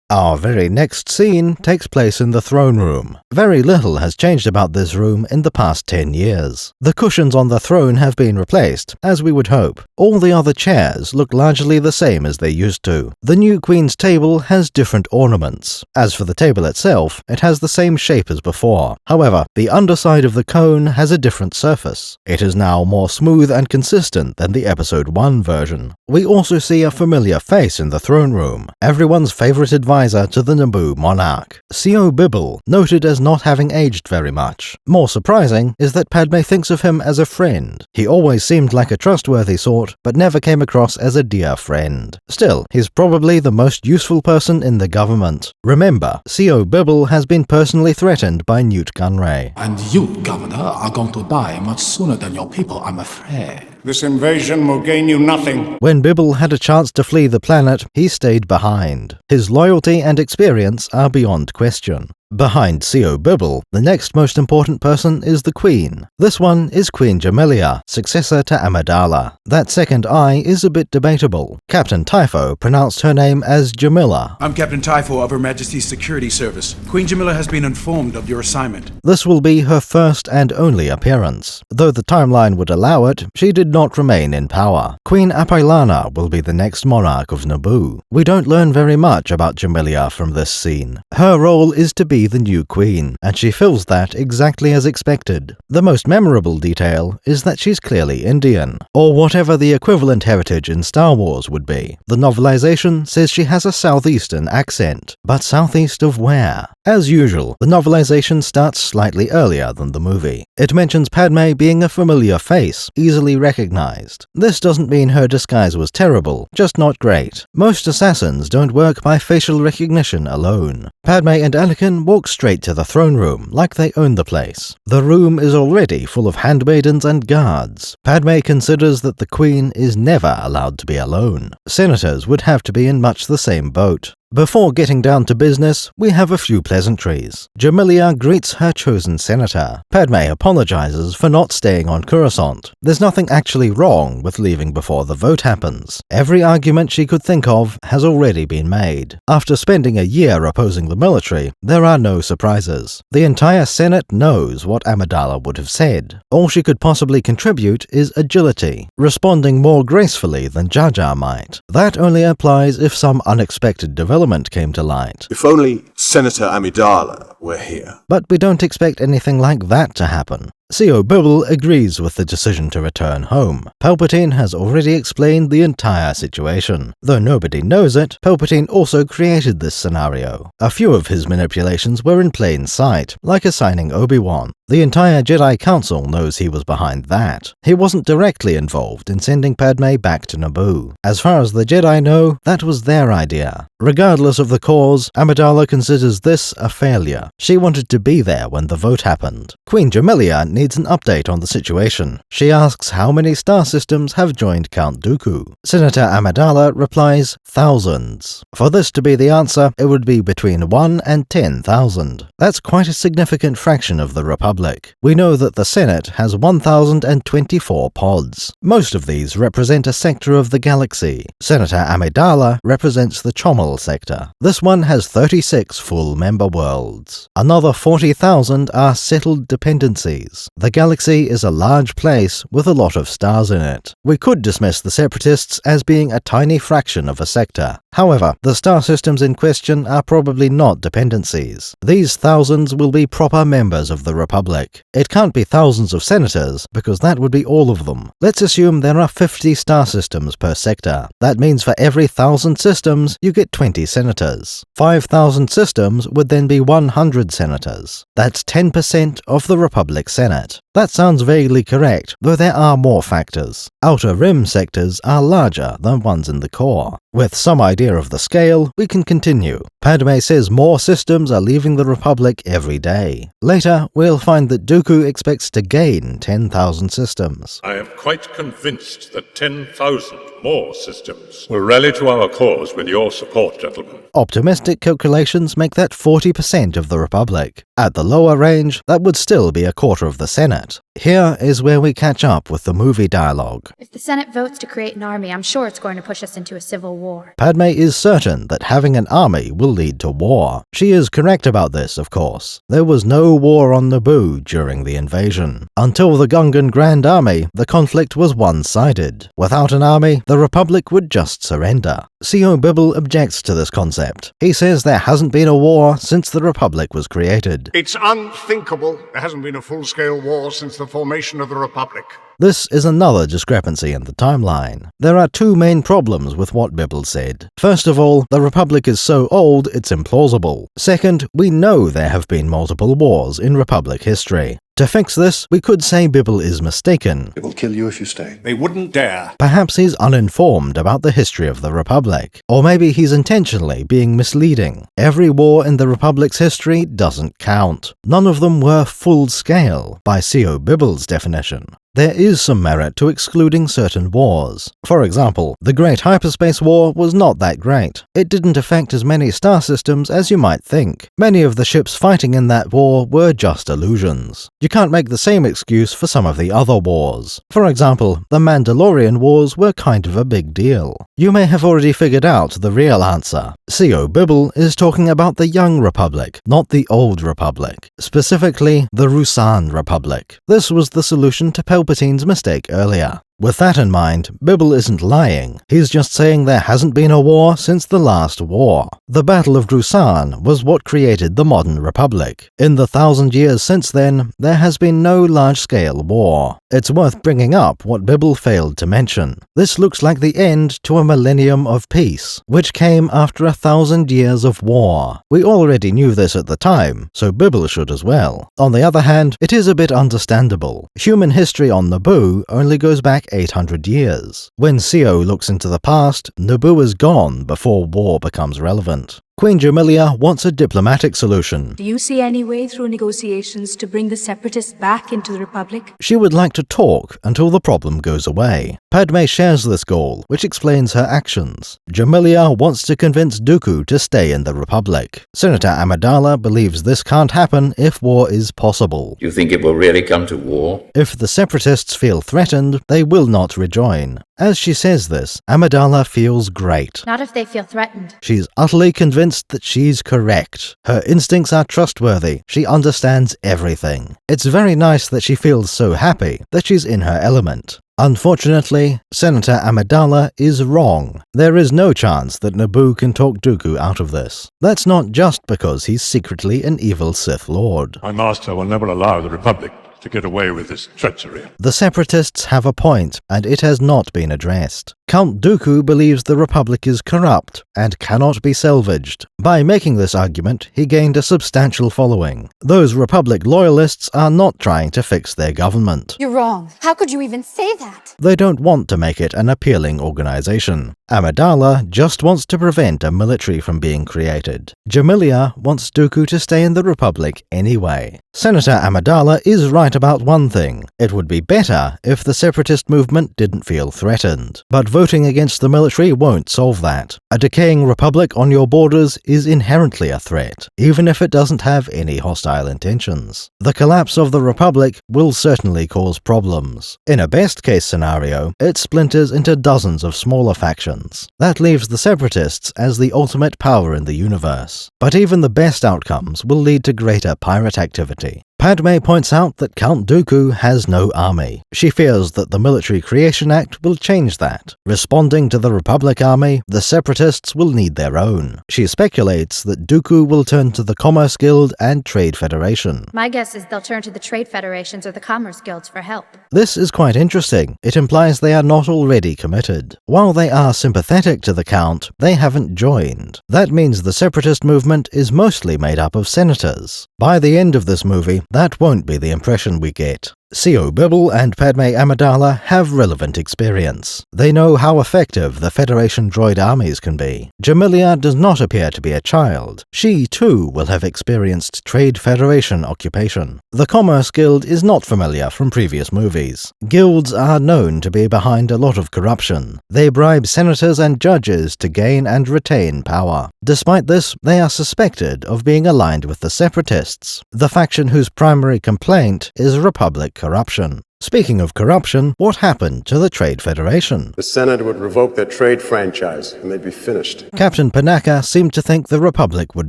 Our very next scene takes place in the throne room. Very little has changed about this room in the past 10 years. The cushions on the throne have been replaced, as we would hope. All the other chairs look largely the same as they used to. The new queen's table has different ornaments. As for the table itself, it has the same shape as before. However, the underside of the cone has a different surface. It is now more smooth and consistent than the Episode 1 version. We also see a familiar face in the throne room. Everyone's favorite advisor to the Naboo monarch. C.O. Bibble, noted as not having aged very much. More surprising is that Padme thinks of him as a friend. He always seemed like a trustworthy sort, but never came across as a dear friend. Still, he's probably the most useful person in the government. Remember, C.O. Bibble has been personally threatened by Newt Gunray. And you, Governor, are going to die much sooner than your people, I'm afraid. This invasion will gain you nothing. When Bibble had a chance to flee the planet, he stayed behind. His loyalty and experience are beyond question. Behind C.O. Bibble, the next most important person is the Queen. This one is Queen Jamilia, successor to Amidala. That second I is a bit debatable. Captain Typho pronounced her name as Jamila. I'm Captain Typho of Her Majesty's Security Service. Queen Jamila has been informed of your assignment. This will be her first and only appearance. Though the timeline would allow it, she did not remain in power. Queen Apailana will be the next monarch of Naboo. We don't learn very much about Jamilia from this scene. Her role is to be the new queen, and she fills that exactly as expected. The most memorable detail is that she's clearly Indian, or whatever the equivalent heritage in Star Wars would be. The novelization says she has a southeastern accent, but southeast of where? As usual, the novelization starts slightly earlier than the movie. It mentions Padme being a familiar face, easily recognized. This doesn't mean her disguise was terrible, just not great. Most assassins don't work by facial recognition alone. Padme and Anakin walk straight to the throne room, like they own the place. The room is already full of handmaidens and guards. Padme considers that the Queen is never allowed to be alone. Senators would have to be in much the same boat. Before getting down to business, we have a few pleasantries. Jamilia greets her chosen senator. Padme apologizes for not staying on Coruscant. There's nothing actually wrong with leaving before the vote happens. Every argument she could think of has already been made. After spending a year opposing the military, there are no surprises. The entire Senate knows what Amidala would have said. All she could possibly contribute is agility, responding more gracefully than Jar Jar might. That only applies if some unexpected development came to light. If only Senator Amidala were here. But we don't expect anything like that to happen. C.O. Bibble agrees with the decision to return home. Palpatine has already explained the entire situation. Though nobody knows it, Palpatine also created this scenario. A few of his manipulations were in plain sight, like assigning Obi-Wan. The entire Jedi Council knows he was behind that. He wasn't directly involved in sending Padme back to Naboo. As far as the Jedi know, that was their idea. Regardless of the cause, Amidala considers this a failure. She wanted to be there when the vote happened. Queen Jamilia needs an update on the situation. She asks how many star systems have joined Count Dooku. Senator Amidala replies, thousands. For this to be the answer, it would be between 1 and 10,000. That's quite a significant fraction of the Republic. We know that the Senate has 1,024 pods. Most of these represent a sector of the galaxy. Senator Amidala represents the Chomel sector. This one has 36 full member worlds. Another 40,000 are settled dependencies. The galaxy is a large place with a lot of stars in it. We could dismiss the Separatists as being a tiny fraction of a sector. However, the star systems in question are probably not dependencies. These thousands will be proper members of the Republic. It can't be thousands of senators, because that would be all of them. Let's assume there are 50 star systems per sector. That means for every 1,000 systems, you get 20 senators. 5,000 systems would then be 100 senators. That's 10% of the Republic Senate. That sounds vaguely correct, though there are more factors. Outer Rim sectors are larger than ones in the core. With some idea of the scale, we can continue. Padme says more systems are leaving the Republic every day. Later, we'll find that Dooku expects to gain 10,000 systems. I am quite convinced that 10,000 more systems will rally to our cause with your support, gentlemen. Optimistic calculations make that 40% of the Republic. At the lower range, that would still be a quarter of the Senate. Here is where we catch up with the movie dialogue. If the Senate votes to create an army, I'm sure it's going to push us into a civil war. Padme is certain that having an army will lead to war. She is correct about this, of course. There was no war on Naboo during the invasion. Until the Gungan Grand Army, the conflict was one-sided. Without an army, the Republic would just surrender. C.O. Bibble objects to this concept. He says there hasn't been a war since the Republic was created. It's unthinkable there hasn't been a full-scale war since the formation of the Republic. This is another discrepancy in the timeline. There are two main problems with what Bibble said. First of all, the Republic is so old it's implausible. Second, we know there have been multiple wars in Republic history. To fix this, we could say Bibble is mistaken. It will kill you if you stay. They wouldn't dare. Perhaps he's uninformed about the history of the Republic. Or maybe he's intentionally being misleading. Every war in the Republic's history doesn't count. None of them were full-scale, by C.O. Bibble's definition. there is some merit to excluding certain wars. For example, the Great Hyperspace War was not that great. It didn't affect as many star systems as you might think. Many of the ships fighting in that war were just illusions. You can't make the same excuse for some of the other wars. For example, the Mandalorian Wars were kind of a big deal. You may have already figured out the real answer. COO Bibble is talking about the Young Republic, not the Old Republic. Specifically, the Ruusan Republic. This was the solution to Palpatine's mistake earlier. With that in mind, Bibble isn't lying. He's just saying there hasn't been a war since the last war. The Battle of Ruusan was what created the modern Republic. In the 1,000 years since then, there has been no large-scale war. It's worth bringing up what Bibble failed to mention. This looks like the end to a millennium of peace, which came after 1,000 years of war. We already knew this at the time, so Bibble should as well. On the other hand, it is a bit understandable. Human history on Naboo only goes back 800 years. When COO looks into the past, Naboo is gone before war becomes relevant. Queen Jamilia wants a diplomatic solution. Do you see any way through negotiations to bring the Separatists back into the Republic? She would like to talk until the problem goes away. Padme shares this goal, which explains her actions. Jamilia wants to convince Dooku to stay in the Republic. Senator Amidala believes this can't happen if war is possible. Do you think it will really come to war? If the Separatists feel threatened, they will not rejoin. As she says this, Amidala feels great. Not if they feel threatened. She's utterly convinced that she's correct. Her instincts are trustworthy. She understands everything. It's very nice that she feels so happy that she's in her element. Unfortunately, Senator Amidala is wrong. There is no chance that Naboo can talk Dooku out of this. That's not just because he's secretly an evil Sith Lord. My master will never allow the Republic to get away with this treachery. The Separatists have a point, and it has not been addressed. Count Dooku believes the Republic is corrupt and cannot be salvaged. By making this argument, he gained a substantial following. Those Republic loyalists are not trying to fix their government. You're wrong. How could you even say that? They don't want to make it an appealing organization. Amidala just wants to prevent a military from being created. Jamilia wants Dooku to stay in the Republic anyway. Senator Amidala is right about one thing. It would be better if the Separatist movement didn't feel threatened. But voting against the military won't solve that. A decaying Republic on your borders is inherently a threat, even if it doesn't have any hostile intentions. The collapse of the Republic will certainly cause problems. In a best-case scenario, it splinters into dozens of smaller factions. That leaves the Separatists as the ultimate power in the universe. But even the best outcomes will lead to greater pirate activity. Padme points out that Count Dooku has no army. She fears that the Military Creation Act will change that. Responding to the Republic Army, the Separatists will need their own. She speculates that Dooku will turn to the Commerce Guild and Trade Federation. My guess is they'll turn to the trade federations or the commerce guilds for help. This is quite interesting. It implies they are not already committed. While they are sympathetic to the Count, they haven't joined. That means the Separatist movement is mostly made up of senators. By the end of this movie, that won't be the impression we get. COO Bibble and Padme Amidala have relevant experience. They know how effective the Federation droid armies can be. Jamilia does not appear to be a child. She, too, will have experienced Trade Federation occupation. The Commerce Guild is not familiar from previous movies. Guilds are known to be behind a lot of corruption. They bribe senators and judges to gain and retain power. Despite this, they are suspected of being aligned with the Separatists, the faction whose primary complaint is Republic corruption. Speaking of corruption, what happened to the Trade Federation? The Senate would revoke their trade franchise, and they'd be finished. Captain Panaka seemed to think the Republic would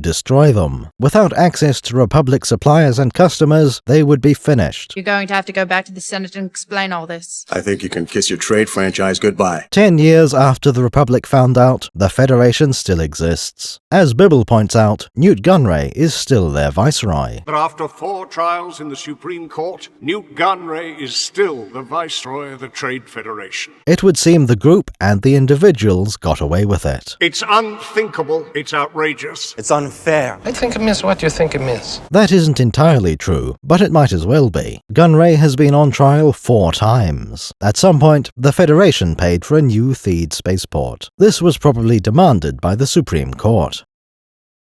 destroy them. Without access to Republic suppliers and customers, they would be finished. You're going to have to go back to the Senate and explain all this. I think you can kiss your trade franchise goodbye. 10 years after the Republic found out, the Federation still exists. As Bibble points out, Newt Gunray is still their viceroy. But after 4 trials in the Supreme Court, Newt Gunray is still the Viceroy of the Trade Federation. It would seem the group and the individuals got away with it. It's unthinkable. It's outrageous. It's unfair. I think it means what you think it means. That isn't entirely true, but it might as well be. Gunray has been on trial 4 times. At some point, the Federation paid for a new Theed spaceport. This was probably demanded by the Supreme Court.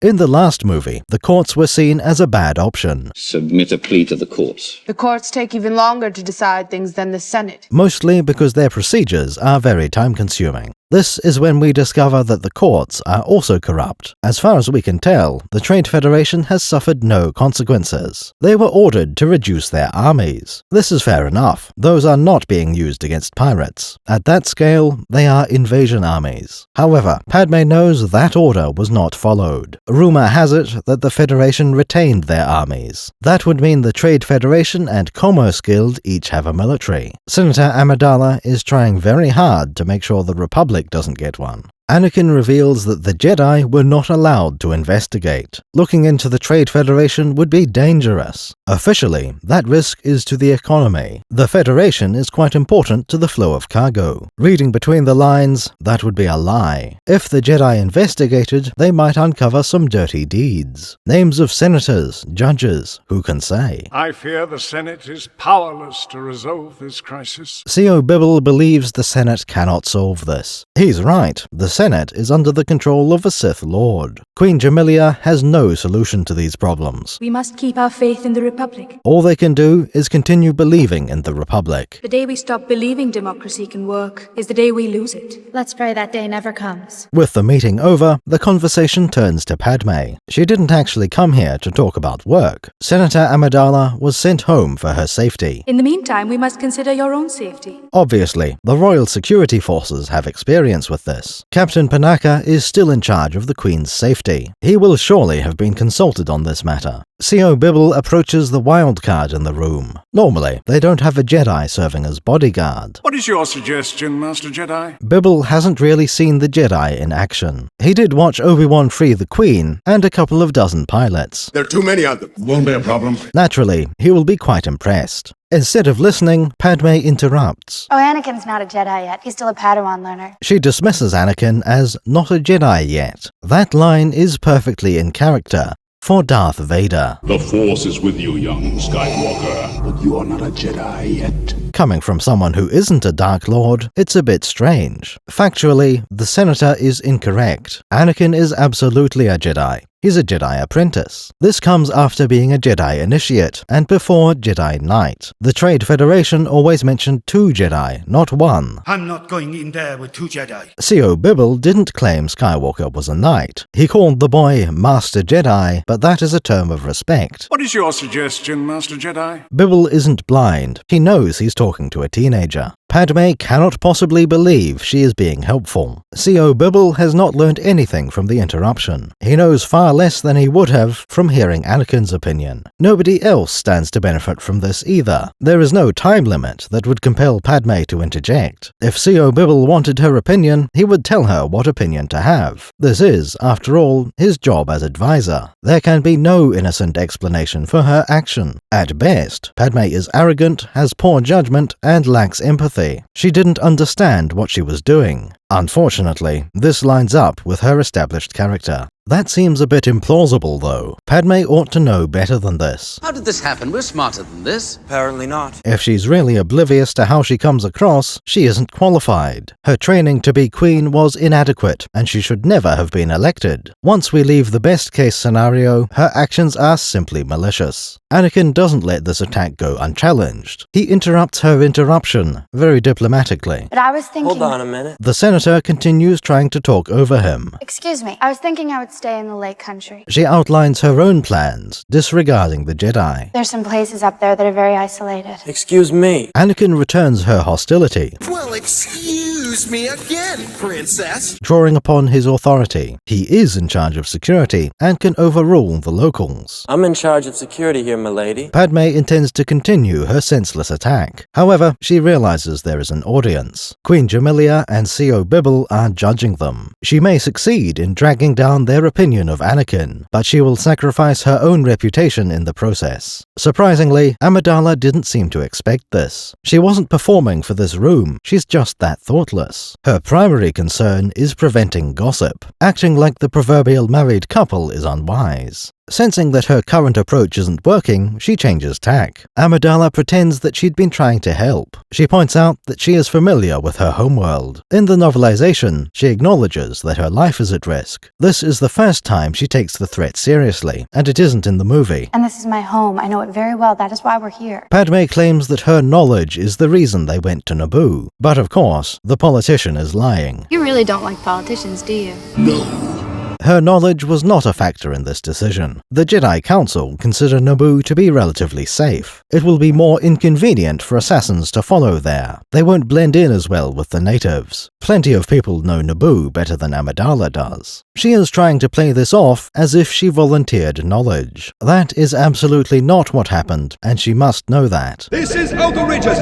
In the last movie, the courts were seen as a bad option. Submit a plea to the courts. The courts take even longer to decide things than the Senate. Mostly because their procedures are very time-consuming. This is when we discover that the courts are also corrupt. As far as we can tell, the Trade Federation has suffered no consequences. They were ordered to reduce their armies. This is fair enough. Those are not being used against pirates. At that scale, they are invasion armies. However, Padme knows that order was not followed. Rumor has it that the Federation retained their armies. That would mean the Trade Federation and Commerce Guild each have a military. Senator Amidala is trying very hard to make sure the Republic doesn't get one. Anakin reveals that the Jedi were not allowed to investigate. Looking into the Trade Federation would be dangerous. Officially, that risk is to the economy. The Federation is quite important to the flow of cargo. Reading between the lines, that would be a lie. If the Jedi investigated, they might uncover some dirty deeds. Names of senators, judges, who can say? I fear the Senate is powerless to resolve this crisis. C.O. Bibble believes the Senate cannot solve this. He's right. The Senate is under the control of a Sith Lord. Queen Jamilia has no solution to these problems. We must keep our faith in the Republic. All they can do is continue believing in the Republic. The day we stop believing democracy can work is the day we lose it. Let's pray that day never comes. With the meeting over, the conversation turns to Padme. She didn't actually come here to talk about work. Senator Amidala was sent home for her safety. In the meantime, we must consider your own safety. Obviously, the Royal Security Forces have experience with this. Captain Panaka is still in charge of the Queen's safety. He will surely have been consulted on this matter. C.O. Bibble approaches the wildcard in the room. Normally, they don't have a Jedi serving as bodyguard. What is your suggestion, Master Jedi? Bibble hasn't really seen the Jedi in action. He did watch Obi-Wan free the Queen and a couple of dozen pilots. There are too many of them. Won't be a problem. Naturally, he will be quite impressed. Instead of listening, Padme interrupts. Oh, Anakin's not a Jedi yet. He's still a Padawan learner. She dismisses Anakin as not a Jedi yet. That line is perfectly in character for Darth Vader. The Force is with you, young Skywalker. But you are not a Jedi yet. Coming from someone who isn't a Dark Lord, it's a bit strange. Factually, the Senator is incorrect. Anakin is absolutely a Jedi. He's a Jedi apprentice. This comes after being a Jedi initiate, and before Jedi Knight. The Trade Federation always mentioned 2 Jedi, not 1. I'm not going in there with 2 Jedi. C.O. Bibble didn't claim Skywalker was a knight. He called the boy Master Jedi, but that is a term of respect. What is your suggestion, Master Jedi? Bibble isn't blind. He knows he's talking to a teenager. Padme cannot possibly believe she is being helpful. C.O. Bibble has not learned anything from the interruption. He knows far less than he would have from hearing Anakin's opinion. Nobody else stands to benefit from this either. There is no time limit that would compel Padme to interject. If C.O. Bibble wanted her opinion, he would tell her what opinion to have. This is, after all, his job as advisor. There can be no innocent explanation for her action. At best, Padme is arrogant, has poor judgment, and lacks empathy. She didn't understand what she was doing. Unfortunately, this lines up with her established character. That seems a bit implausible, though. Padme ought to know better than this. How did this happen? We're smarter than this. Apparently not. If she's really oblivious to how she comes across, she isn't qualified. Her training to be queen was inadequate, and she should never have been elected. Once we leave the best-case scenario, her actions are simply malicious. Anakin doesn't let this attack go unchallenged. He interrupts her interruption, very diplomatically. But I was thinking... Hold on a minute. The senator continues trying to talk over him. Excuse me. I was thinking I would stay in the Lake Country. She outlines her own plans, disregarding the Jedi. There's some places up there that are very isolated. Excuse me. Anakin returns her hostility. Well, excuse me again, princess. Drawing upon his authority. He is in charge of security and can overrule the locals. I'm in charge of security here, milady. Padme intends to continue her senseless attack. However, she realizes there is an audience. Queen Jamilia and C.O. Bibble are judging them. She may succeed in dragging down their opinion of Anakin, but she will sacrifice her own reputation in the process. Surprisingly, Amidala didn't seem to expect this. She wasn't performing for this room, she's just that thoughtless. Her primary concern is preventing gossip. Acting like the proverbial married couple is unwise. Sensing that her current approach isn't working, she changes tack. Amidala pretends that she'd been trying to help. She points out that she is familiar with her homeworld. In the novelization, she acknowledges that her life is at risk. This is the first time she takes the threat seriously, and it isn't in the movie. And this is my home. I know it very well. That is why we're here. Padme claims that her knowledge is the reason they went to Naboo. But of course, the politician is lying. You really don't like politicians, do you? No. Her knowledge was not a factor in this decision. The Jedi Council consider Naboo to be relatively safe. It will be more inconvenient for assassins to follow there. They won't blend in as well with the natives. Plenty of people know Naboo better than Amidala does. She is trying to play this off as if she volunteered knowledge. That is absolutely not what happened, and she must know that. This is outrageous!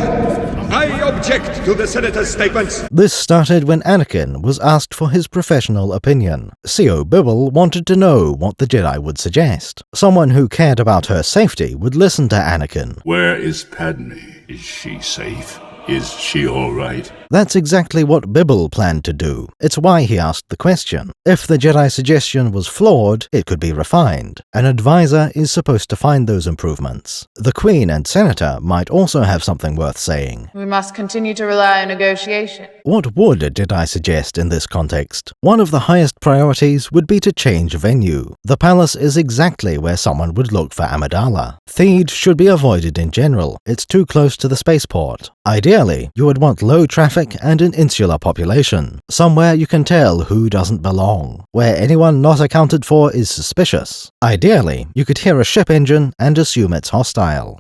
I object to the Senator's statements! This started when Anakin was asked for his professional opinion. COO Bibble wanted to know what the Jedi would suggest. Someone who cared about her safety would listen to Anakin. Where is Padme? Is she safe? Is she all right? That's exactly what Bibble planned to do. It's why he asked the question. If the Jedi suggestion was flawed, it could be refined. An advisor is supposed to find those improvements. The Queen and Senator might also have something worth saying. We must continue to rely on negotiation. What would a Jedi suggest in this context? One of the highest priorities would be to change venue. The palace is exactly where someone would look for Amidala. Theed should be avoided in general. It's too close to the spaceport. Ideally, you would want low traffic and an insular population, somewhere you can tell who doesn't belong, where anyone not accounted for is suspicious. Ideally, you could hear a ship engine and assume it's hostile.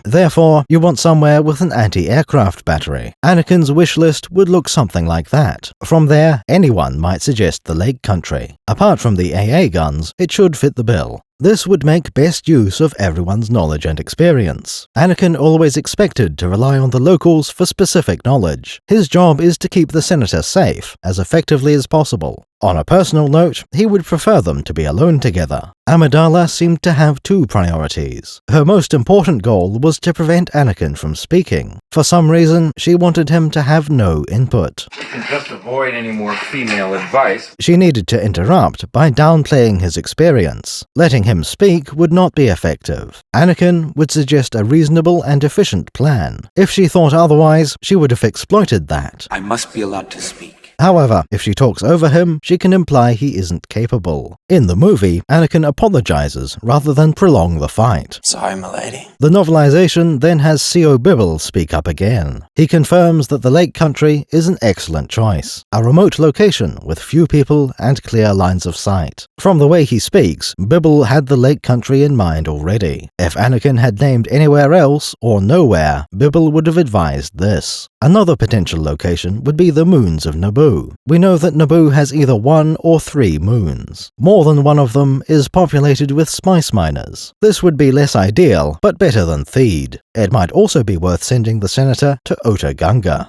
Therefore, you want somewhere with an anti-aircraft battery. Anakin's wish list would look something like that. From there, anyone might suggest the Lake Country. Apart from the AA guns, it should fit the bill. This would make best use of everyone's knowledge and experience. Anakin always expected to rely on the locals for specific knowledge. His job is to keep the Senator safe as effectively as possible. On a personal note, he would prefer them to be alone together. Amidala seemed to have two priorities. Her most important goal was to prevent Anakin from speaking. For some reason, she wanted him to have no input. And just avoid any more female advice. She needed to interrupt by downplaying his experience. Letting him speak would not be effective. Anakin would suggest a reasonable and efficient plan. If she thought otherwise, she would have exploited that. I must be allowed to speak. However, if she talks over him, she can imply he isn't capable. In the movie, Anakin apologizes rather than prolong the fight. Sorry, milady. The novelization then has COO Bibble speak up again. He confirms that the Lake Country is an excellent choice, a remote location with few people and clear lines of sight. From the way he speaks, Bibble had the Lake Country in mind already. If Anakin had named anywhere else, or nowhere, Bibble would have advised this. Another potential location would be the moons of Naboo. We know that Naboo has either 1 or 3 moons. More than one of them is populated with spice miners. This would be less ideal, but better than Theed. It might also be worth sending the Senator to Hyperdrive.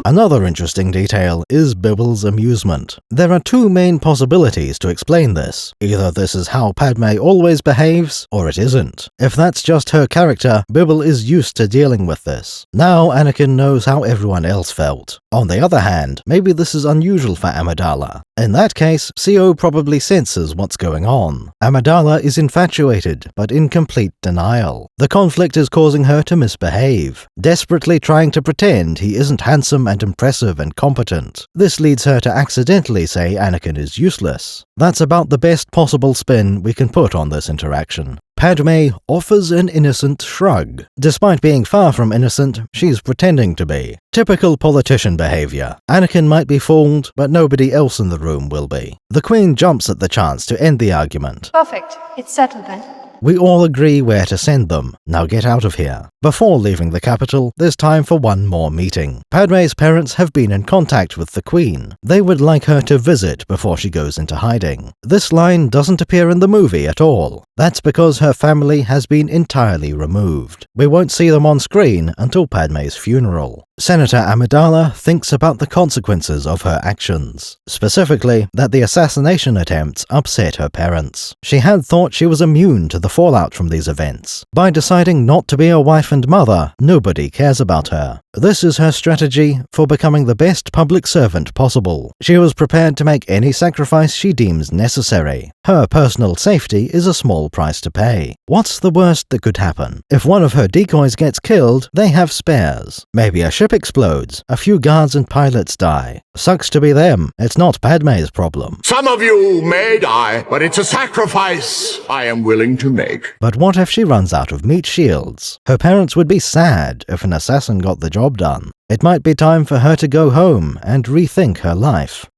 Another interesting detail is Bibble's amusement. There are two main possibilities to explain this. Either this is how Padme always behaves, or it isn't. If that's just her character, Bibble is used to dealing with this. Now Anakin knows how everyone else felt. On the other hand, maybe this is unusual for Amidala. In that case, COO probably senses what's going on. Amidala is infatuated, but in complete denial. The conflict is causing her to misbehave, desperately trying to pretend he isn't handsome and impressive and competent. This leads her to accidentally say Anakin is useless. That's about the best possible spin we can put on this interaction. Padme offers an innocent shrug. Despite being far from innocent, she's pretending to be. Typical politician behavior. Anakin might be fooled, but nobody else in the room will be. The Queen jumps at the chance to end the argument. Perfect. It's settled then. We all agree where to send them. Now get out of here. Before leaving the capital, there's time for one more meeting. Padme's parents have been in contact with the Queen. They would like her to visit before she goes into hiding. This line doesn't appear in the movie at all. That's because her family has been entirely removed. We won't see them on screen until Padme's funeral. Senator Amidala thinks about the consequences of her actions. Specifically, that the assassination attempts upset her parents. She had thought she was immune to the fallout from these events. By deciding not to be a wife and mother, nobody cares about her. This is her strategy for becoming the best public servant possible. She was prepared to make any sacrifice she deems necessary. Her personal safety is a small price to pay. What's the worst that could happen? If one of her decoys gets killed, they have spares. Maybe a ship explodes, a few guards and pilots die. Sucks to be them, it's not Padme's problem. Some of you may die, but it's a sacrifice I am willing to make. But what if she runs out of meat shields? Her parents would be sad if an assassin got the job done. It might be time for her to go home and rethink her life.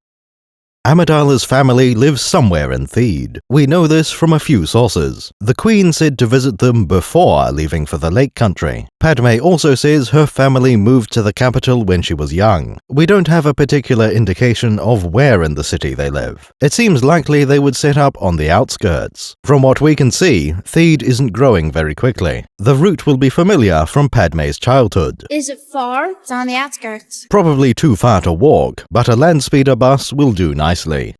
Amidala's family lives somewhere in Theed. We know this from a few sources. The Queen said to visit them before leaving for the Lake Country. Padme also says her family moved to the capital when she was young. We don't have a particular indication of where in the city they live. It seems likely they would set up on the outskirts. From what we can see, Theed isn't growing very quickly. The route will be familiar from Padme's childhood. Is it far? It's on the outskirts. Probably too far to walk, but a landspeeder bus will do nicely.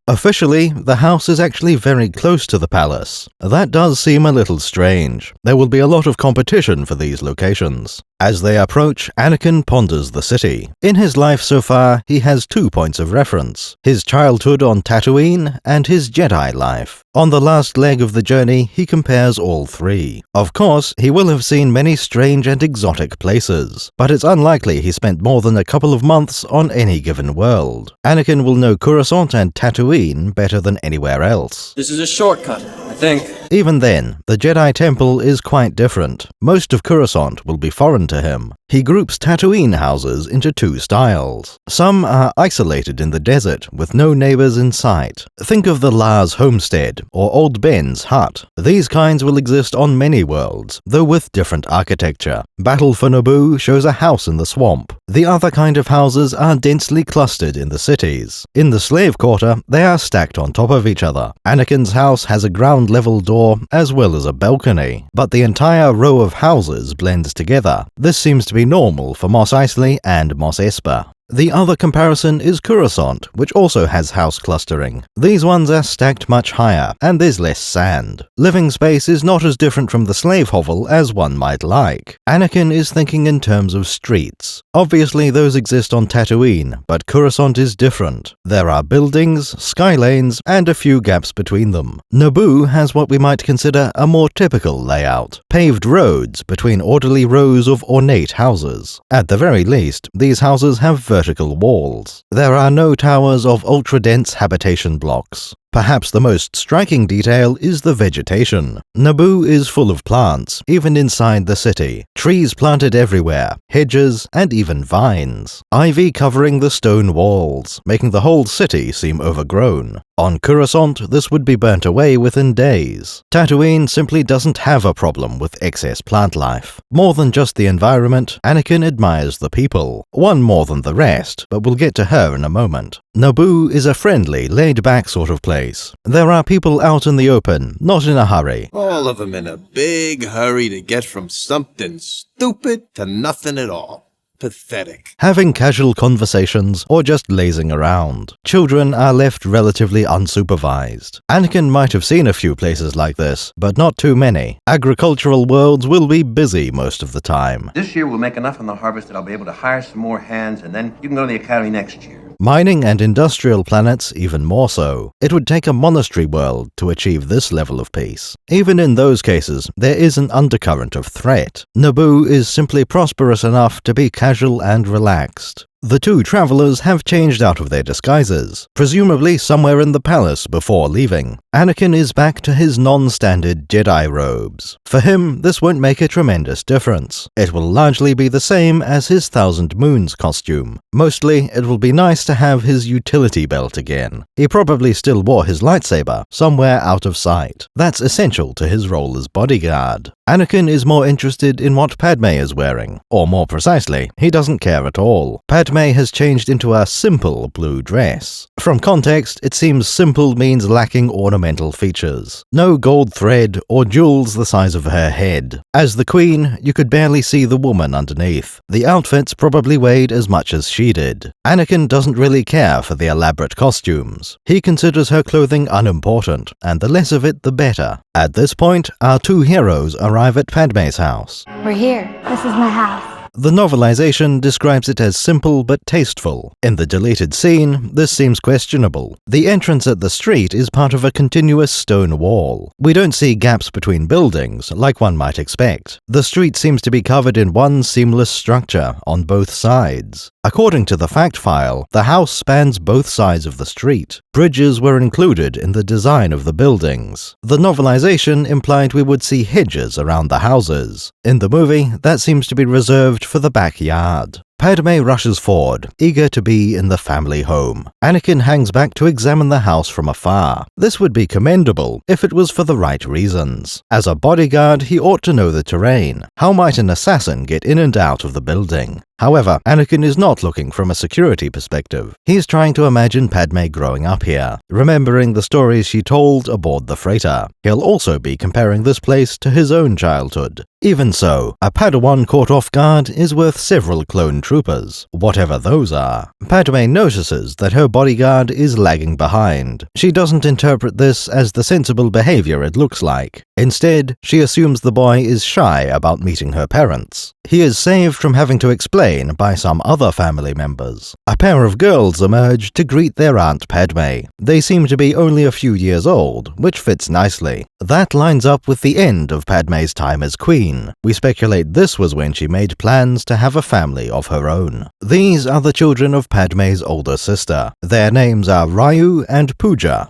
Officially, the house is actually very close to the palace. That does seem a little strange. There will be a lot of competition for these locations. As they approach, Anakin ponders the city. In his life so far, he has 2 points of reference: his childhood on Tatooine and his Jedi life. On the last leg of the journey, he compares all three. Of course, he will have seen many strange and exotic places, but it's unlikely he spent more than a couple of months on any given world. Anakin will know Coruscant and Tatooine better than anywhere else. This is a shortcut, I think. Even then, the Jedi Temple is quite different. Most of Coruscant will be foreign to him. He groups Tatooine houses into 2 styles. Some are isolated in the desert with no neighbors in sight. Think of the Lars homestead or Old Ben's hut. These kinds will exist on many worlds, though with different architecture. Battle for Naboo shows a house in the swamp. The other kind of houses are densely clustered in the cities. In the slave quarter, they are stacked on top of each other. Anakin's house has a ground-level door as well as a balcony, but the entire row of houses blends together. This seems to be normal for Mos Eisley and Mos Espa. The other comparison is Coruscant, which also has house clustering. These ones are stacked much higher, and there's less sand. Living space is not as different from the slave hovel as one might like. Anakin is thinking in terms of streets. Obviously those exist on Tatooine, but Coruscant is different. There are buildings, sky lanes, and a few gaps between them. Naboo has what we might consider a more typical layout. Paved roads between orderly rows of ornate houses. At the very least, these houses have vertical walls. There are no towers of ultra-dense habitation blocks. Perhaps the most striking detail is the vegetation. Naboo is full of plants, even inside the city. Trees planted everywhere, hedges, and even vines. Ivy covering the stone walls, making the whole city seem overgrown. On Coruscant, this would be burnt away within days. Tatooine simply doesn't have a problem with excess plant life. More than just the environment, Anakin admires the people. One more than the rest, but we'll get to her in a moment. Naboo is a friendly, laid-back sort of place. There are people out in the open, not in a hurry. All of them in a big hurry to get from something stupid to nothing at all. Pathetic. Having casual conversations or just lazing around. Children are left relatively unsupervised. Anakin might have seen a few places like this, but not too many. Agricultural worlds will be busy most of the time. This year we'll make enough on the harvest that I'll be able to hire some more hands, and then you can go to the academy next year. Mining and industrial planets even more so. It would take a monastery world to achieve this level of peace. Even in those cases, there is an undercurrent of threat. Naboo is simply prosperous enough to be casual and relaxed. The two travelers have changed out of their disguises, presumably somewhere in the palace before leaving. Anakin is back to his non-standard Jedi robes. For him, this won't make a tremendous difference. It will largely be the same as his Thousand Moons costume. Mostly, it will be nice to have his utility belt again. He probably still wore his lightsaber, somewhere out of sight. That's essential to his role as bodyguard. Anakin is more interested in what Padme is wearing, or more precisely, he doesn't care at all. Padme has changed into a simple blue dress. From context, it seems simple means lacking ornamental features. No gold thread or jewels the size of her head. As the Queen, you could barely see the woman underneath. The outfits probably weighed as much as she did. Anakin doesn't really care for the elaborate costumes. He considers her clothing unimportant, and the less of it the better. At this point, our two heroes arrive at Padme's house. We're here. This is my house. The novelization describes it as simple but tasteful. In the deleted scene, this seems questionable. The entrance at the street is part of a continuous stone wall. We don't see gaps between buildings, like one might expect. The street seems to be covered in one seamless structure on both sides. According to the fact file, the house spans both sides of the street. Bridges were included in the design of the buildings. The novelization implied we would see hedges around the houses. In the movie, that seems to be reserved for the backyard. Padme rushes forward, eager to be in the family home. Anakin hangs back to examine the house from afar. This would be commendable if it was for the right reasons. As a bodyguard, he ought to know the terrain. How might an assassin get in and out of the building? However, Anakin is not looking from a security perspective. He's trying to imagine Padme growing up here, remembering the stories she told aboard the freighter. He'll also be comparing this place to his own childhood. Even so, a Padawan caught off guard is worth several clone troopers, whatever those are. Padme notices that her bodyguard is lagging behind. She doesn't interpret this as the sensible behavior it looks like. Instead, she assumes the boy is shy about meeting her parents. He is saved from having to explain by some other family members. A pair of girls emerge to greet their Aunt Padme. They seem to be only a few years old, which fits nicely. That lines up with the end of Padme's time as queen. We speculate this was when she made plans to have a family of her own. These are the children of Padme's older sister. Their names are Ryu and Pooja.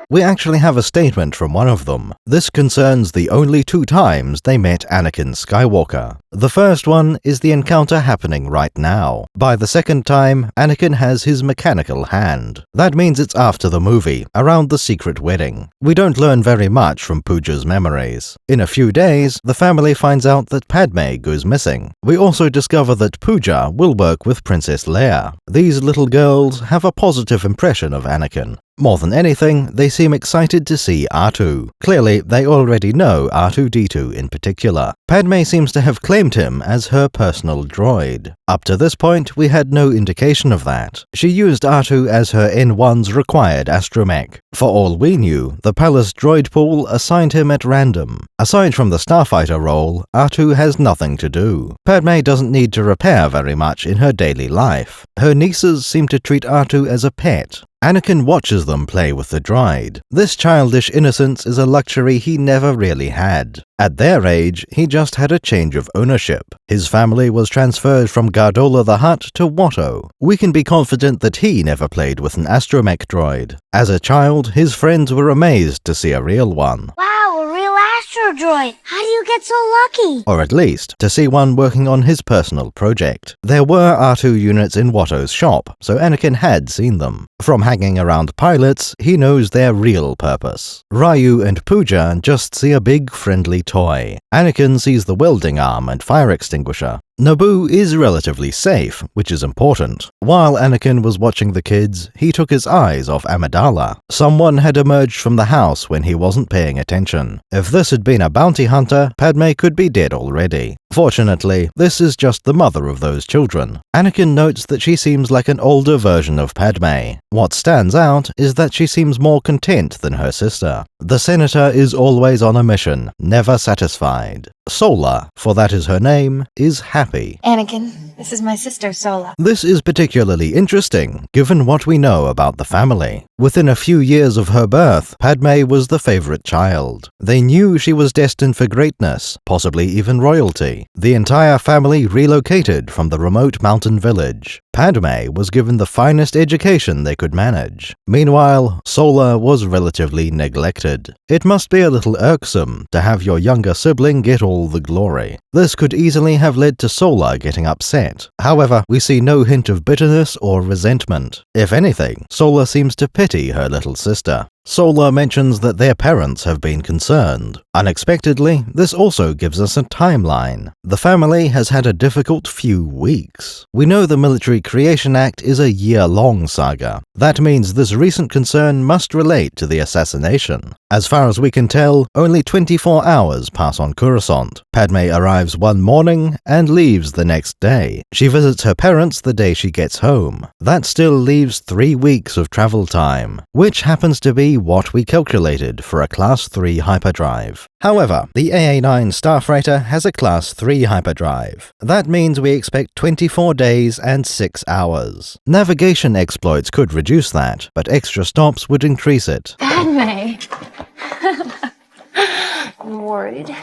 We actually have a statement from one of them. This concerns the only two times they met Anakin Skywalker. The first one is the encounter happening right now. By the second time, Anakin has his mechanical hand. That means it's after the movie, around the secret wedding. We don't learn very much from Pooja's memories. In a few days, the family finds out that Padme goes missing. We also discover that Pooja will work with Princess Leia. These little girls have a positive impression of Anakin. More than anything, they seem excited to see R2. Clearly, they already know R2-D2 in particular. Padme seems to have claimed him as her personal droid. Up to this point, we had no indication of that. She used R2 as her N1's required astromech. For all we knew, the palace droid pool assigned him at random. Aside from the starfighter role, R2 has nothing to do. Padme doesn't need to repair very much in her daily life. Her nieces seem to treat R2 as a pet. Anakin watches them play with the droid. This childish innocence is a luxury he never really had. At their age, he just had a change of ownership. His family was transferred from Gardola the Hutt to Watto. We can be confident that he never played with an astromech droid. As a child, his friends were amazed to see a real one. Wow, a real astro droid. How do you get so lucky? Or at least, to see one working on his personal project. There were R2 units in Watto's shop, so Anakin had seen them. From hanging around pilots, he knows their real purpose. Ryu and Pooja just see a big, friendly toy. Anakin sees the welding arm and fire extinguisher. Naboo is relatively safe, which is important. While Anakin was watching the kids, he took his eyes off Amidala. Someone had emerged from the house when he wasn't paying attention. If this had been a bounty hunter, Padme could be dead already. Fortunately, this is just the mother of those children. Anakin notes that she seems like an older version of Padme. What stands out is that she seems more content than her sister. The senator is always on a mission, never satisfied. Sola, for that is her name, is happy. Anakin, this is my sister, Sola. This is particularly interesting, given what we know about the family. Within a few years of her birth, Padme was the favorite child. They knew she was destined for greatness, possibly even royalty. The entire family relocated from the remote mountain village. Padme was given the finest education they could manage. Meanwhile, Sola was relatively neglected. It must be a little irksome to have your younger sibling get all the glory. This could easily have led to Sola getting upset. However, we see no hint of bitterness or resentment. If anything, Sola seems to pity her little sister. Sola mentions that their parents have been concerned. Unexpectedly, this also gives us a timeline. The family has had a difficult few weeks. We know the Military Creation Act is a year-long saga. That means this recent concern must relate to the assassination. As far as we can tell, only 24 hours pass on Coruscant. Padme arrives one morning and leaves the next day. She visits her parents the day she gets home. That still leaves 3 weeks of travel time, which happens to be be what we calculated for a Class 3 hyperdrive. However, the AA-9 Star Freighter has a Class 3 hyperdrive. That means we expect 24 days and 6 hours. Navigation exploits could reduce that, but extra stops would increase it. Padme. I'm worried.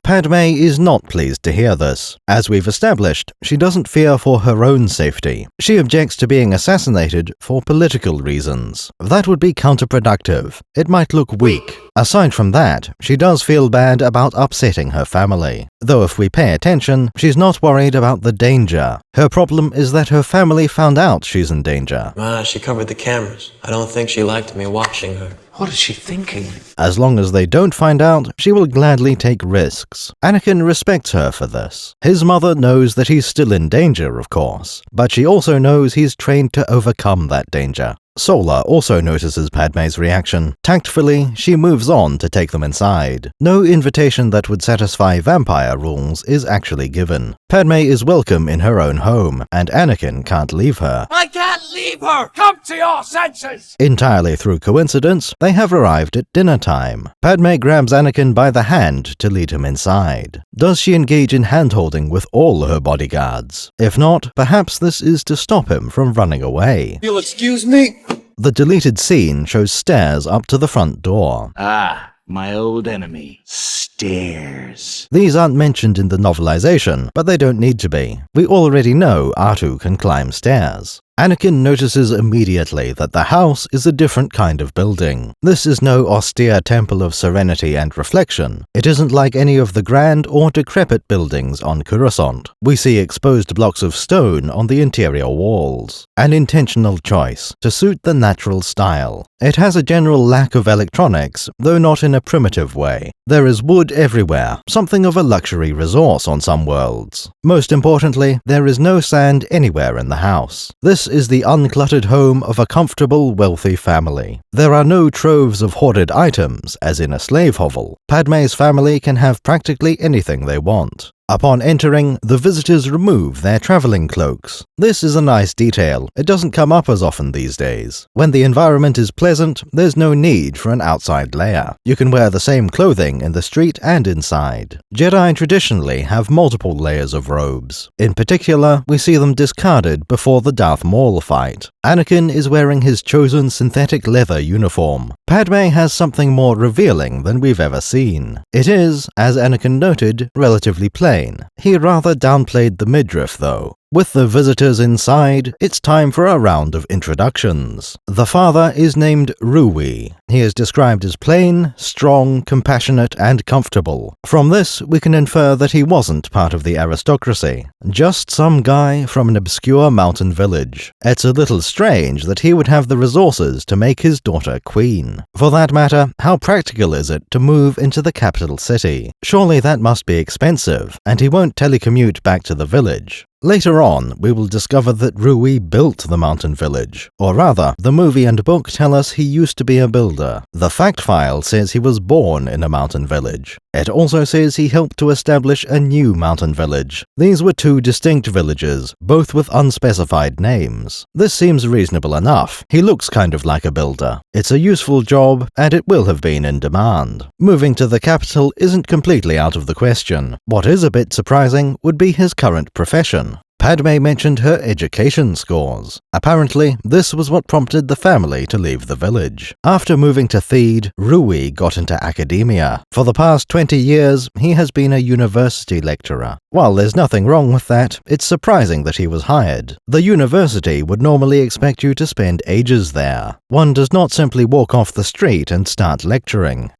Padme is not pleased to hear this. As we've established, she doesn't fear for her own safety. She objects to being assassinated for political reasons. That would be counterproductive. It might look weak. Aside from that, she does feel bad about upsetting her family. Though if we pay attention, she's not worried about the danger. Her problem is that her family found out she's in danger. She covered the cameras. I don't think she liked me watching her. What is she thinking? As long as they don't find out, she will gladly take risks. Anakin respects her for this. His mother knows that he's still in danger, of course, but she also knows he's trained to overcome that danger. Sola also notices Padme's reaction. Tactfully, she moves on to take them inside. No invitation that would satisfy vampire rules is actually given. Padme is welcome in her own home, and Anakin can't leave her. I can't leave her! Come to your senses! Entirely through coincidence, they have arrived at dinner time. Padme grabs Anakin by the hand to lead him inside. Does she engage in hand-holding with all her bodyguards? If not, perhaps this is to stop him from running away. You'll excuse me? The deleted scene shows stairs up to the front door. Ah, my old enemy, stairs. These aren't mentioned in the novelization, but they don't need to be. We already know R2 can climb stairs. Anakin notices immediately that the house is a different kind of building. This is no austere temple of serenity and reflection. It isn't like any of the grand or decrepit buildings on Coruscant. We see exposed blocks of stone on the interior walls. An intentional choice to suit the natural style. It has a general lack of electronics, though not in a primitive way. There is wood everywhere, something of a luxury resource on some worlds. Most importantly, there is no sand anywhere in the house. This is the uncluttered home of a comfortable, wealthy family. There are no troves of hoarded items, as in a slave hovel. Padme's family can have practically anything they want. Upon entering, the visitors remove their traveling cloaks. This is a nice detail. It doesn't come up as often these days. When the environment is pleasant, there's no need for an outside layer. You can wear the same clothing in the street and inside. Jedi traditionally have multiple layers of robes. In particular, we see them discarded before the Darth Maul fight. Anakin is wearing his chosen synthetic leather uniform. Padme has something more revealing than we've ever seen. It is, as Anakin noted, relatively plain. He rather downplayed the midriff, though. With the visitors inside, it's time for a round of introductions. The father is named Rui. He is described as plain, strong, compassionate, and comfortable. From this, we can infer that he wasn't part of the aristocracy, just some guy from an obscure mountain village. It's a little strange that he would have the resources to make his daughter queen. For that matter, how practical is it to move into the capital city? Surely that must be expensive, and he won't telecommute back to the village. Later on, we will discover that Rui built the mountain village. Or rather, the movie and book tell us he used to be a builder. The fact file says he was born in a mountain village. It also says he helped to establish a new mountain village. These were two distinct villages, both with unspecified names. This seems reasonable enough. He looks kind of like a builder. It's a useful job, and it will have been in demand. Moving to the capital isn't completely out of the question. What is a bit surprising would be his current profession. Padme mentioned her education scores. Apparently, this was what prompted the family to leave the village. After moving to Theed, Rui got into academia. For the past 20 years, he has been a university lecturer. While there's nothing wrong with that, it's surprising that he was hired. The university would normally expect you to spend ages there. One does not simply walk off the street and start lecturing.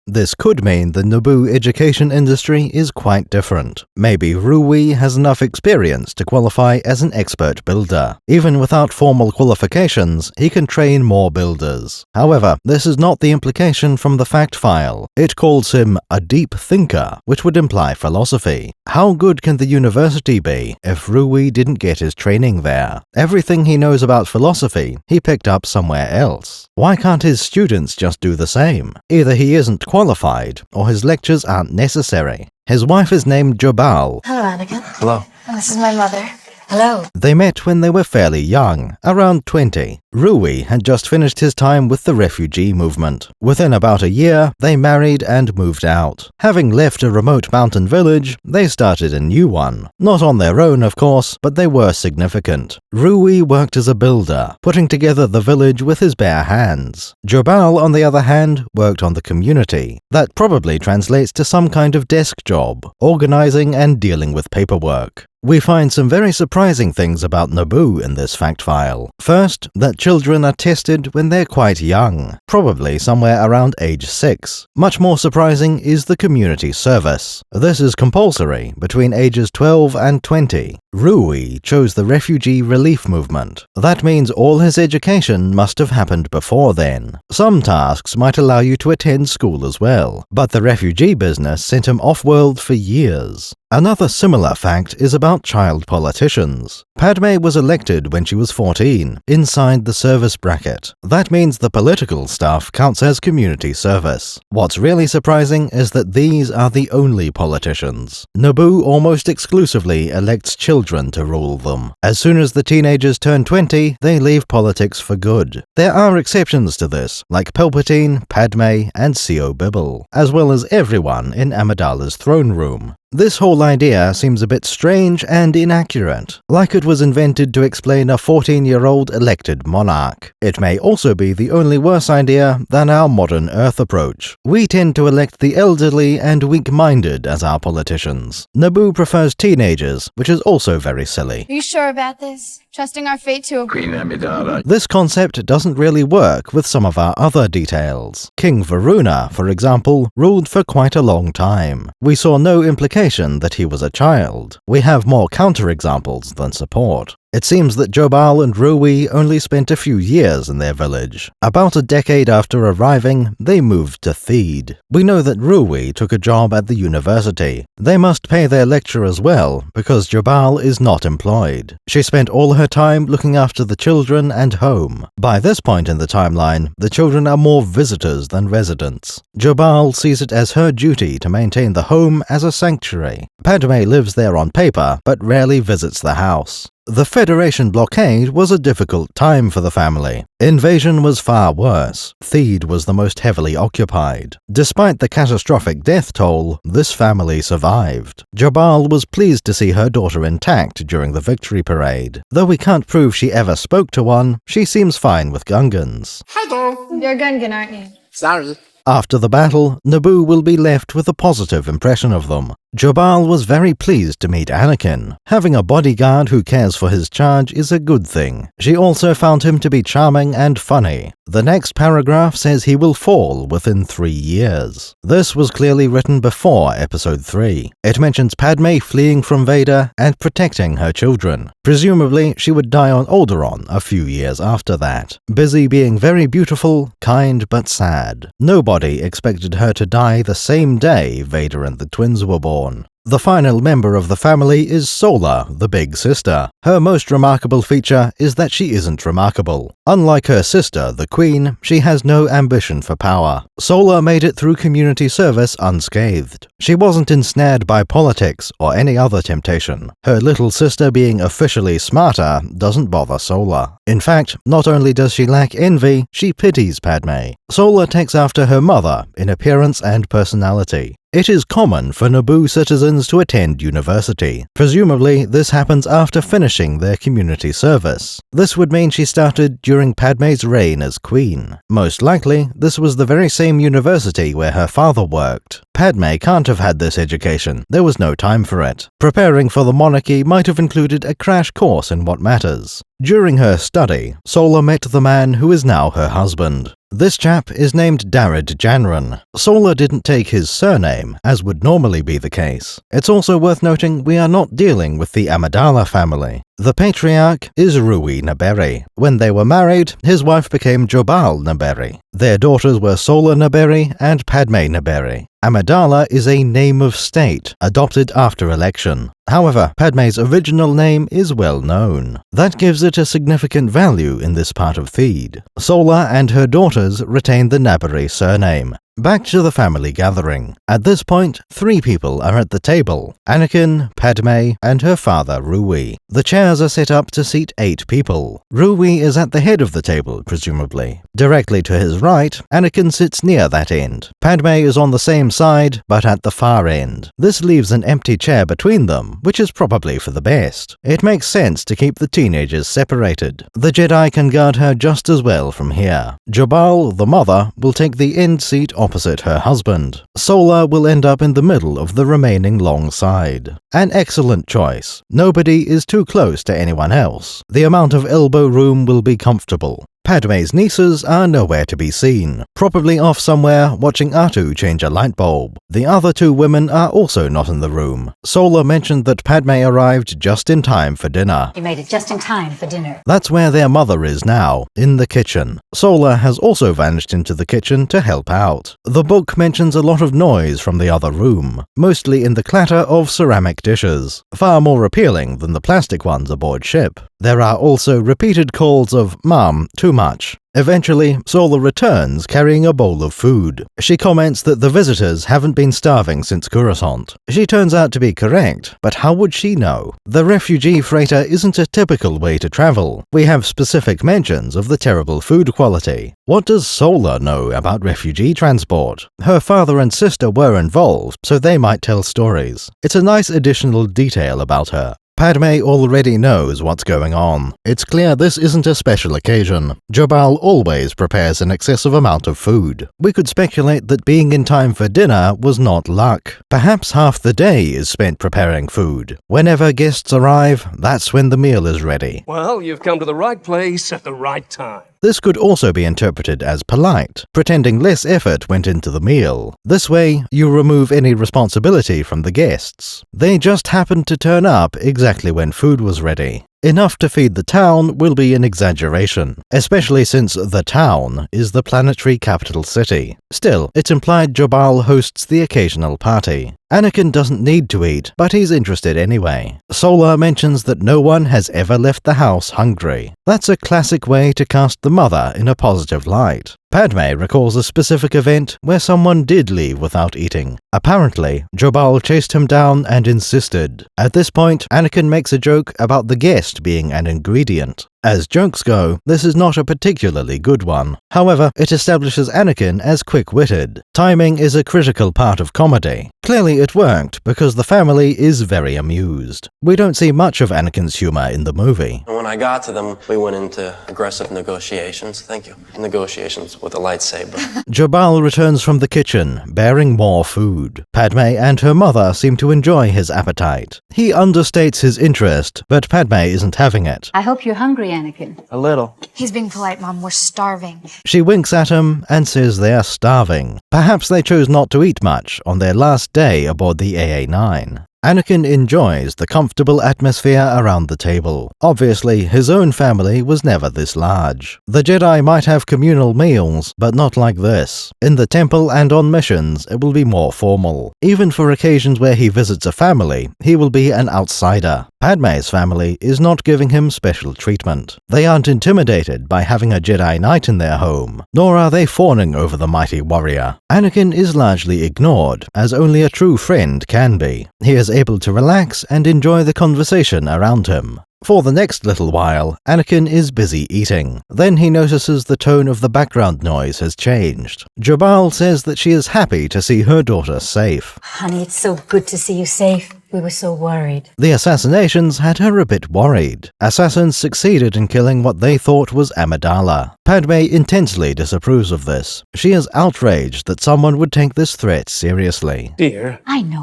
This could mean the Naboo education industry is quite different. Maybe Rui has enough experience to qualify as an expert builder. Even without formal qualifications, he can train more builders. However, this is not the implication from the fact file. It calls him a deep thinker, which would imply philosophy. How good can the university be if Rui didn't get his training there? Everything he knows about philosophy, he picked up somewhere else. Why can't his students just do the same? Either he isn't qualified, or his lectures aren't necessary. His wife is named Jobal. Hello, Anakin. Hello. This is my mother. Hello. They met when they were fairly young, around 20. Rui had just finished his time with the refugee movement. Within about a year, they married and moved out. Having left a remote mountain village, they started a new one. Not on their own, of course, but they were significant. Rui worked as a builder, putting together the village with his bare hands. Jobal, on the other hand, worked on the community. That probably translates to some kind of desk job, organizing and dealing with paperwork. We find some very surprising things about Naboo in this fact file. First, that children are tested when they're quite young, probably somewhere around age 6. Much more surprising is the community service. This is compulsory between ages 12 and 20. Rui chose the refugee relief movement. That means all his education must have happened before then. Some tasks might allow you to attend school as well, but the refugee business sent him off-world for years. Another similar fact is about child politicians. Padme was elected when she was 14, inside the service bracket. That means the political stuff counts as community service. What's really surprising is that these are the only politicians. Naboo almost exclusively elects children to rule them. As soon as the teenagers turn 20, they leave politics for good. There are exceptions to this, like Palpatine, Padme, and C.O. Bibble, as well as everyone in Amidala's throne room. This whole idea seems a bit strange and inaccurate, like it was invented to explain a 14-year-old elected monarch. It may also be the only worse idea than our modern Earth approach. We tend to elect the elderly and weak-minded as our politicians. Naboo prefers teenagers, which is also very silly. Are you sure about this? Trusting our fate to Queen Amidala. This concept doesn't really work with some of our other details. King Varuna, for example, ruled for quite a long time. We saw no implication that he was a child. We have more counterexamples than support. It seems that Jobal and Rui only spent a few years in their village. About a decade after arriving, they moved to Theed. We know that Rui took a job at the university. They must pay their lecturers well, because Jobal is not employed. She spent all her time looking after the children and home. By this point in the timeline, the children are more visitors than residents. Jobal sees it as her duty to maintain the home as a sanctuary. Padme lives there on paper, but rarely visits the house. The Federation blockade was a difficult time for the family. Invasion was far worse. Theed was the most heavily occupied. Despite the catastrophic death toll, this family survived. Jobal was pleased to see her daughter intact during the victory parade. Though we can't prove she ever spoke to one, she seems fine with Gungans. You're a Gungan, aren't you? Sorry. After the battle, Naboo will be left with a positive impression of them. Jobal was very pleased to meet Anakin. Having a bodyguard who cares for his charge is a good thing. She also found him to be charming and funny. The next paragraph says he will fall within 3 years. This was clearly written before Episode 3. It mentions Padme fleeing from Vader and protecting her children. Presumably, she would die on Alderaan a few years after that. Busy being very beautiful, kind but sad. Nobody expected her to die the same day Vader and the twins were born. The final member of the family is Sola, the big sister. Her most remarkable feature is that she isn't remarkable. Unlike her sister, the Queen, she has no ambition for power. Sola made it through community service unscathed. She wasn't ensnared by politics or any other temptation. Her little sister being officially smarter doesn't bother Sola. In fact, not only does she lack envy, she pities Padme. Sola takes after her mother in appearance and personality. It is common for Naboo citizens to attend university. Presumably, this happens after finishing their community service. This would mean she started during Padme's reign as queen. Most likely, this was the very same university where her father worked. Padme can't have had this education. There was no time for it. Preparing for the monarchy might have included a crash course in what matters. During her study, Sola met the man who is now her husband. This chap is named Darad Janran. Sola didn't take his surname, as would normally be the case. It's also worth noting we are not dealing with the Amidala family. The patriarch is Rui Naberi. When they were married, his wife became Jobal Naberi. Their daughters were Sola Naberi and Padme Naberi. Amidala is a name of state, adopted after election. However, Padme's original name is well known. That gives it a significant value in this part of Theed. Sola and her daughters retain the Naberi surname. Back to the family gathering. At this point, 3 people are at the table: Anakin, Padme, and her father Rui. The chairs are set up to seat 8 people. Rui is at the head of the table, presumably. Directly to his right, Anakin sits near that end. Padme is on the same side, but at the far end. This leaves an empty chair between them, which is probably for the best. It makes sense to keep the teenagers separated. The Jedi can guard her just as well from here. Jabal, the mother, will take the end seat opposite her husband. Sola will end up in the middle of the remaining long side. An excellent choice. Nobody is too close to anyone else. The amount of elbow room will be comfortable. Padme's nieces are nowhere to be seen, probably off somewhere watching Atu change a light bulb. The other 2 women are also not in the room. Sola mentioned that Padme arrived just in time for dinner. You made it just in time for dinner. That's where their mother is now, in the kitchen. Sola has also vanished into the kitchen to help out. The book mentions a lot of noise from the other room, mostly in the clatter of ceramic dishes, far more appealing than the plastic ones aboard ship. There are also repeated calls of "Mom, too much." Eventually, Sola returns carrying a bowl of food. She comments that the visitors haven't been starving since Coruscant. She turns out to be correct, but how would she know? The refugee freighter isn't a typical way to travel. We have specific mentions of the terrible food quality. What does Sola know about refugee transport? Her father and sister were involved, so they might tell stories. It's a nice additional detail about her. Padme already knows what's going on. It's clear this isn't a special occasion. Jabal always prepares an excessive amount of food. We could speculate that being in time for dinner was not luck. Perhaps half the day is spent preparing food. Whenever guests arrive, that's when the meal is ready. Well, you've come to the right place at the right time. This could also be interpreted as polite, pretending less effort went into the meal. This way, you remove any responsibility from the guests. They just happened to turn up exactly when food was ready. Enough to feed the town will be an exaggeration, especially since the town is the planetary capital city. Still, it's implied Jabal hosts the occasional party. Anakin doesn't need to eat, but he's interested anyway. Sola mentions that no one has ever left the house hungry. That's a classic way to cast the mother in a positive light. Padme recalls a specific event where someone did leave without eating. Apparently, Jabal chased him down and insisted. At this point, Anakin makes a joke about the guest being an ingredient. As jokes go, this is not a particularly good one. However, it establishes Anakin as quick-witted. Timing is a critical part of comedy. Clearly it worked, because the family is very amused. We don't see much of Anakin's humor in the movie. When I got to them, we went into aggressive negotiations. Thank you. Negotiations with a lightsaber. Jabal returns from the kitchen, bearing more food. Padme and her mother seem to enjoy his appetite. He understates his interest, but Padme isn't having it. I hope you're hungry, Anakin. A little. He's being polite, Mom. We're starving. She winks at him and says they are starving. Perhaps they chose not to eat much on their last day aboard the AA-9. Anakin enjoys the comfortable atmosphere around the table. Obviously, his own family was never this large. The Jedi might have communal meals, but not like this. In the temple and on missions, it will be more formal. Even for occasions where he visits a family, he will be an outsider. Padme's family is not giving him special treatment. They aren't intimidated by having a Jedi Knight in their home, nor are they fawning over the mighty warrior. Anakin is largely ignored, as only a true friend can be. He is able to relax and enjoy the conversation around him. For the next little while, Anakin is busy eating. Then he notices the tone of the background noise has changed. Jabal says that she is happy to see her daughter safe. Honey, it's so good to see you safe. We were so worried. The assassinations had her a bit worried. Assassins succeeded in killing what they thought was Amidala. Padme intensely disapproves of this. She is outraged that someone would take this threat seriously. Dear. I know.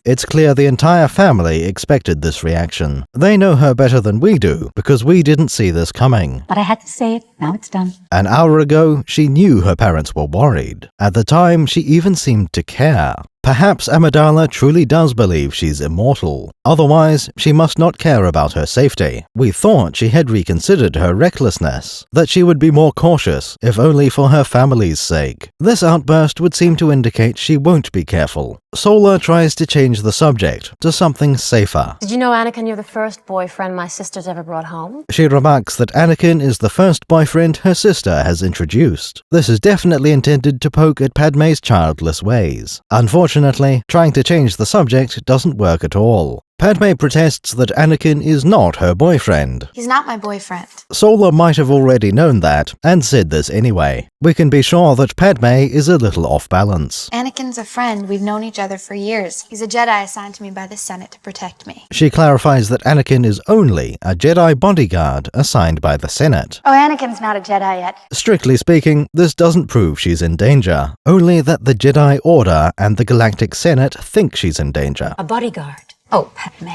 It's clear the entire family expected this reaction. They know her better than we do, because we didn't see this coming. But I had to say it. Now it's done. An hour ago, she knew her parents were worried. At the time, she even seemed to care. Perhaps Amidala truly does believe she's immortal. Otherwise, she must not care about her safety. We thought she had reconsidered her recklessness, that she would be more cautious, if only for her family's sake. This outburst would seem to indicate she won't be careful. Sola tries to change the subject to something safer. Did you know, Anakin, you're the first boyfriend my sister's ever brought home? She remarks that Anakin is the first boyfriend her sister has introduced. This is definitely intended to poke at Padme's childless ways. Unfortunately, trying to change the subject doesn't work at all. Padme protests that Anakin is not her boyfriend. He's not my boyfriend. Sola might have already known that, and said this anyway. We can be sure that Padme is a little off balance. Anakin's a friend. We've known each other for years. He's a Jedi assigned to me by the Senate to protect me. She clarifies that Anakin is only a Jedi bodyguard assigned by the Senate. Oh, Anakin's not a Jedi yet. Strictly speaking, this doesn't prove she's in danger, only that the Jedi Order and the Galactic Senate think she's in danger. A bodyguard. Oh, Padme.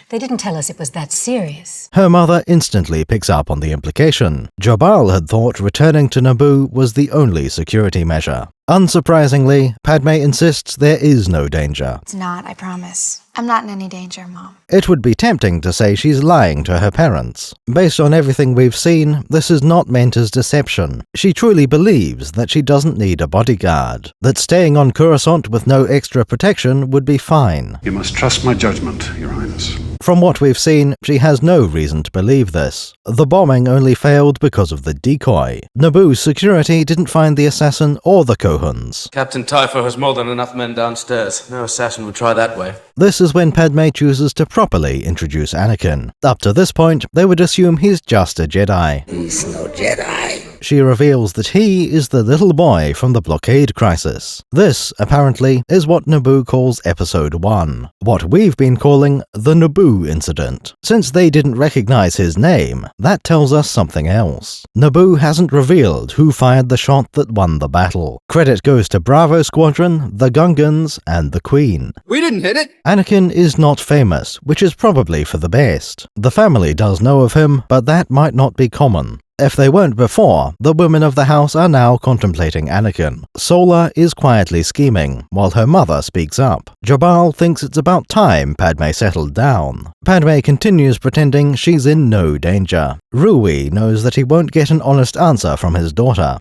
They didn't tell us it was that serious. Her mother instantly picks up on the implication. Jabal had thought returning to Naboo was the only security measure. Unsurprisingly, Padme insists there is no danger. It's not, I promise. I'm not in any danger, Mom. It would be tempting to say she's lying to her parents. Based on everything we've seen, this is not meant as deception. She truly believes that she doesn't need a bodyguard, that staying on Coruscant with no extra protection would be fine. You must trust my judgment, Your Highness. From what we've seen, she has no reason to believe this. The bombing only failed because of the decoy. Naboo's security didn't find the assassin or the Kohuns. Captain Typho has more than enough men downstairs. No assassin would try that way. This is when Padme chooses to properly introduce Anakin. Up to this point, they would assume he's just a Jedi. He's no Jedi. She reveals that he is the little boy from the blockade crisis. This, apparently, is what Naboo calls Episode 1. What we've been calling the Naboo incident. Since they didn't recognize his name, that tells us something else. Naboo hasn't revealed who fired the shot that won the battle. Credit goes to Bravo Squadron, the Gungans, and the Queen. We didn't hit it. Anakin is not famous, which is probably for the best. The family does know of him, but that might not be common. If they weren't before, the women of the house are now contemplating Anakin. Sola is quietly scheming, while her mother speaks up. Jabal thinks it's about time Padme settled down. Padme continues pretending she's in no danger. Rui knows that he won't get an honest answer from his daughter.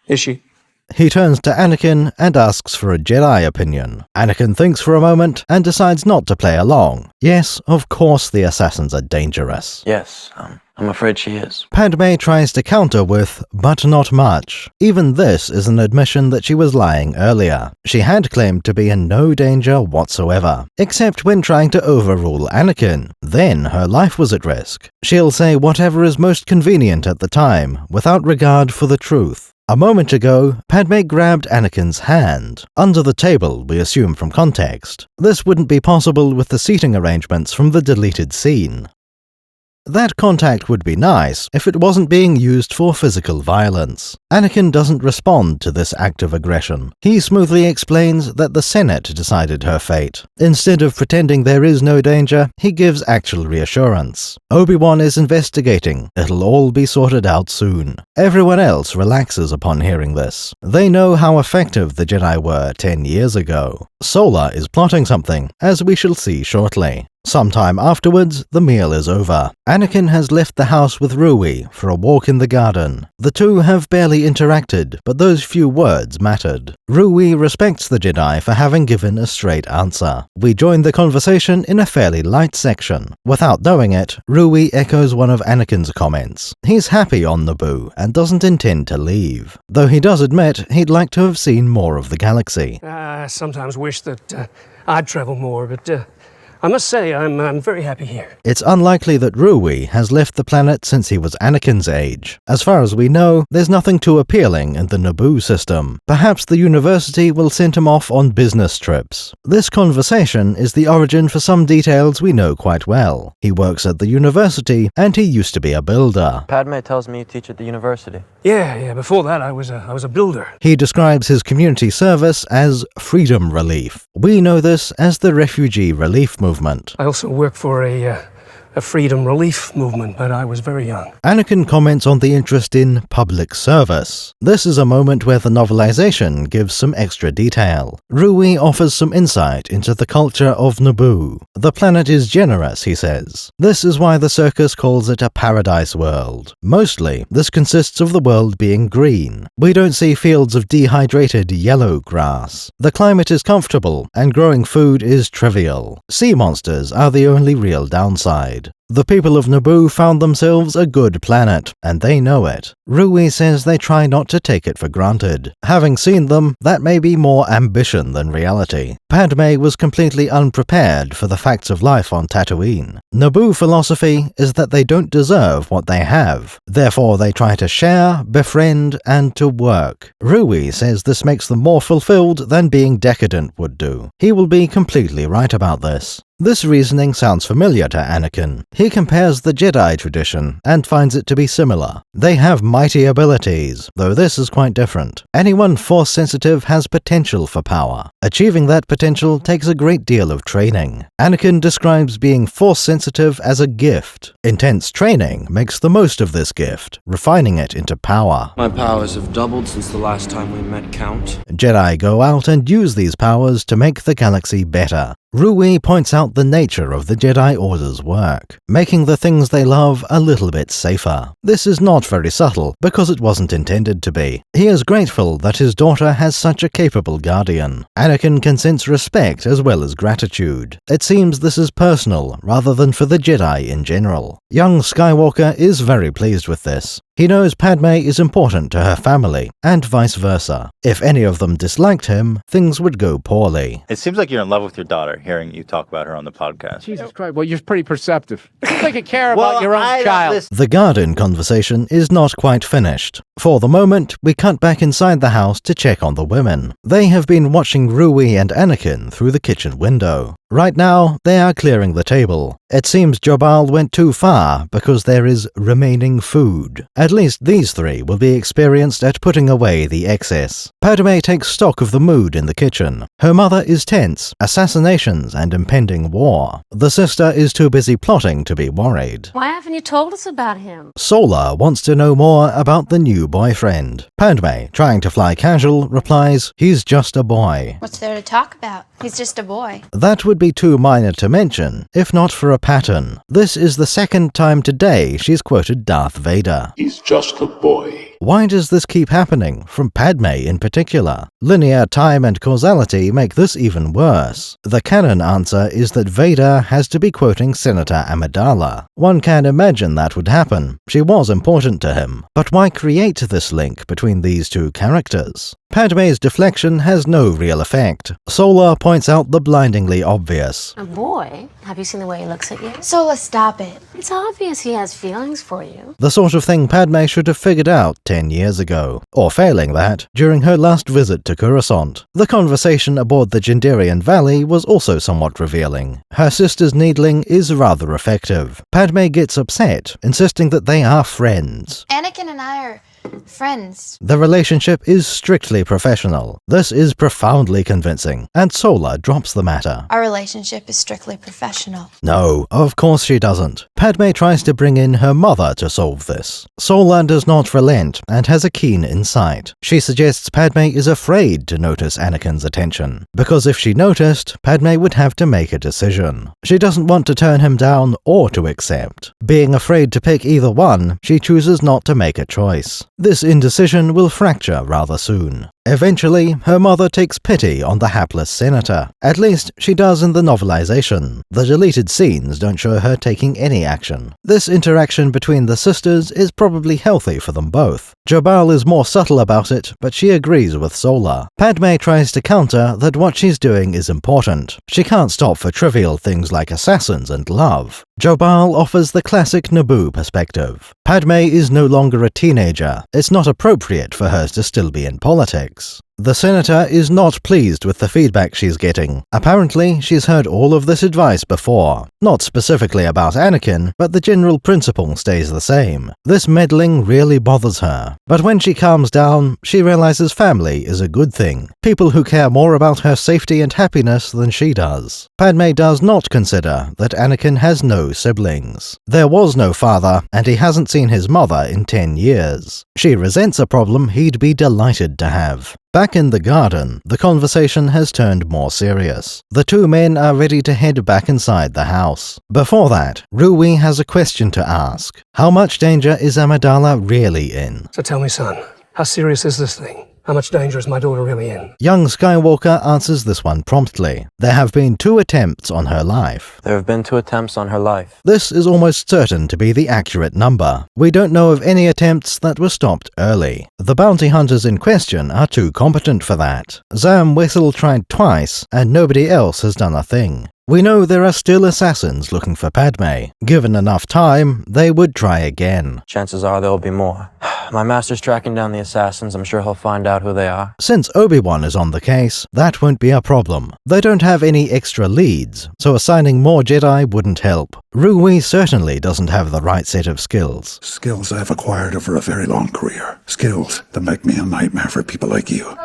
Is she? He turns to Anakin and asks for a Jedi opinion. Anakin thinks for a moment and decides not to play along. Yes, of course the assassins are dangerous. Yes, I'm afraid she is. Padme tries to counter with, but not much. Even this is an admission that she was lying earlier. She had claimed to be in no danger whatsoever, except when trying to overrule Anakin. Then her life was at risk. She'll say whatever is most convenient at the time, without regard for the truth. A moment ago, Padme grabbed Anakin's hand. Under the table, we assume from context. This wouldn't be possible with the seating arrangements from the deleted scene. That contact would be nice if it wasn't being used for physical violence. Anakin doesn't respond to this act of aggression. He smoothly explains that the Senate decided her fate. Instead of pretending there is no danger, he gives actual reassurance. Obi-Wan is investigating. It'll all be sorted out soon. Everyone else relaxes upon hearing this. They know how effective the Jedi were 10 years ago. Sola is plotting something, as we shall see shortly. Sometime afterwards, the meal is over. Anakin has left the house with Rui for a walk in the garden. The two have barely interacted, but those few words mattered. Rui respects the Jedi for having given a straight answer. We join the conversation in a fairly light section. Without knowing it, Rui echoes one of Anakin's comments. He's happy on Naboo and doesn't intend to leave, though he does admit he'd like to have seen more of the galaxy. I sometimes wish that I'd travel more, but I must say, I'm very happy here. It's unlikely that Rui has left the planet since he was Anakin's age. As far as we know, there's nothing too appealing in the Naboo system. Perhaps the university will send him off on business trips. This conversation is the origin for some details we know quite well. He works at the university, and he used to be a builder. Padme tells me you teach at the university. Yeah, before that I was a builder. He describes his community service as freedom relief. We know this as the refugee relief movement. I also work for a a freedom relief movement, but I was very young. Anakin comments on the interest in public service. This is a moment where the novelization gives some extra detail. Rui offers some insight into the culture of Naboo. The planet is generous, he says. This is why the circus calls it a paradise world. Mostly, this consists of the world being green. We don't see fields of dehydrated yellow grass. The climate is comfortable, and growing food is trivial. Sea monsters are the only real downside. The people of Naboo found themselves a good planet, and they know it. Rui says they try not to take it for granted. Having seen them, that may be more ambition than reality. Padme was completely unprepared for the facts of life on Tatooine. Naboo philosophy is that they don't deserve what they have. Therefore, they try to share, befriend, and to work. Rui says this makes them more fulfilled than being decadent would do. He will be completely right about this. This reasoning sounds familiar to Anakin. He compares the Jedi tradition and finds it to be similar. They have mighty abilities, though this is quite different. Anyone Force-sensitive has potential for power. Achieving that potential takes a great deal of training. Anakin describes being Force-sensitive as a gift. Intense training makes the most of this gift, refining it into power. My powers have doubled since the last time we met, Count. Jedi go out and use these powers to make the galaxy better. Rui points out the nature of the Jedi Order's work, making the things they love a little bit safer. This is not very subtle, because it wasn't intended to be. He is grateful that his daughter has such a capable guardian. Anakin can sense respect as well as gratitude. It seems this is personal, rather than for the Jedi in general. Young Skywalker is very pleased with this. He knows Padme is important to her family, and vice versa. If any of them disliked him, things would go poorly. It seems like you're in love with your daughter, hearing you talk about her on the podcast. Jesus Christ, well, you're pretty perceptive. It seems like you care about your own child. The garden conversation is not quite finished. For the moment, we cut back inside the house to check on the women. They have been watching Rui and Anakin through the kitchen window. Right now, they are clearing the table. It seems Jobal went too far because there is remaining food. At least these three will be experienced at putting away the excess. Padme takes stock of the mood in the kitchen. Her mother is tense, assassinations and impending war. The sister is too busy plotting to be worried. Why haven't you told us about him? Sola wants to know more about the new boyfriend. Padme, trying to fly casual, replies, "He's just a boy." What's there to talk about? He's just a boy. That would be too minor to mention, if not for a pattern. This is the second time today she's quoted Darth Vader. He's just a boy. Why does this keep happening, from Padme in particular? Linear time and causality make this even worse. The canon answer is that Vader has to be quoting Senator Amidala. One can imagine that would happen. She was important to him. But why create this link between these two characters? Padme's deflection has no real effect. Sola points out the blindingly obvious. A boy? Have you seen the way he looks at you? Sola, stop it. It's obvious he has feelings for you. The sort of thing Padme should have figured out 10 years ago. Or failing that, during her last visit to Coruscant. The conversation aboard the Jindarian Valley was also somewhat revealing. Her sister's needling is rather effective. Padme gets upset, insisting that they are friends. Anakin and I are friends. The relationship is strictly professional. This is profoundly convincing, and Sola drops the matter. Our relationship is strictly professional. No, of course she doesn't. Padme tries to bring in her mother to solve this. Sola does not relent and has a keen insight. She suggests Padme is afraid to notice Anakin's attention, because if she noticed, Padme would have to make a decision. She doesn't want to turn him down or to accept. Being afraid to pick either one, she chooses not to make a choice. This indecision will fracture rather soon. Eventually, her mother takes pity on the hapless senator. At least, she does in the novelization. The deleted scenes don't show her taking any action. This interaction between the sisters is probably healthy for them both. Jobal is more subtle about it, but she agrees with Sola. Padme tries to counter that what she's doing is important. She can't stop for trivial things like assassins and love. Jobal offers the classic Naboo perspective. Padme is no longer a teenager. It's not appropriate for her to still be in politics. The senator is not pleased with the feedback she's getting. Apparently, she's heard all of this advice before. Not specifically about Anakin, but the general principle stays the same. This meddling really bothers her. But when she calms down, she realizes family is a good thing. People who care more about her safety and happiness than she does. Padme does not consider that Anakin has no siblings. There was no father, and he hasn't seen his mother in 10 years. She resents a problem he'd be delighted to have. Back in the garden, the conversation has turned more serious. The two men are ready to head back inside the house. Before that, Rui has a question to ask. How much danger is Amidala really in? So tell me, son, how serious is this thing? How much danger is my daughter really in? Young Skywalker answers this one promptly. There have been 2 attempts on her life. There have been 2 attempts on her life. This is almost certain to be the accurate number. We don't know of any attempts that were stopped early. The bounty hunters in question are too competent for that. Zam Wessel tried twice, and nobody else has done a thing. We know there are still assassins looking for Padme. Given enough time, they would try again. Chances are there will be more. My master's tracking down the assassins. I'm sure he'll find out who they are. Since Obi-Wan is on the case, that won't be a problem. They don't have any extra leads, so assigning more Jedi wouldn't help. Rui certainly doesn't have the right set of skills. Skills I've acquired over a very long career. Skills that make me a nightmare for people like you.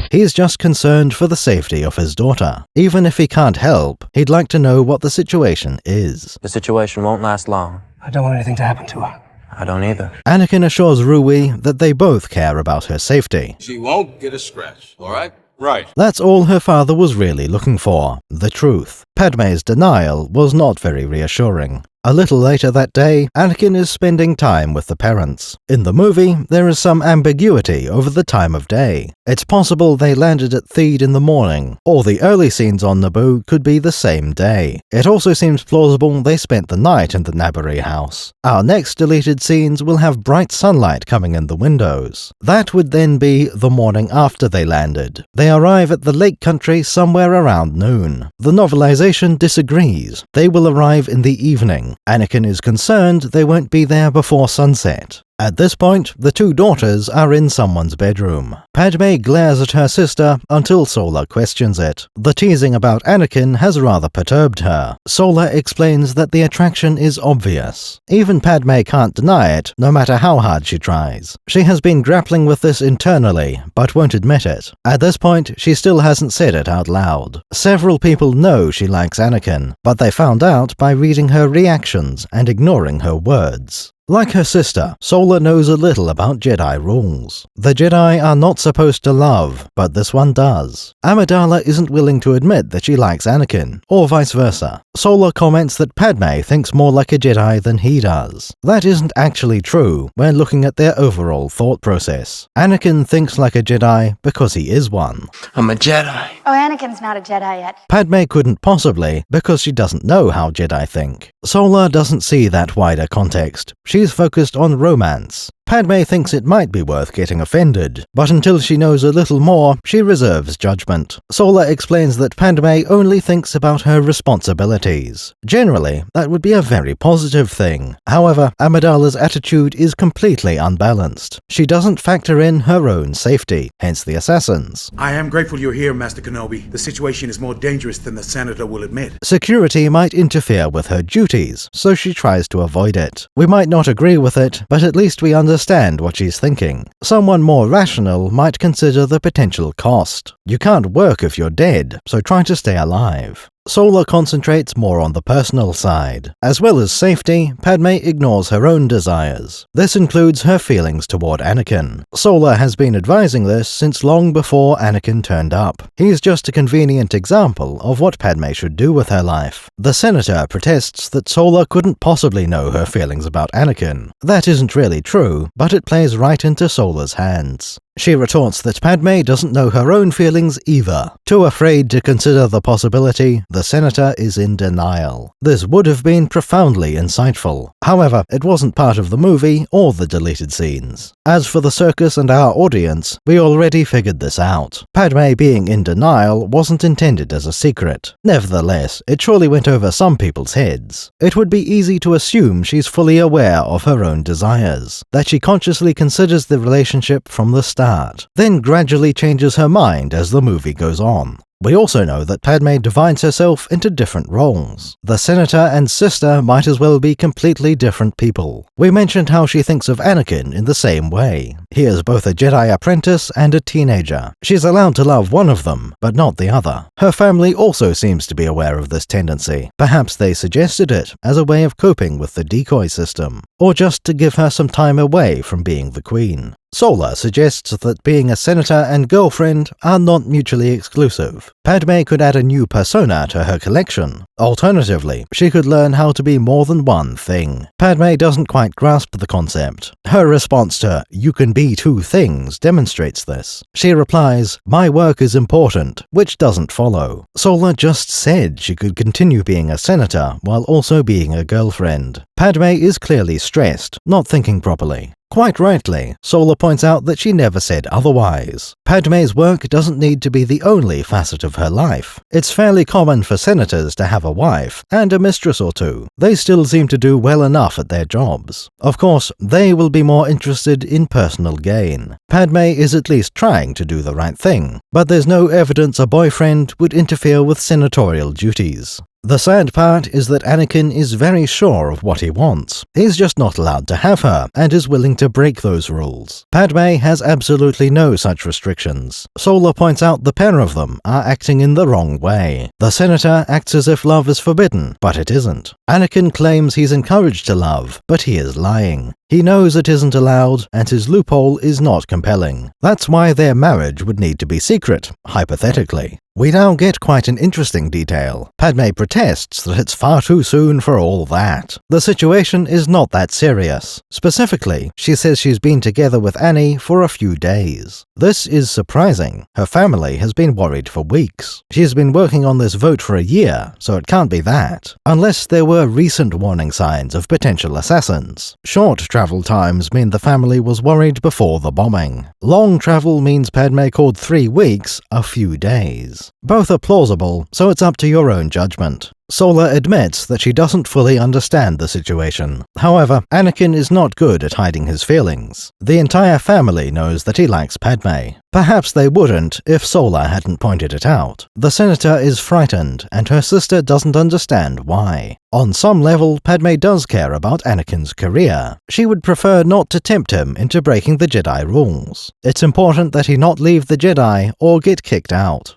He's just concerned for the safety of his daughter. Even if he can't help, he'd like to know what the situation is. The situation won't last long. I don't want anything to happen to her. I don't either. Anakin assures Rui that they both care about her safety. She won't get a scratch, all right? Right. That's all her father was really looking for, the truth. Padme's denial was not very reassuring. A little later that day, Anakin is spending time with the parents. In the movie, there is some ambiguity over the time of day. It's possible they landed at Theed in the morning, or the early scenes on Naboo could be the same day. It also seems plausible they spent the night in the Naboo house. Our next deleted scenes will have bright sunlight coming in the windows. That would then be the morning after they landed. They arrive at the Lake Country somewhere around noon. The novelization disagrees. They will arrive in the evening. Anakin is concerned they won't be there before sunset. At this point, the 2 daughters are in someone's bedroom. Padme glares at her sister until Sola questions it. The teasing about Anakin has rather perturbed her. Sola explains that the attraction is obvious. Even Padme can't deny it, no matter how hard she tries. She has been grappling with this internally, but won't admit it. At this point, she still hasn't said it out loud. Several people know she likes Anakin, but they found out by reading her reactions and ignoring her words. Like her sister, Sola knows a little about Jedi rules. The Jedi are not supposed to love, but this one does. Amidala isn't willing to admit that she likes Anakin, or vice versa. Sola comments that Padme thinks more like a Jedi than he does. That isn't actually true when looking at their overall thought process. Anakin thinks like a Jedi because he is one. I'm a Jedi. Oh, Anakin's not a Jedi yet. Padme couldn't possibly, because she doesn't know how Jedi think. Sola doesn't see that wider context. She's focused on romance. Padme thinks it might be worth getting offended, but until she knows a little more, she reserves judgment. Sola explains that Padme only thinks about her responsibilities. Generally, that would be a very positive thing. However, Amidala's attitude is completely unbalanced. She doesn't factor in her own safety, hence the assassins. I am grateful you're here, Master Kenobi. The situation is more dangerous than the Senator will admit. Security might interfere with her duties, so she tries to avoid it. We might not agree with it, but at least we understand what she's thinking. Someone more rational might consider the potential cost. You can't work if you're dead, so try to stay alive. Sola concentrates more on the personal side. As well as safety, Padme ignores her own desires. This includes her feelings toward Anakin. Sola has been advising this since long before Anakin turned up. He's just a convenient example of what Padme should do with her life. The Senator protests that Sola couldn't possibly know her feelings about Anakin. That isn't really true, but it plays right into Sola's hands. She retorts that Padme doesn't know her own feelings either. Too afraid to consider the possibility, the senator is in denial. This would have been profoundly insightful. However, it wasn't part of the movie or the deleted scenes. As for the circus and our audience, we already figured this out. Padme being in denial wasn't intended as a secret. Nevertheless, it surely went over some people's heads. It would be easy to assume she's fully aware of her own desires, that she consciously considers the relationship from the start, then gradually changes her mind as the movie goes on. We also know that Padme divides herself into different roles. The senator and sister might as well be completely different people. We mentioned how she thinks of Anakin in the same way. He is both a Jedi apprentice and a teenager. She's allowed to love one of them, but not the other. Her family also seems to be aware of this tendency. Perhaps they suggested it as a way of coping with the decoy system, or just to give her some time away from being the queen. Sola suggests that being a senator and girlfriend are not mutually exclusive. Padme could add a new persona to her collection. Alternatively, she could learn how to be more than one thing. Padme doesn't quite grasp the concept. Her response to "you can be two things" demonstrates this. She replies, "My work is important," which doesn't follow. Sola just said she could continue being a senator while also being a girlfriend. Padme is clearly stressed, not thinking properly. Quite rightly, Sola points out that she never said otherwise. Padme's work doesn't need to be the only facet of her life. It's fairly common for senators to have a wife, and a mistress or two. They still seem to do well enough at their jobs. Of course, they will be more interested in personal gain. Padme is at least trying to do the right thing, but there's no evidence a boyfriend would interfere with senatorial duties. The sad part is that Anakin is very sure of what he wants. He's just not allowed to have her, and is willing to break those rules. Padme has absolutely no such restrictions. Sola points out the pair of them are acting in the wrong way. The senator acts as if love is forbidden, but it isn't. Anakin claims he's encouraged to love, but he is lying. He knows it isn't allowed, and his loophole is not compelling. That's why their marriage would need to be secret, hypothetically. We now get quite an interesting detail. Padme protests that it's far too soon for all that. The situation is not that serious. Specifically, she says she's been together with Annie for a few days. This is surprising. Her family has been worried for weeks. She's been working on this vote for a year, so it can't be that. Unless there were recent warning signs of potential assassins. Short travel times mean the family was worried before the bombing. Long travel means Padme called 3 weeks a few days. Both are plausible, so it's up to your own judgment. Sola admits that she doesn't fully understand the situation. However, Anakin is not good at hiding his feelings. The entire family knows that he likes Padme. Perhaps they wouldn't if Sola hadn't pointed it out. The senator is frightened, and her sister doesn't understand why. On some level, Padme does care about Anakin's career. She would prefer not to tempt him into breaking the Jedi rules. It's important that he not leave the Jedi or get kicked out.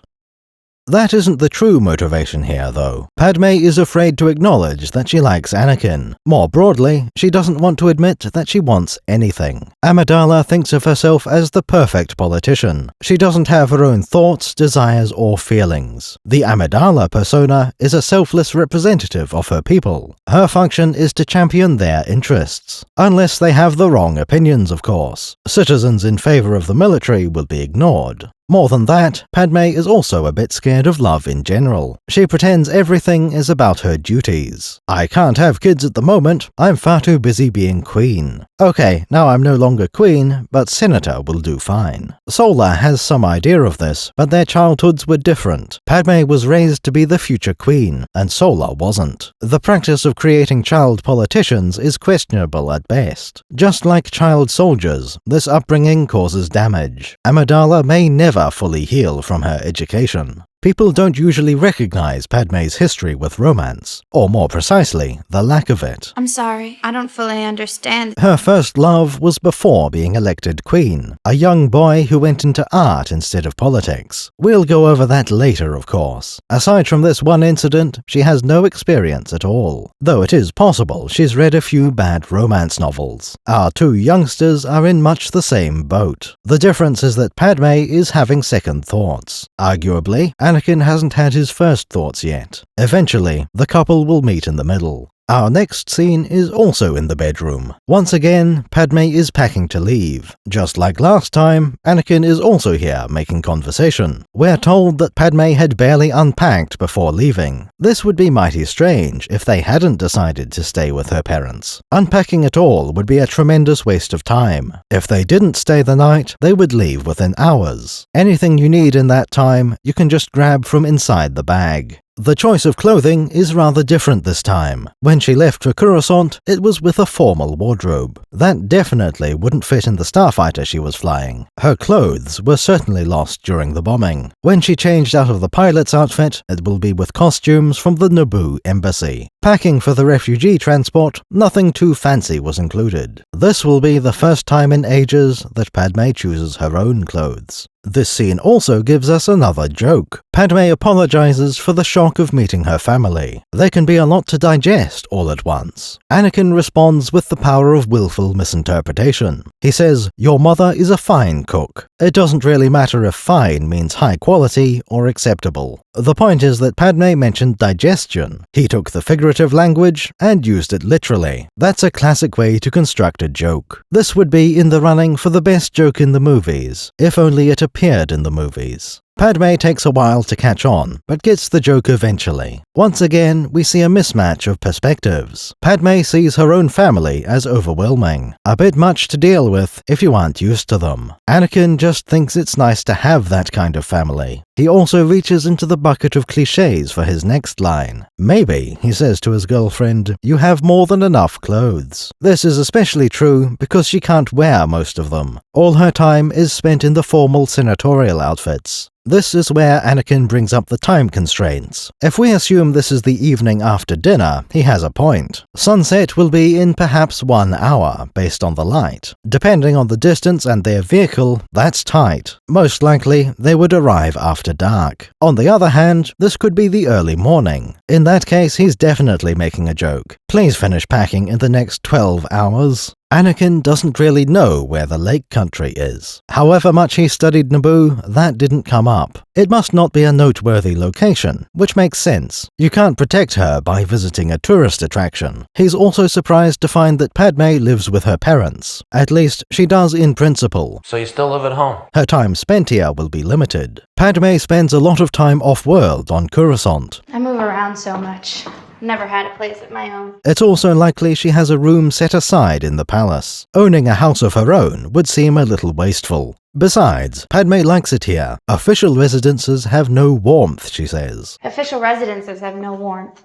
That isn't the true motivation here, though. Padme is afraid to acknowledge that she likes Anakin. More broadly, she doesn't want to admit that she wants anything. Amidala thinks of herself as the perfect politician. She doesn't have her own thoughts, desires, or feelings. The Amidala persona is a selfless representative of her people. Her function is to champion their interests. Unless they have the wrong opinions, of course. Citizens in favor of the military will be ignored. More than that, Padme is also a bit scared of love in general. She pretends everything is about her duties. I can't have kids at the moment, I'm far too busy being queen. Okay, now I'm no longer queen, but senator will do fine. Sola has some idea of this, but their childhoods were different. Padme was raised to be the future queen, and Sola wasn't. The practice of creating child politicians is questionable at best. Just like child soldiers, this upbringing causes damage. Amidala may never fully heal from her education. People don't usually recognize Padme's history with romance, or more precisely, the lack of it. I'm sorry, I don't fully understand. Her first love was before being elected queen, a young boy who went into art instead of politics. We'll go over that later, of course. Aside from this one incident, she has no experience at all, though it is possible she's read a few bad romance novels. Our two youngsters are in much the same boat. The difference is that Padme is having second thoughts. Arguably, Anakin hasn't had his first thoughts yet. Eventually, the couple will meet in the middle. Our next scene is also in the bedroom. Once again, Padme is packing to leave. Just like last time, Anakin is also here making conversation. We're told that Padme had barely unpacked before leaving. This would be mighty strange if they hadn't decided to stay with her parents. Unpacking at all would be a tremendous waste of time. If they didn't stay the night, they would leave within hours. Anything you need in that time, you can just grab from inside the bag. The choice of clothing is rather different this time. When she left for Coruscant, it was with a formal wardrobe. That definitely wouldn't fit in the starfighter she was flying. Her clothes were certainly lost during the bombing. When she changed out of the pilot's outfit, it will be with costumes from the Naboo embassy. Packing for the refugee transport, nothing too fancy was included. This will be the first time in ages that Padme chooses her own clothes. This scene also gives us another joke. Padme apologizes for the shock of meeting her family. There can be a lot to digest all at once. Anakin responds with the power of willful misinterpretation. He says, "Your mother is a fine cook." It doesn't really matter if fine means high quality or acceptable. The point is that Padme mentioned digestion. He took the figurative language and used it literally. That's a classic way to construct a joke. This would be in the running for the best joke in the movies, if only it appeared in the movies. Padme takes a while to catch on, but gets the joke eventually. Once again, we see a mismatch of perspectives. Padme sees her own family as overwhelming, a bit much to deal with if you aren't used to them. Anakin just thinks it's nice to have that kind of family. He also reaches into the bucket of cliches for his next line. Maybe, he says to his girlfriend, "You have more than enough clothes." This is especially true because she can't wear most of them. All her time is spent in the formal senatorial outfits. This is where Anakin brings up the time constraints. If we assume this is the evening after dinner, he has a point. Sunset will be in perhaps 1 hour, based on the light. Depending on the distance and their vehicle, that's tight. Most likely, they would arrive after dark. On the other hand, this could be the early morning. In that case, he's definitely making a joke. Please finish packing in the next 12 hours. Anakin doesn't really know where the Lake Country is. However much he studied Naboo, that didn't come up. It must not be a noteworthy location, which makes sense. You can't protect her by visiting a tourist attraction. He's also surprised to find that Padme lives with her parents. At least, she does in principle. So you still live at home? Her time spent here will be limited. Padme spends a lot of time off-world on Coruscant. I move around so much. Never had a place of my own. It's also likely she has a room set aside in the palace. Owning a house of her own would seem a little wasteful. Besides, Padme likes it here. Official residences have no warmth, she says. Official residences have no warmth.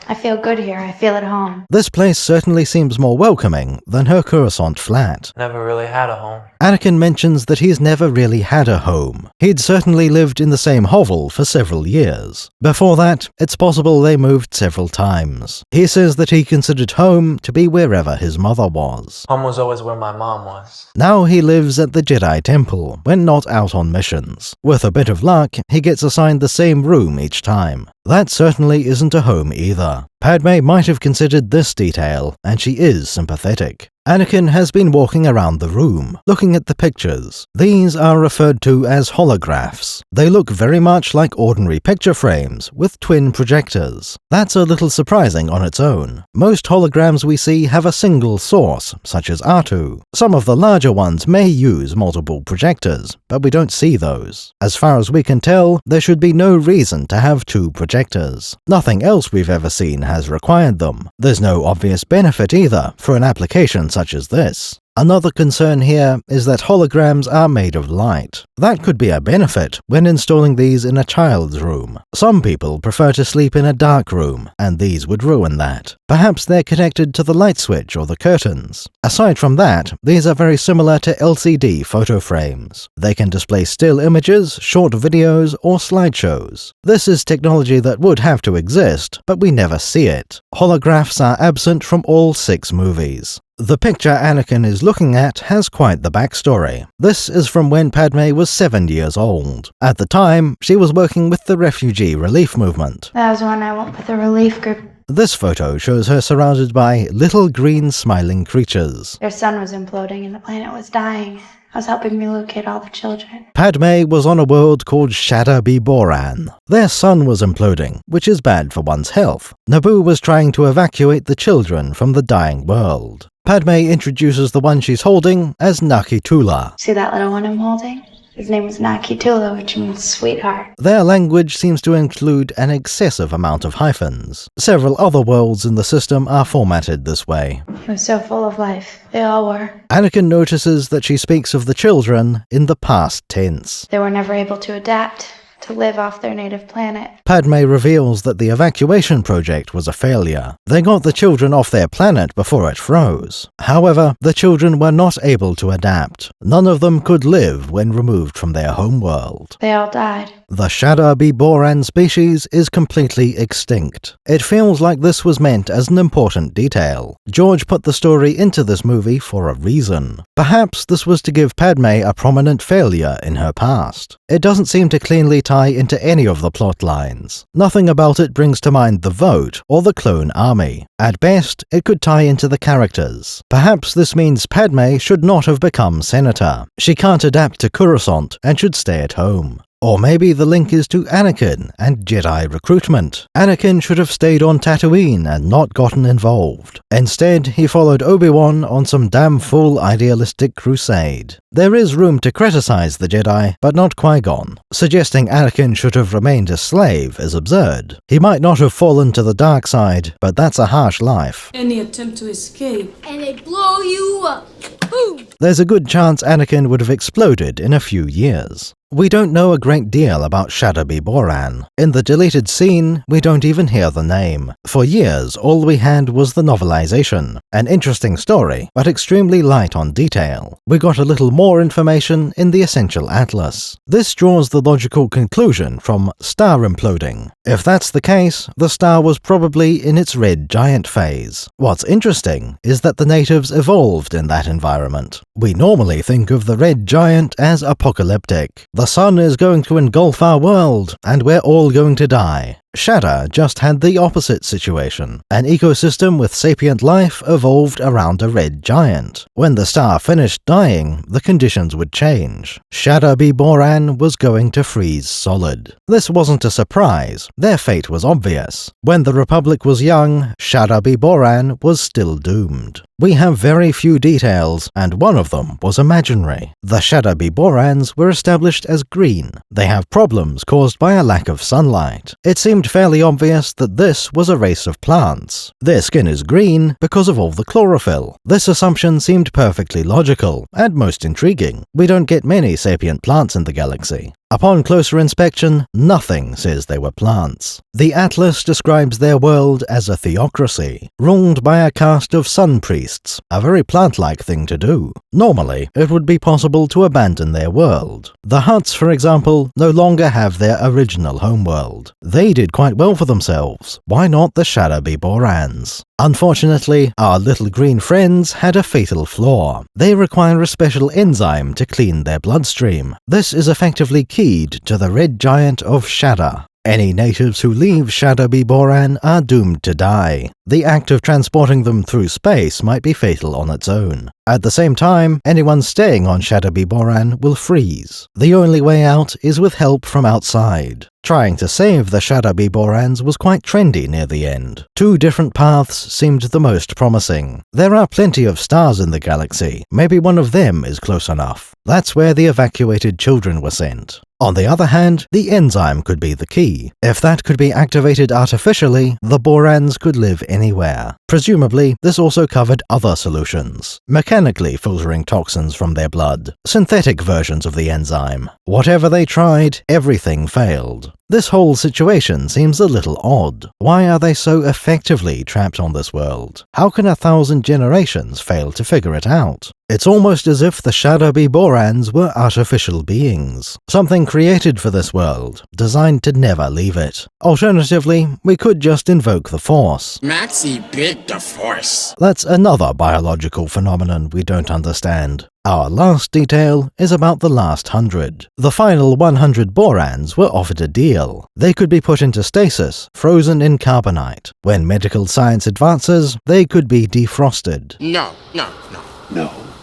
I feel good here. I feel at home. This place certainly seems more welcoming than her Coruscant flat. Never really had a home. Anakin mentions that he's never really had a home. He'd certainly lived in the same hovel for several years. Before that, it's possible they moved several times. He says that he considered home to be wherever his mother was. Home was always where my mom was. Now he lives at the Jedi Temple when not out on missions. With a bit of luck, he gets assigned the same room each time. That certainly isn't a home either. Padme might have considered this detail, and she is sympathetic. Anakin has been walking around the room, looking at the pictures. These are referred to as holographs. They look very much like ordinary picture frames, with twin projectors. That's a little surprising on its own. Most holograms we see have a single source, such as R2. Some of the larger ones may use multiple projectors, but we don't see those. As far as we can tell, there should be no reason to have 2 projectors. Nothing else we've ever seen has required them. There's no obvious benefit either for an application such as this. Another concern here is that holograms are made of light. That could be a benefit when installing these in a child's room. Some people prefer to sleep in a dark room, and these would ruin that. Perhaps they're connected to the light switch or the curtains. Aside from that, these are very similar to LCD photo frames. They can display still images, short videos, or slideshows. This is technology that would have to exist, but we never see it. Holographs are absent from all 6 movies. The picture Anakin is looking at has quite the backstory. This is from when Padme was 7 years old. At the time, she was working with the refugee relief movement. That was when I went with the relief group. This photo shows her surrounded by little green smiling creatures. Their sun was imploding and the planet was dying. I was helping relocate all the children. Padme was on a world called Shada-Bi-Boran. Their sun was imploding, which is bad for one's health. Naboo was trying to evacuate the children from the dying world. Padme introduces the one she's holding as Nakitula. See that little one I'm holding? His name was Nakitula, which means sweetheart. Their language seems to include an excessive amount of hyphens. Several other worlds in the system are formatted this way. It was so full of life. They all were. Anakin notices that she speaks of the children in the past tense. They were never able to adapt, to live off their native planet. Padme reveals that the evacuation project was a failure. They got the children off their planet before it froze. However, the children were not able to adapt. None of them could live when removed from their homeworld. They all died. The Shada-Bi-Boran species is completely extinct. It feels like this was meant as an important detail. George put the story into this movie for a reason. Perhaps this was to give Padme a prominent failure in her past. It doesn't seem to cleanly tie into any of the plot lines. Nothing about it brings to mind the vote or the clone army. At best, it could tie into the characters. Perhaps this means Padme should not have become senator. She can't adapt to Coruscant and should stay at home. Or maybe the link is to Anakin and Jedi recruitment. Anakin should have stayed on Tatooine and not gotten involved. Instead, he followed Obi-Wan on some damn fool idealistic crusade. There is room to criticize the Jedi, but not Qui-Gon. Suggesting Anakin should have remained a slave is absurd. He might not have fallen to the dark side, but that's a harsh life. Any attempt to escape, and they blow you up. Boom! There's a good chance Anakin would have exploded in a few years. We don't know a great deal about Shada-Bi-Boran. In the deleted scene, we don't even hear the name. For years, all we had was the novelization. An interesting story, but extremely light on detail. We got a little more information in the Essential Atlas. This draws the logical conclusion from star imploding. If that's the case, the star was probably in its red giant phase. What's interesting is that the natives evolved in that environment. We normally think of the red giant as apocalyptic. The sun is going to engulf our world, and we're all going to die. Shada just had the opposite situation. An ecosystem with sapient life evolved around a red giant. When the star finished dying, the conditions would change. Shada-Bi-Boran was going to freeze solid. This wasn't a surprise. Their fate was obvious. When the Republic was young, Shada-Bi-Boran was still doomed. We have very few details, and one of them was imaginary. The Shada-Bi-Borans were established as green. They have problems caused by a lack of sunlight. It seemed fairly obvious that this was a race of plants. Their skin is green because of all the chlorophyll. This assumption seemed perfectly logical, and most intriguing. We don't get many sapient plants in the galaxy. Upon closer inspection, nothing says they were plants. The Atlas describes their world as a theocracy, ruled by a caste of sun priests, a very plant-like thing to do. Normally, it would be possible to abandon their world. The Hutts, for example, no longer have their original homeworld. They did quite well for themselves. Why not the Shada-Bi-Borans? Unfortunately, our little green friends had a fatal flaw. They require a special enzyme to clean their bloodstream. This is effectively keyed to the red giant of Shada. Any natives who leave Shada-Bi-Boran are doomed to die. The act of transporting them through space might be fatal on its own. At the same time, anyone staying on Shada-Bi-Boran will freeze. The only way out is with help from outside. Trying to save the Shada-Bi-Borans was quite trendy near the end. 2 different paths seemed the most promising. There are plenty of stars in the galaxy. Maybe one of them is close enough. That's where the evacuated children were sent. On the other hand, the enzyme could be the key. If that could be activated artificially, the Borans could live anywhere. Presumably, this also covered other solutions. Mechanically filtering toxins from their blood. Synthetic versions of the enzyme. Whatever they tried, everything failed. This whole situation seems a little odd. Why are they so effectively trapped on this world? How can 1,000 generations fail to figure it out? It's almost as if the Shada-Bi-Borans were artificial beings. Something created for this world, designed to never leave it. Alternatively, we could just invoke the Force. Maxie bit the Force. That's another biological phenomenon we don't understand. Our last detail is about the last 100. The final 100 Borans were offered a deal. They could be put into stasis, frozen in carbonite. When medical science advances, they could be defrosted. No.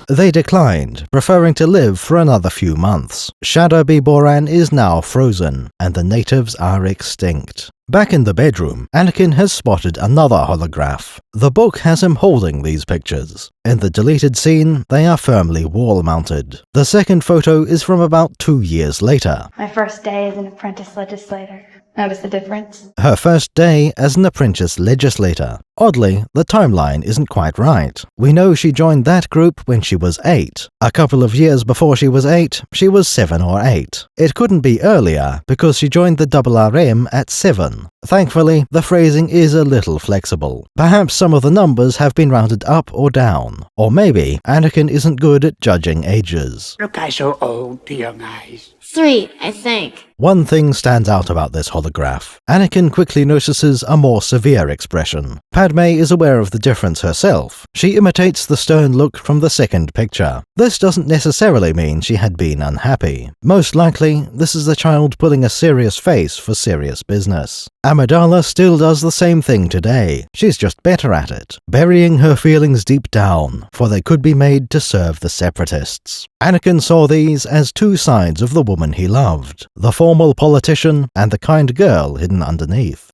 They declined, preferring to live for another few months. Shadow B. Boran is now frozen, and the natives are extinct. Back in the bedroom, Anakin has spotted another holograph. The book has him holding these pictures. In the deleted scene, they are firmly wall-mounted. The second photo is from about 2 years later. My first day as an apprentice legislator. Notice the difference? Her first day as an apprentice legislator. Oddly, the timeline isn't quite right. We know she joined that group when she was 8. A couple of years before she was 8, she was 7 or 8. It couldn't be earlier because she joined the RRM at 7. Thankfully, the phrasing is a little flexible. Perhaps some of the numbers have been rounded up or down. Or maybe Anakin isn't good at judging ages. Look, I so old to young eyes. 3, I think. One thing stands out about this holograph. Anakin quickly notices a more severe expression. Padme is aware of the difference herself. She imitates the stern look from the second picture. This doesn't necessarily mean she had been unhappy. Most likely, this is the child pulling a serious face for serious business. Amidala still does the same thing today. She's just better at it, burying her feelings deep down, for they could be made to serve the Separatists. Anakin saw these as two sides of the woman he loved, the formal politician and the kind girl hidden underneath.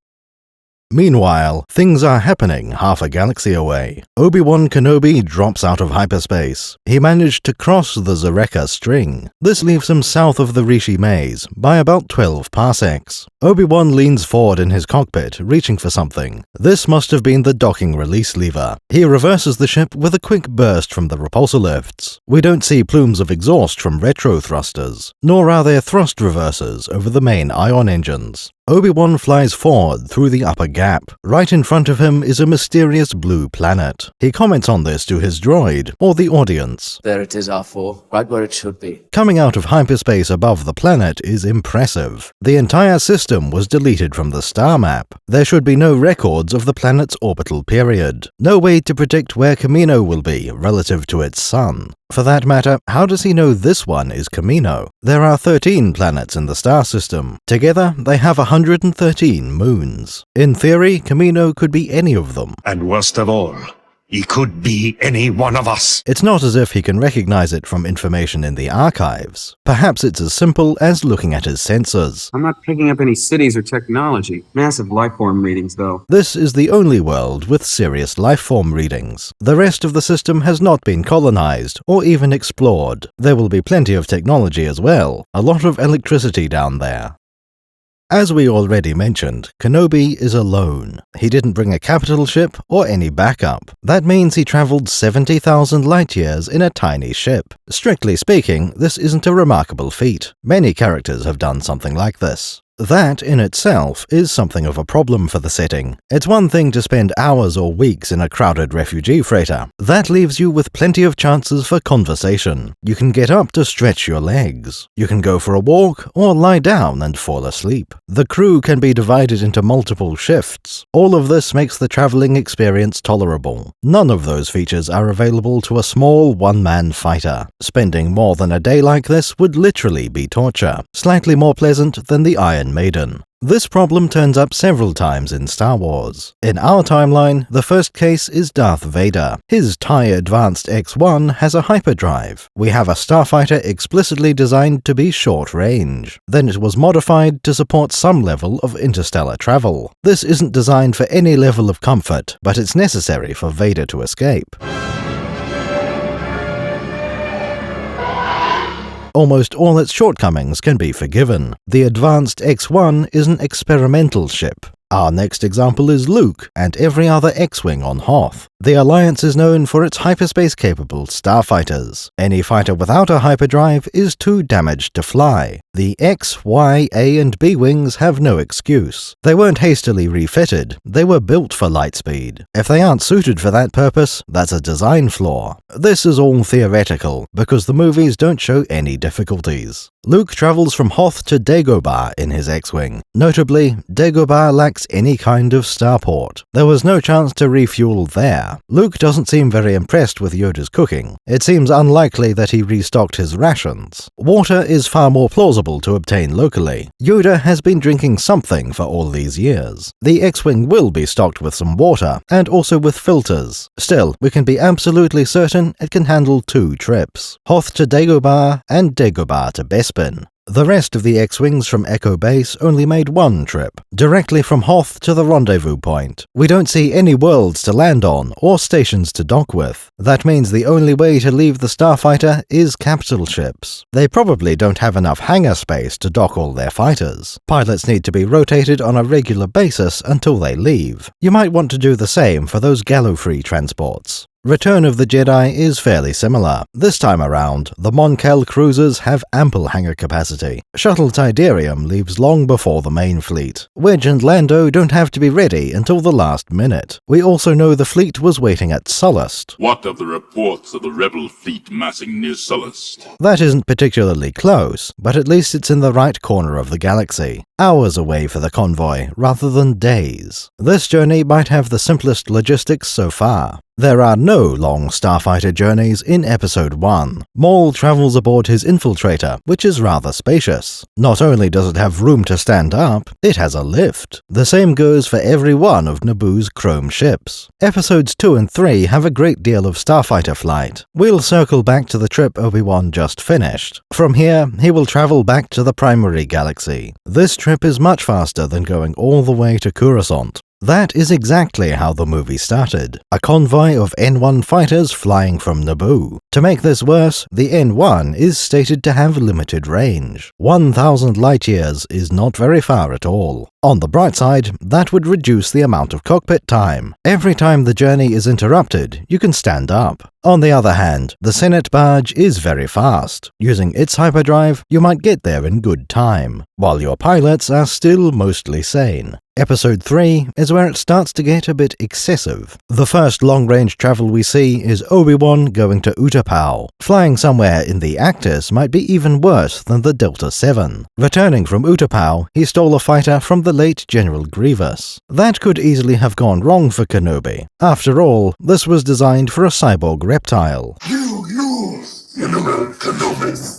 Meanwhile, things are happening half a galaxy away. Obi-Wan Kenobi drops out of hyperspace. He managed to cross the Zareka string. This leaves him south of the Rishi Maze by about 12 parsecs. Obi-Wan leans forward in his cockpit, reaching for something. This must have been the docking release lever. He reverses the ship with a quick burst from the repulsor lifts. We don't see plumes of exhaust from retro thrusters, nor are there thrust reversers over the main ion engines. Obi-Wan flies forward through the upper gap. Right in front of him is a mysterious blue planet. He comments on this to his droid, or the audience. There it is, R4, right where it should be. Coming out of hyperspace above the planet is impressive. The entire system was deleted from the star map. There should be no records of the planet's orbital period. No way to predict where Camino will be relative to its sun. For that matter, how does he know this one is Camino? There are 13 planets in the star system. Together, they have 113 moons. In theory, Camino could be any of them. And worst of all, he could be any one of us. It's not as if he can recognize it from information in the archives. Perhaps it's as simple as looking at his sensors. I'm not picking up any cities or technology. Massive lifeform readings, though. This is the only world with serious lifeform readings. The rest of the system has not been colonized or even explored. There will be plenty of technology as well. A lot of electricity down there. As we already mentioned, Kenobi is alone. He didn't bring a capital ship or any backup. That means he traveled 70,000 light-years in a tiny ship. Strictly speaking, this isn't a remarkable feat. Many characters have done something like this. That, in itself, is something of a problem for the setting. It's one thing to spend hours or weeks in a crowded refugee freighter. That leaves you with plenty of chances for conversation. You can get up to stretch your legs. You can go for a walk, or lie down and fall asleep. The crew can be divided into multiple shifts. All of this makes the traveling experience tolerable. None of those features are available to a small one-man fighter. Spending more than a day like this would literally be torture. Slightly more pleasant than the Iron Maiden. This problem turns up several times in Star Wars. In our timeline, the first case is Darth Vader. His TIE Advanced X-1 has a hyperdrive. We have a starfighter explicitly designed to be short-range. Then it was modified to support some level of interstellar travel. This isn't designed for any level of comfort, but it's necessary for Vader to escape. Almost all its shortcomings can be forgiven. The Advanced X-1 is an experimental ship. Our next example is Luke and every other X-Wing on Hoth. The Alliance is known for its hyperspace-capable starfighters. Any fighter without a hyperdrive is too damaged to fly. The X, Y, A, and B wings have no excuse. They weren't hastily refitted, they were built for light speed. If they aren't suited for that purpose, that's a design flaw. This is all theoretical, because the movies don't show any difficulties. Luke travels from Hoth to Dagobah in his X-Wing. Notably, Dagobah lacks any kind of starport. There was no chance to refuel there. there. Luke doesn't seem very impressed with Yoda's cooking. It seems unlikely that he restocked his rations. Water is far more plausible to obtain locally. Yoda has been drinking something for all these years. The X-Wing will be stocked with some water, and also with filters. Still, we can be absolutely certain it can handle 2 trips. Hoth to Dagobah, and Dagobah to Bespin. The rest of the X-Wings from Echo Base only made 1 trip, directly from Hoth to the rendezvous point. We don't see any worlds to land on, or stations to dock with. That means the only way to leave the starfighter is capsule ships. They probably don't have enough hangar space to dock all their fighters. Pilots need to be rotated on a regular basis until they leave. You might want to do the same for those Gallifrey transports. Return of the Jedi is fairly similar. This time around, the Monkel cruisers have ample hangar capacity. Shuttle Tidarium leaves long before the main fleet. Wedge and Lando don't have to be ready until the last minute. We also know the fleet was waiting at Sullust. What of the reports of the rebel fleet massing near Sullust? That isn't particularly close, but at least it's in the right corner of the galaxy. Hours away for the convoy, rather than days. This journey might have the simplest logistics so far. There are no long starfighter journeys in Episode 1. Maul travels aboard his infiltrator, which is rather spacious. Not only does it have room to stand up, it has a lift. The same goes for every one of Naboo's chrome ships. Episodes 2 and 3 have a great deal of starfighter flight. We'll circle back to the trip Obi-Wan just finished. From here, he will travel back to the primary galaxy. This trip is much faster than going all the way to Coruscant. That is exactly how the movie started. A convoy of N1 fighters flying from Naboo. To make this worse, the N1 is stated to have limited range. 1,000 light-years is not very far at all. On the bright side, that would reduce the amount of cockpit time. Every time the journey is interrupted, you can stand up. On the other hand, the Senate barge is very fast. Using its hyperdrive, you might get there in good time, while your pilots are still mostly sane. Episode 3 is where it starts to get a bit excessive. The first long-range travel we see is Obi-Wan going to Utapau. Flying somewhere in the Actis might be even worse than the Delta 7. Returning from Utapau, he stole a fighter from the late General Grievous. That could easily have gone wrong for Kenobi. After all, this was designed for a cyborg reptile. You lose, General Kenobi.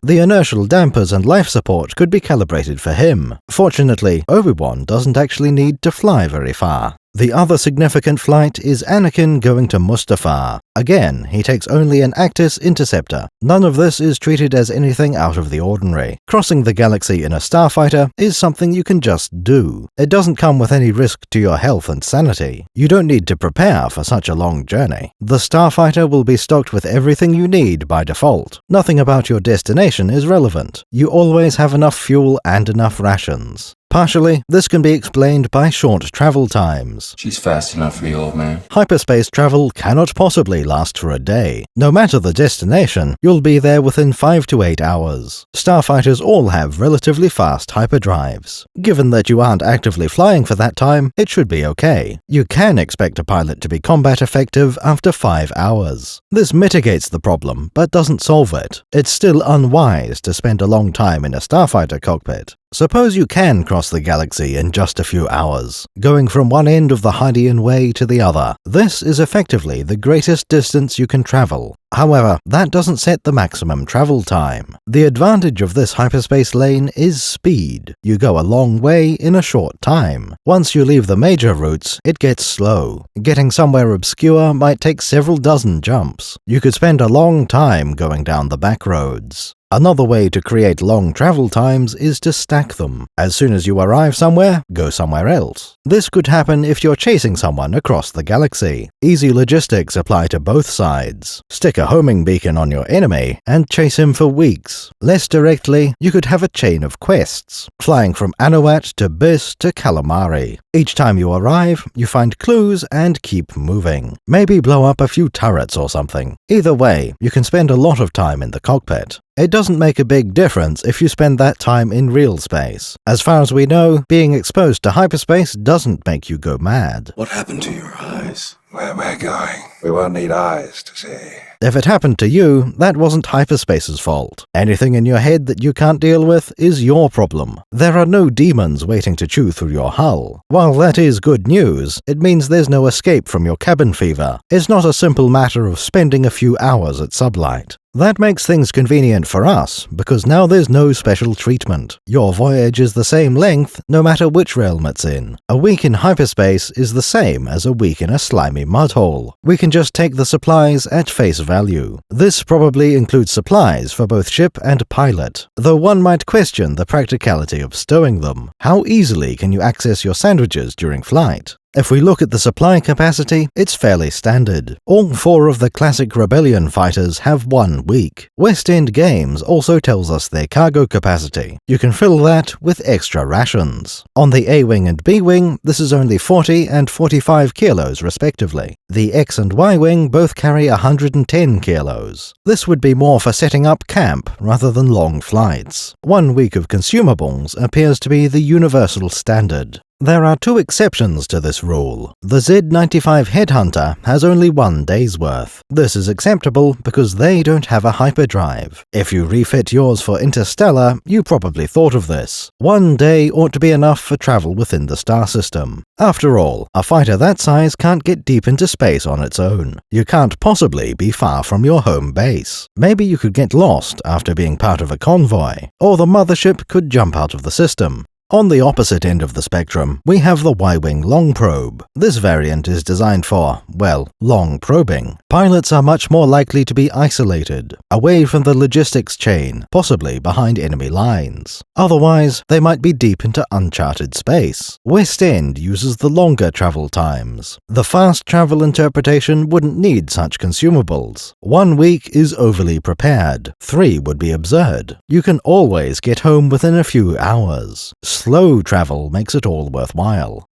The inertial dampers and life support could be calibrated for him. Fortunately, Obi-Wan doesn't actually need to fly very far. The other significant flight is Anakin going to Mustafar. Again, he takes only an Actis interceptor. None of this is treated as anything out of the ordinary. Crossing the galaxy in a starfighter is something you can just do. It doesn't come with any risk to your health and sanity. You don't need to prepare for such a long journey. The starfighter will be stocked with everything you need by default. Nothing about your destination is relevant. You always have enough fuel and enough rations. Partially, this can be explained by short travel times. She's fast enough for you, old man. Hyperspace travel cannot possibly last for a day. No matter the destination, you'll be there within 5 to 8 hours. Starfighters all have relatively fast hyperdrives. Given that you aren't actively flying for that time, it should be okay. You can expect a pilot to be combat effective after 5 hours. This mitigates the problem, but doesn't solve it. It's still unwise to spend a long time in a starfighter cockpit. Suppose you can cross the galaxy in just a few hours, going from one end of the Hydian Way to the other. This is effectively the greatest distance you can travel. However, that doesn't set the maximum travel time. The advantage of this hyperspace lane is speed. You go a long way in a short time. Once you leave the major routes, it gets slow. Getting somewhere obscure might take several dozen jumps. You could spend a long time going down the back roads. Another way to create long travel times is to stack them. As soon as you arrive somewhere, go somewhere else. This could happen if you're chasing someone across the galaxy. Easy logistics apply to both sides. Stick a homing beacon on your enemy and chase him for weeks. Less directly, you could have a chain of quests, flying from Anowat to Biss to Calamari. Each time you arrive, you find clues and keep moving. Maybe blow up a few turrets or something. Either way, you can spend a lot of time in the cockpit. It doesn't make a big difference if you spend that time in real space. As far as we know, being exposed to hyperspace doesn't make you go mad. What happened to your eyes? Where we're going, we won't need eyes to see. If it happened to you, that wasn't hyperspace's fault. Anything in your head that you can't deal with is your problem. There are no demons waiting to chew through your hull. While that is good news, it means there's no escape from your cabin fever. It's not a simple matter of spending a few hours at sublight. That makes things convenient for us, because now there's no special treatment. Your voyage is the same length, no matter which realm it's in. A week in hyperspace is the same as a week in a slimy mudhole. We can just take the supplies at face value. This probably includes supplies for both ship and pilot, though one might question the practicality of stowing them. How easily can you access your sandwiches during flight? If we look at the supply capacity, it's fairly standard. All 4 of the classic Rebellion fighters have 1 week. West End Games also tells us their cargo capacity. You can fill that with extra rations. On the A-Wing and B-Wing, this is only 40 and 45 kilos respectively. The X and Y-Wing both carry 110 kilos. This would be more for setting up camp rather than long flights. 1 week of consumables appears to be the universal standard. There are 2 exceptions to this rule. The Z-95 Headhunter has only 1 day's worth. This is acceptable because they don't have a hyperdrive. If you refit yours for Interstellar, you probably thought of this. 1 day ought to be enough for travel within the star system. After all, a fighter that size can't get deep into space on its own. You can't possibly be far from your home base. Maybe you could get lost after being part of a convoy, or the mothership could jump out of the system. On the opposite end of the spectrum, we have the Y-Wing Long Probe. This variant is designed for, well, long probing. Pilots are much more likely to be isolated, away from the logistics chain, possibly behind enemy lines. Otherwise, they might be deep into uncharted space. West End uses the longer travel times. The fast travel interpretation wouldn't need such consumables. 1 week is overly prepared. 3 would be absurd. You can always get home within a few hours. Slow travel makes it all worthwhile.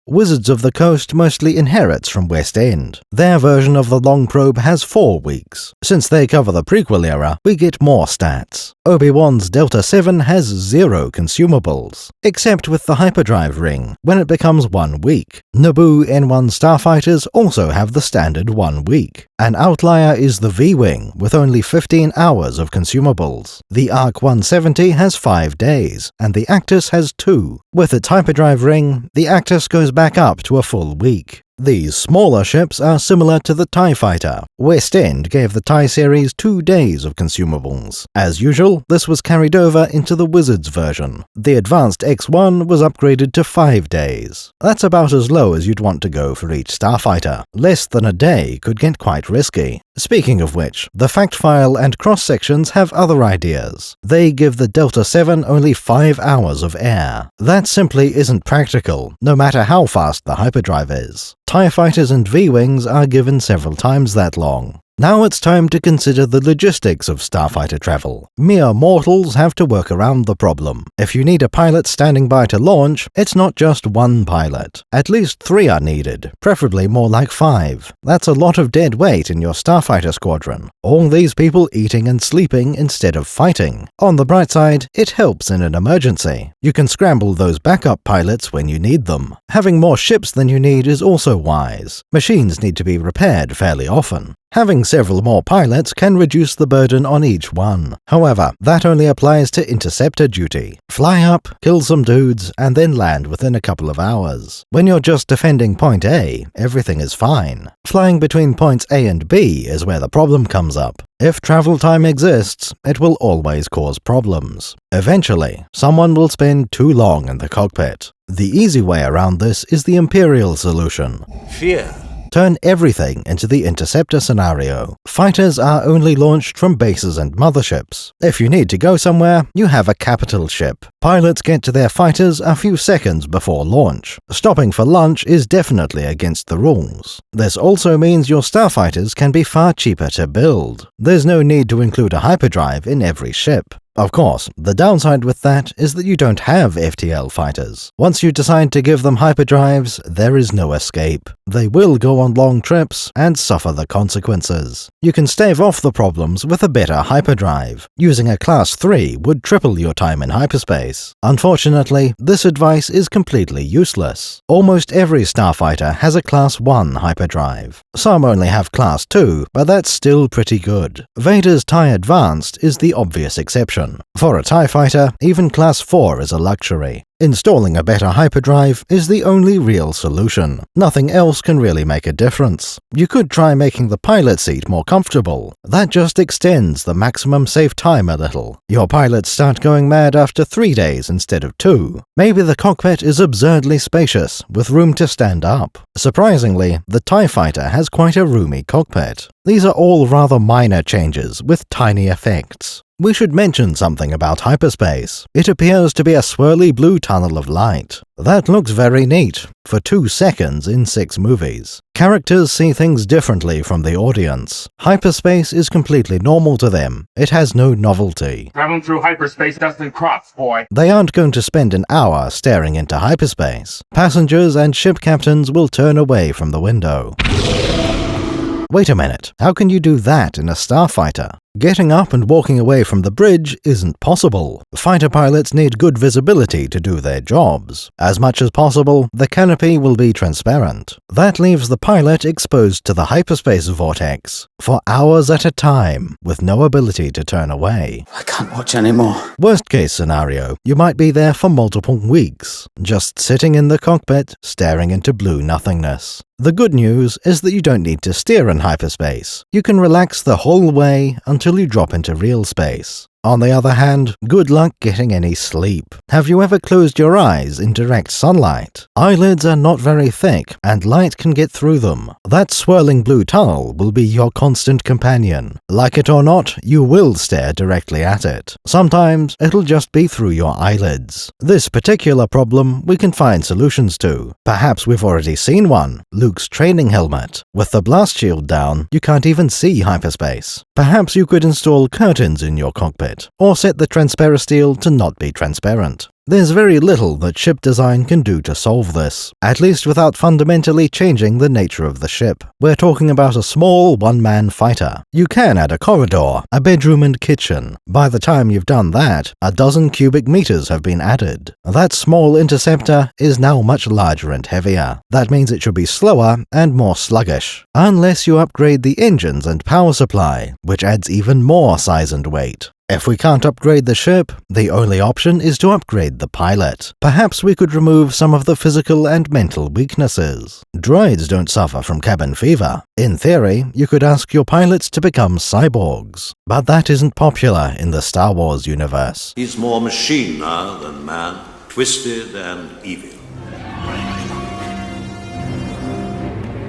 Wizards of the Coast mostly inherits from West End. Their version of the Long Probe has 4 weeks. Since they cover the prequel era, we get more stats. Obi-Wan's Delta 7 has 0 consumables, except with the Hyperdrive Ring, when it becomes 1 week. Naboo N1 starfighters also have the standard 1 week. An outlier is the V-Wing, with only 15 hours of consumables. The Arc 170 has 5 days, and the Actus has 2. With its Hyperdrive Ring, the Actus goes back up to a full week. These smaller ships are similar to the TIE Fighter. West End gave the TIE series 2 days of consumables. As usual, this was carried over into the Wizards version. The Advanced X1 was upgraded to 5 days. That's about as low as you'd want to go for each starfighter. Less than a day could get quite risky. Speaking of which, the fact file and cross-sections have other ideas. They give the Delta 7 only 5 hours of air. That simply isn't practical, no matter how fast the hyperdrive is. TIE fighters and V-Wings are given several times that long. Now it's time to consider the logistics of starfighter travel. Mere mortals have to work around the problem. If you need a pilot standing by to launch, it's not just 1 pilot. At least 3 are needed, preferably more like 5. That's a lot of dead weight in your starfighter squadron. All these people eating and sleeping instead of fighting. On the bright side, it helps in an emergency. You can scramble those backup pilots when you need them. Having more ships than you need is also wise. Machines need to be repaired fairly often. Having several more pilots can reduce the burden on each one. However, that only applies to interceptor duty. Fly up, kill some dudes, and then land within a couple of hours. When you're just defending point A, everything is fine. Flying between points A and B is where the problem comes up. If travel time exists, it will always cause problems. Eventually, someone will spend too long in the cockpit. The easy way around this is the Imperial solution. Fear. Turn everything into the interceptor scenario. Fighters are only launched from bases and motherships. If you need to go somewhere, you have a capital ship. Pilots get to their fighters a few seconds before launch. Stopping for lunch is definitely against the rules. This also means your starfighters can be far cheaper to build. There's no need to include a hyperdrive in every ship. Of course, the downside with that is that you don't have FTL fighters. Once you decide to give them hyperdrives, there is no escape. They will go on long trips and suffer the consequences. You can stave off the problems with a better hyperdrive. Using a Class 3 would triple your time in hyperspace. Unfortunately, this advice is completely useless. Almost every starfighter has a Class 1 hyperdrive. Some only have Class 2, but that's still pretty good. Vader's TIE Advanced is the obvious exception. For a TIE fighter, even Class 4 is a luxury. Installing a better hyperdrive is the only real solution. Nothing else can really make a difference. You could try making the pilot seat more comfortable. That just extends the maximum safe time a little. Your pilots start going mad after 3 days instead of 2. Maybe the cockpit is absurdly spacious, with room to stand up. Surprisingly, the TIE fighter has quite a roomy cockpit. These are all rather minor changes with tiny effects. We should mention something about hyperspace. It appears to be a swirly blue tunnel of light. That looks very neat, for 2 seconds in 6 movies. Characters see things differently from the audience. Hyperspace is completely normal to them. It has no novelty. Traveling through hyperspace doesn't crops, boy. They aren't going to spend an hour staring into hyperspace. Passengers and ship captains will turn away from the window. Wait a minute, how can you do that in a starfighter? Getting up and walking away from the bridge isn't possible. Fighter pilots need good visibility to do their jobs. As much as possible, the canopy will be transparent. That leaves the pilot exposed to the hyperspace vortex for hours at a time, with no ability to turn away. I can't watch anymore. Worst case scenario, you might be there for multiple weeks, just sitting in the cockpit, staring into blue nothingness. The good news is that you don't need to steer in hyperspace. You can relax the whole way until you drop into real space. On the other hand, good luck getting any sleep. Have you ever closed your eyes in direct sunlight? Eyelids are not very thick, and light can get through them. That swirling blue tunnel will be your constant companion. Like it or not, you will stare directly at it. Sometimes, it'll just be through your eyelids. This particular problem we can find solutions to. Perhaps we've already seen one: Luke's training helmet. With the blast shield down, you can't even see hyperspace. Perhaps you could install curtains in your cockpit, or set the transparisteel to not be transparent. There's very little that ship design can do to solve this, at least without fundamentally changing the nature of the ship. We're talking about a small one-man fighter. You can add a corridor, a bedroom and kitchen. By the time you've done that, 12 cubic meters have been added. That small interceptor is now much larger and heavier. That means it should be slower and more sluggish, unless you upgrade the engines and power supply, which adds even more size and weight. If we can't upgrade the ship, the only option is to upgrade the pilot. Perhaps we could remove some of the physical and mental weaknesses. Droids don't suffer from cabin fever. In theory, you could ask your pilots to become cyborgs. But that isn't popular in the Star Wars universe. He's more machine now than man, twisted and evil.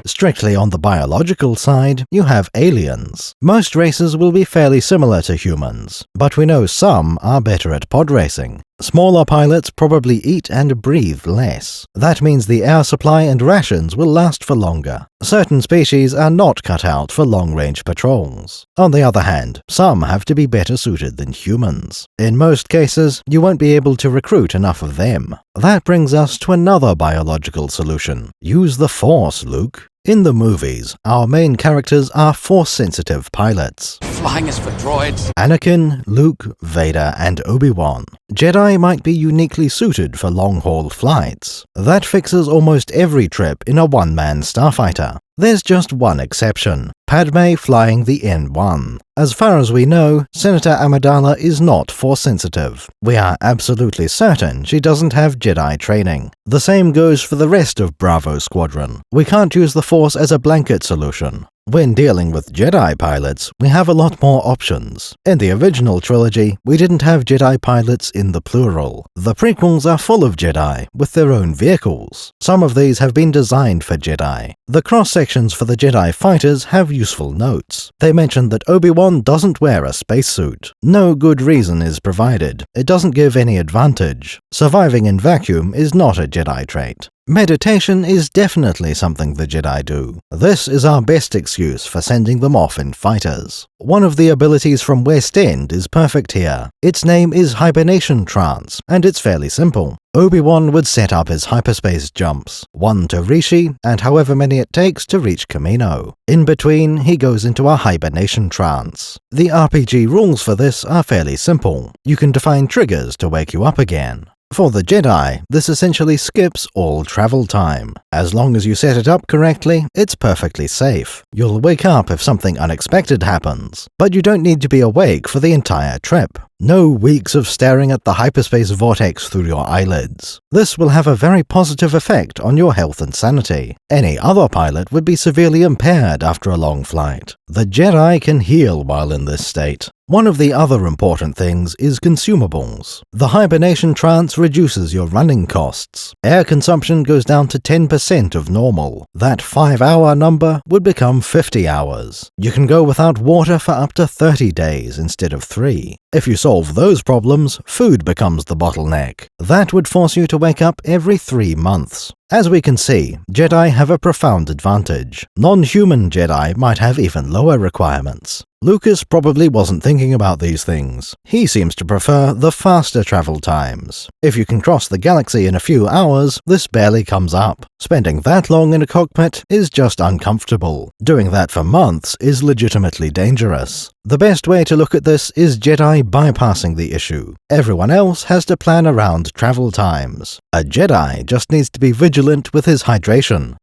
Strictly on the biological side, you have aliens. Most races will be fairly similar to humans, but we know some are better at pod racing. Smaller pilots probably eat and breathe less. That means the air supply and rations will last for longer. Certain species are not cut out for long-range patrols. On the other hand, some have to be better suited than humans. In most cases, you won't be able to recruit enough of them. That brings us to another biological solution. Use the Force, Luke. In the movies, our main characters are Force-sensitive pilots. Flying is for droids. Anakin, Luke, Vader, and Obi-Wan. Jedi might be uniquely suited for long-haul flights. That fixes almost every trip in a one-man starfighter. There's just one exception: Padme flying the N1. As far as we know, Senator Amidala is not Force-sensitive. We are absolutely certain she doesn't have Jedi training. The same goes for the rest of Bravo Squadron. We can't use the Force as a blanket solution. When dealing with Jedi pilots, we have a lot more options. In the original trilogy, we didn't have Jedi pilots in the plural. The prequels are full of Jedi, with their own vehicles. Some of these have been designed for Jedi. The cross-sections for the Jedi fighters have useful notes. They mention that Obi-Wan doesn't wear a spacesuit. No good reason is provided. It doesn't give any advantage. Surviving in vacuum is not a Jedi trait. Meditation is definitely something the Jedi do. This is our best excuse for sending them off in fighters. One of the abilities from West End is perfect here. Its name is Hibernation Trance, and it's fairly simple. Obi-Wan would set up his hyperspace jumps, one to Rishi, and however many it takes to reach Kamino. In between, he goes into a hibernation trance. The RPG rules for this are fairly simple. You can define triggers to wake you up again. For the Jedi, this essentially skips all travel time. As long as you set it up correctly, it's perfectly safe. You'll wake up if something unexpected happens, but you don't need to be awake for the entire trip. No weeks of staring at the hyperspace vortex through your eyelids. This will have a very positive effect on your health and sanity. Any other pilot would be severely impaired after a long flight. The Jedi can heal while in this state. One of the other important things is consumables. The hibernation trance reduces your running costs. Air consumption goes down to 10% of normal. That 5-hour number would become 50 hours. You can go without water for up to 30 days instead of 3. If you solve those problems, food becomes the bottleneck. That would force you to wake up every 3 months. As we can see, Jedi have a profound advantage. Non-human Jedi might have even lower requirements. Lucas probably wasn't thinking about these things. He seems to prefer the faster travel times. If you can cross the galaxy in a few hours, this barely comes up. Spending that long in a cockpit is just uncomfortable. Doing that for months is legitimately dangerous. The best way to look at this is Jedi bypassing the issue. Everyone else has to plan around travel times. A Jedi just needs to be vigilant with his hydration.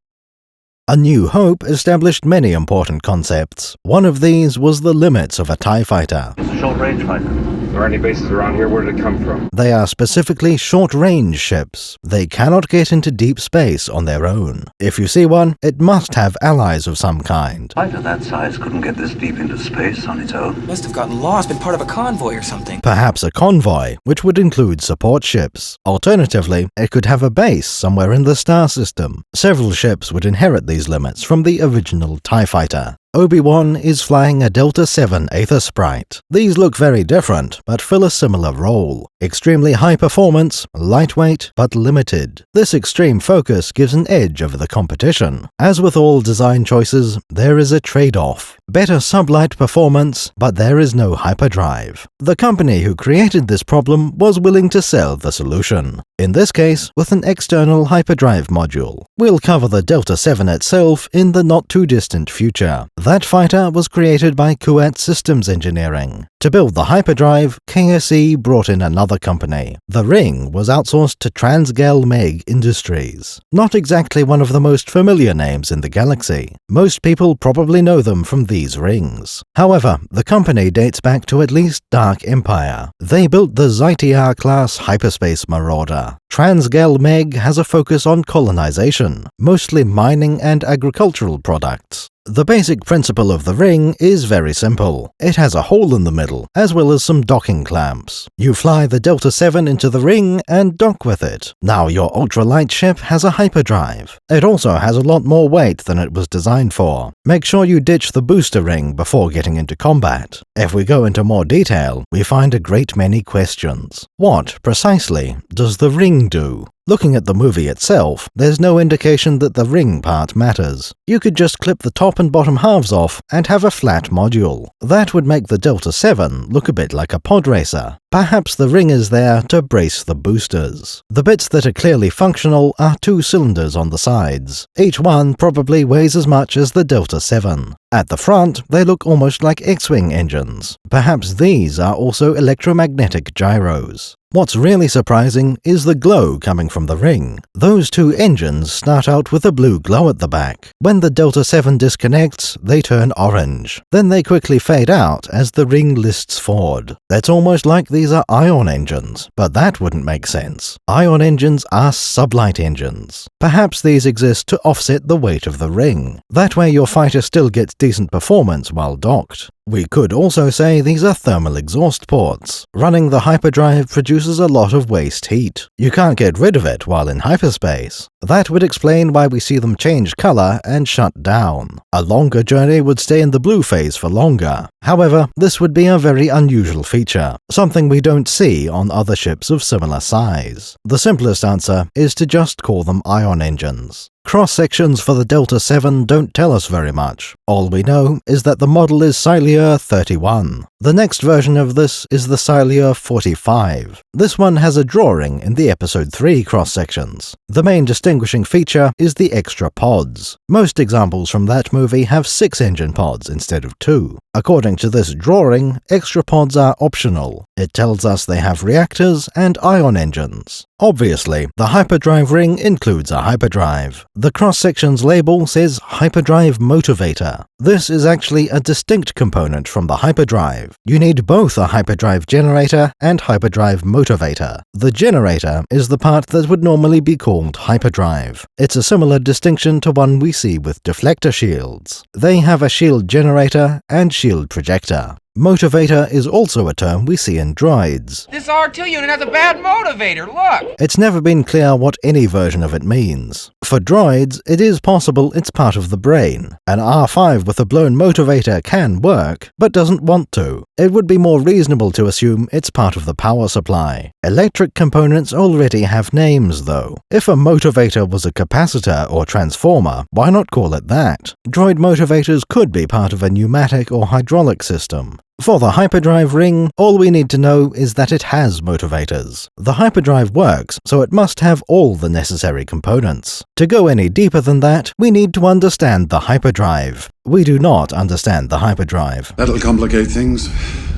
A New Hope established many important concepts. One of these was the limits of a TIE fighter. It's a short-range fighter. There are any bases around here? Where did it come from? They are specifically short-range ships. They cannot get into deep space on their own. If you see one, it must have allies of some kind. A fighter that size couldn't get this deep into space on its own. Must have gotten lost, been part of a convoy or something. Perhaps a convoy, which would include support ships. Alternatively, it could have a base somewhere in the star system. Several ships would inherit these limits from the original TIE fighter. Obi-Wan is flying a Delta 7 Aether Sprite. These look very different, but fill a similar role. Extremely high performance, lightweight, but limited. This extreme focus gives an edge over the competition. As with all design choices, there is a trade-off. Better sublight performance, but there is no hyperdrive. The company who created this problem was willing to sell the solution. In this case, with an external hyperdrive module. We'll cover the Delta 7 itself in the not-too-distant future. That fighter was created by Kuat Systems Engineering. To build the hyperdrive, KSE brought in another company. The Ring was outsourced to Transgal Meg Industries. Not exactly one of the most familiar names in the galaxy. Most people probably know them from these rings. However, the company dates back to at least Dark Empire. They built the Zaitiar-class hyperspace marauder. Transgal Meg has a focus on colonization, mostly mining and agricultural products. The basic principle of the ring is very simple. It has a hole in the middle, as well as some docking clamps. You fly the Delta 7 into the ring and dock with it. Now your ultralight ship has a hyperdrive. It also has a lot more weight than it was designed for. Make sure you ditch the booster ring before getting into combat. If we go into more detail, we find a great many questions. What, precisely, does the ring do? Looking at the movie itself, there's no indication that the ring part matters. You could just clip the top and bottom halves off and have a flat module. That would make the Delta 7 look a bit like a pod racer. Perhaps the ring is there to brace the boosters. The bits that are clearly functional are 2 cylinders on the sides. Each one probably weighs as much as the Delta 7. At the front, they look almost like X-Wing engines. Perhaps these are also electromagnetic gyros. What's really surprising is the glow coming from the ring. Those 2 engines start out with a blue glow at the back. When the Delta 7 disconnects, they turn orange. Then they quickly fade out as the ring lists forward. It's almost like these are ion engines, but that wouldn't make sense. Ion engines are sublight engines. Perhaps these exist to offset the weight of the ring. That way your fighter still gets decent performance while docked. We could also say these are thermal exhaust ports. Running the hyperdrive produces a lot of waste heat. You can't get rid of it while in hyperspace. That would explain why we see them change color and shut down. A longer journey would stay in the blue phase for longer. However, this would be a very unusual feature, something we don't see on other ships of similar size. The simplest answer is to just call them ion engines. Cross-sections for the Delta 7 don't tell us very much. All we know is that the model is Silure 31. The next version of this is the Silure 45. This one has a drawing in the Episode 3 cross-sections. The main distinguishing feature is the extra pods. Most examples from that movie have 6 engine pods instead of 2. According to this drawing, extra pods are optional. It tells us they have reactors and ion engines. Obviously, the Hyperdrive Ring includes a hyperdrive. The cross-sections label says Hyperdrive Motivator. This is actually a distinct component from the hyperdrive. You need both a hyperdrive generator and hyperdrive motivator. The generator is the part that would normally be called hyperdrive. It's a similar distinction to one we see with deflector shields. They have a shield generator and shield projector. Motivator is also a term we see in droids. This R2 unit has a bad motivator, look! It's never been clear what any version of it means. For droids, it is possible it's part of the brain. An R5 with a blown motivator can work, but doesn't want to. It would be more reasonable to assume it's part of the power supply. Electric components already have names, though. If a motivator was a capacitor or transformer, why not call it that? Droid motivators could be part of a pneumatic or hydraulic system. For the Hyperdrive Ring, all we need to know is that it has motivators. The hyperdrive works, so it must have all the necessary components. To go any deeper than that, we need to understand the hyperdrive. We do not understand the hyperdrive. That'll complicate things.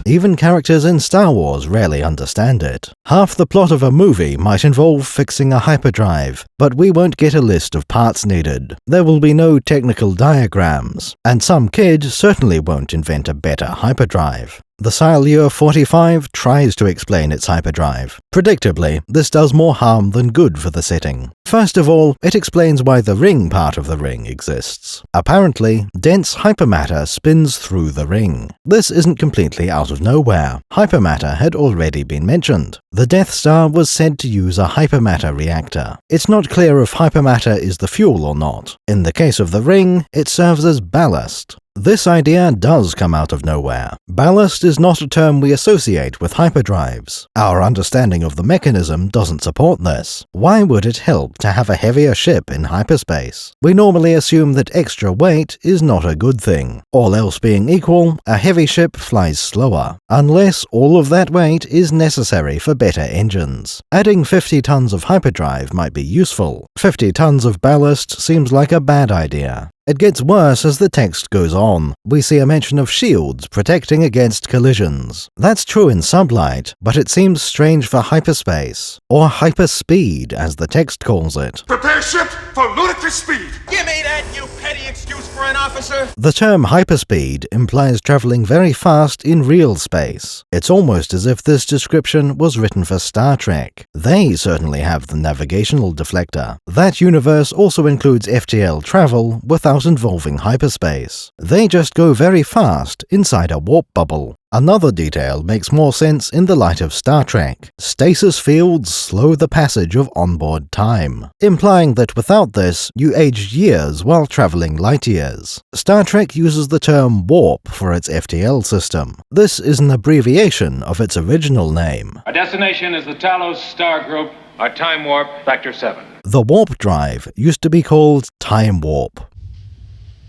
Even characters in Star Wars rarely understand it. Half the plot of a movie might involve fixing a hyperdrive, but we won't get a list of parts needed. There will be no technical diagrams, and some kid certainly won't invent a better hyperdrive. The Silure 45 tries to explain its hyperdrive. Predictably, this does more harm than good for the setting. First of all, it explains why the ring part of the ring exists. Apparently, dense hypermatter spins through the ring. This isn't completely out of nowhere. Hypermatter had already been mentioned. The Death Star was said to use a hypermatter reactor. It's not clear if hypermatter is the fuel or not. In the case of the ring, it serves as ballast. This idea does come out of nowhere. Ballast is not a term we associate with hyperdrives. Our understanding of the mechanism doesn't support this. Why would it help to have a heavier ship in hyperspace? We normally assume that extra weight is not a good thing. All else being equal, a heavy ship flies slower, unless all of that weight is necessary for better engines. Adding 50 tons of hyperdrive might be useful. 50 tons of ballast seems like a bad idea. It gets worse as the text goes on. We see a mention of shields protecting against collisions. That's true in sublight, but it seems strange for hyperspace, or hyperspeed as the text calls it. Prepare ship for ludicrous speed! Give me that, you petty excuse for an officer! The term hyperspeed implies traveling very fast in real space. It's almost as if this description was written for Star Trek. They certainly have the navigational deflector. That universe also includes FTL travel without involving hyperspace. They just go very fast inside a warp bubble. Another detail makes more sense in the light of Star Trek. Stasis fields slow the passage of onboard time, implying that without this, you aged years while traveling light years. Star Trek uses the term warp for its FTL system. This is an abbreviation of its original name. Our destination is the Talos star group. Our time warp, Factor 7. The warp drive used to be called Time Warp.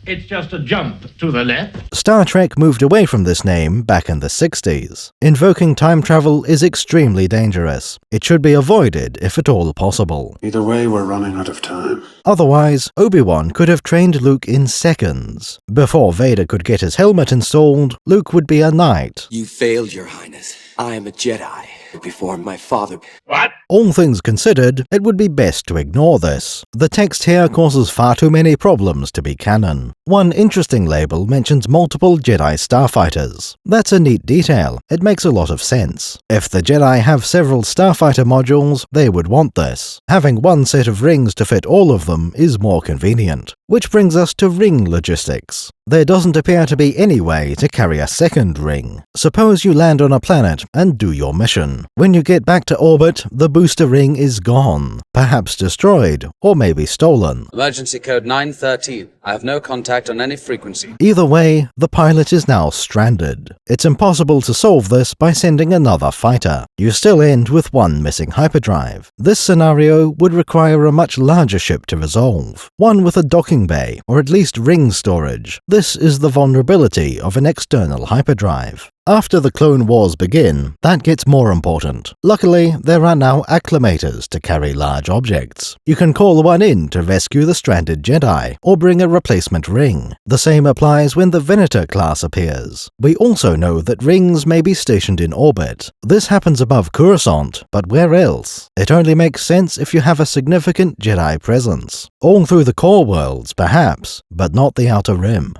It's just a jump to the left. Star Trek moved away from this name back in the 60s. Invoking time travel is extremely dangerous. It should be avoided if at all possible. Either way, we're running out of time. Otherwise, Obi-Wan could have trained Luke in seconds. Before Vader could get his helmet installed, Luke would be a knight. You failed, Your Highness. I am a Jedi. Before my father. What? All things considered, it would be best to ignore this. The text here causes far too many problems to be canon. One interesting label mentions multiple Jedi starfighters. That's a neat detail. It makes a lot of sense. If the Jedi have several starfighter modules, they would want this. Having one set of rings to fit all of them is more convenient. Which brings us to ring logistics. There doesn't appear to be any way to carry a second ring. Suppose you land on a planet and do your mission. When you get back to orbit, the booster ring is gone, perhaps destroyed, or maybe stolen. Emergency code 913. I have no contact on any frequency. Either way, the pilot is now stranded. It's impossible to solve this by sending another fighter. You still end with one missing hyperdrive. This scenario would require a much larger ship to resolve, one with a docking bay, or at least ring storage. This is the vulnerability of an external hyperdrive. After the Clone Wars begin, that gets more important. Luckily, there are now acclimators to carry large objects. You can call one in to rescue the stranded Jedi, or bring a replacement ring. The same applies when the Venator class appears. We also know that rings may be stationed in orbit. This happens above Coruscant, but where else? It only makes sense if you have a significant Jedi presence. All through the core worlds, perhaps, but not the Outer Rim.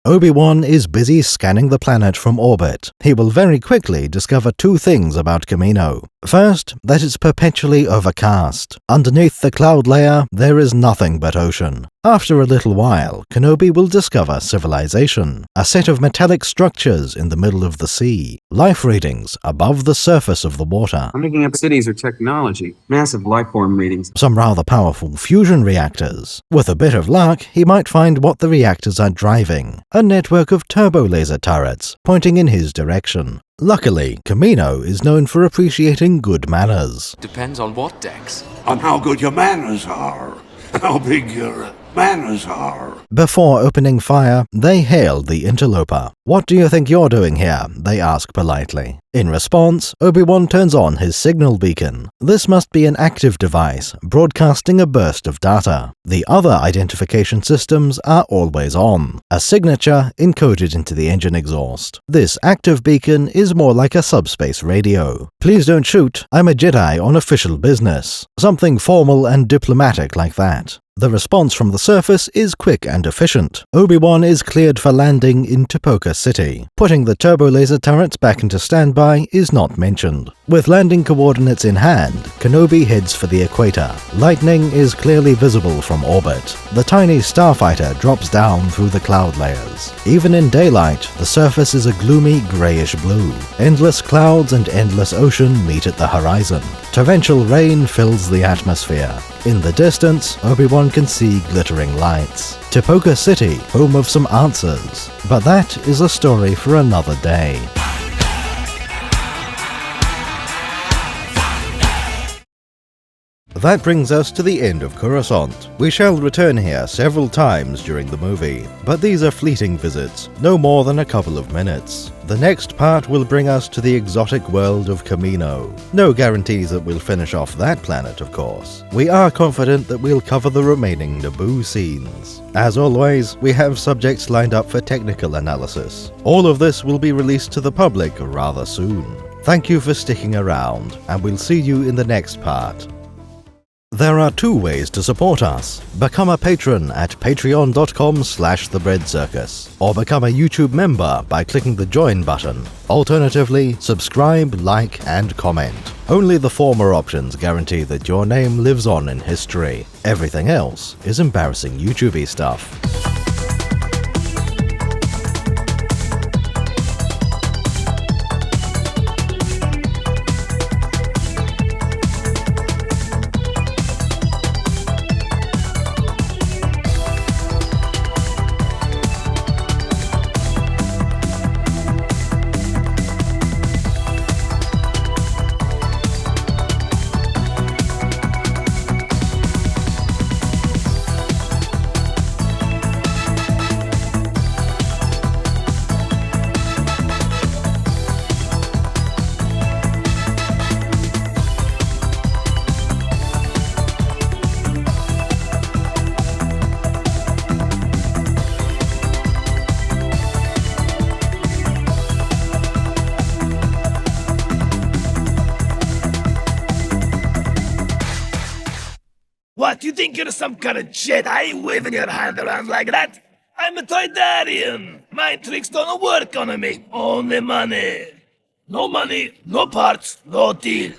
Obi-Wan is busy scanning the planet from orbit. He will very quickly discover two things about Kamino. First, that it's perpetually overcast. Underneath the cloud layer, there is nothing but ocean. After a little while, Kenobi will discover civilization, a set of metallic structures in the middle of the sea, life readings above the surface of the water. I'm making up cities or technology, massive lifeform readings. Some rather powerful fusion reactors. With a bit of luck, he might find what the reactors are driving, a network of turbo laser turrets pointing in his direction. Luckily, Kamino is known for appreciating good manners. Depends on what, Dex. On how good your manners are. How big your manners are. Before opening fire, they hail the interloper. "What do you think you're doing here?" they ask politely. In response, Obi-Wan turns on his signal beacon. This must be an active device, broadcasting a burst of data. The other identification systems are always on, a signature encoded into the engine exhaust. This active beacon is more like a subspace radio. "Please don't shoot, I'm a Jedi on official business." Something formal and diplomatic like that. The response from the surface is quick and efficient. Obi-Wan is cleared for landing in Tipoca City. Putting the turbo laser turrets back into standby is not mentioned. With landing coordinates in hand, Kenobi heads for the equator. Lightning is clearly visible from orbit. The tiny starfighter drops down through the cloud layers. Even in daylight, the surface is a gloomy grayish blue. Endless clouds and endless ocean meet at the horizon. Torrential rain fills the atmosphere. In the distance, Obi-Wan can see glittering lights. Tipoca City, home of some answers. But that is a story for another day. That brings us to the end of Coruscant. We shall return here several times during the movie, but these are fleeting visits, no more than a couple of minutes. The next part will bring us to the exotic world of Kamino. No guarantees that we'll finish off that planet, of course. We are confident that we'll cover the remaining Naboo scenes. As always, we have subjects lined up for technical analysis. All of this will be released to the public rather soon. Thank you for sticking around, and we'll see you in the next part. There are two ways to support us. Become a patron at patreon.com/thebreadcircus, or become a YouTube member by clicking the join button. Alternatively, subscribe, like, and comment. Only the former options guarantee that your name lives on in history. Everything else is embarrassing YouTube-y stuff. What, you think you're some kind of Jedi waving your hand around like that? I'm a Toydarian. My tricks don't work on me. Only money. No money, no parts, no deal.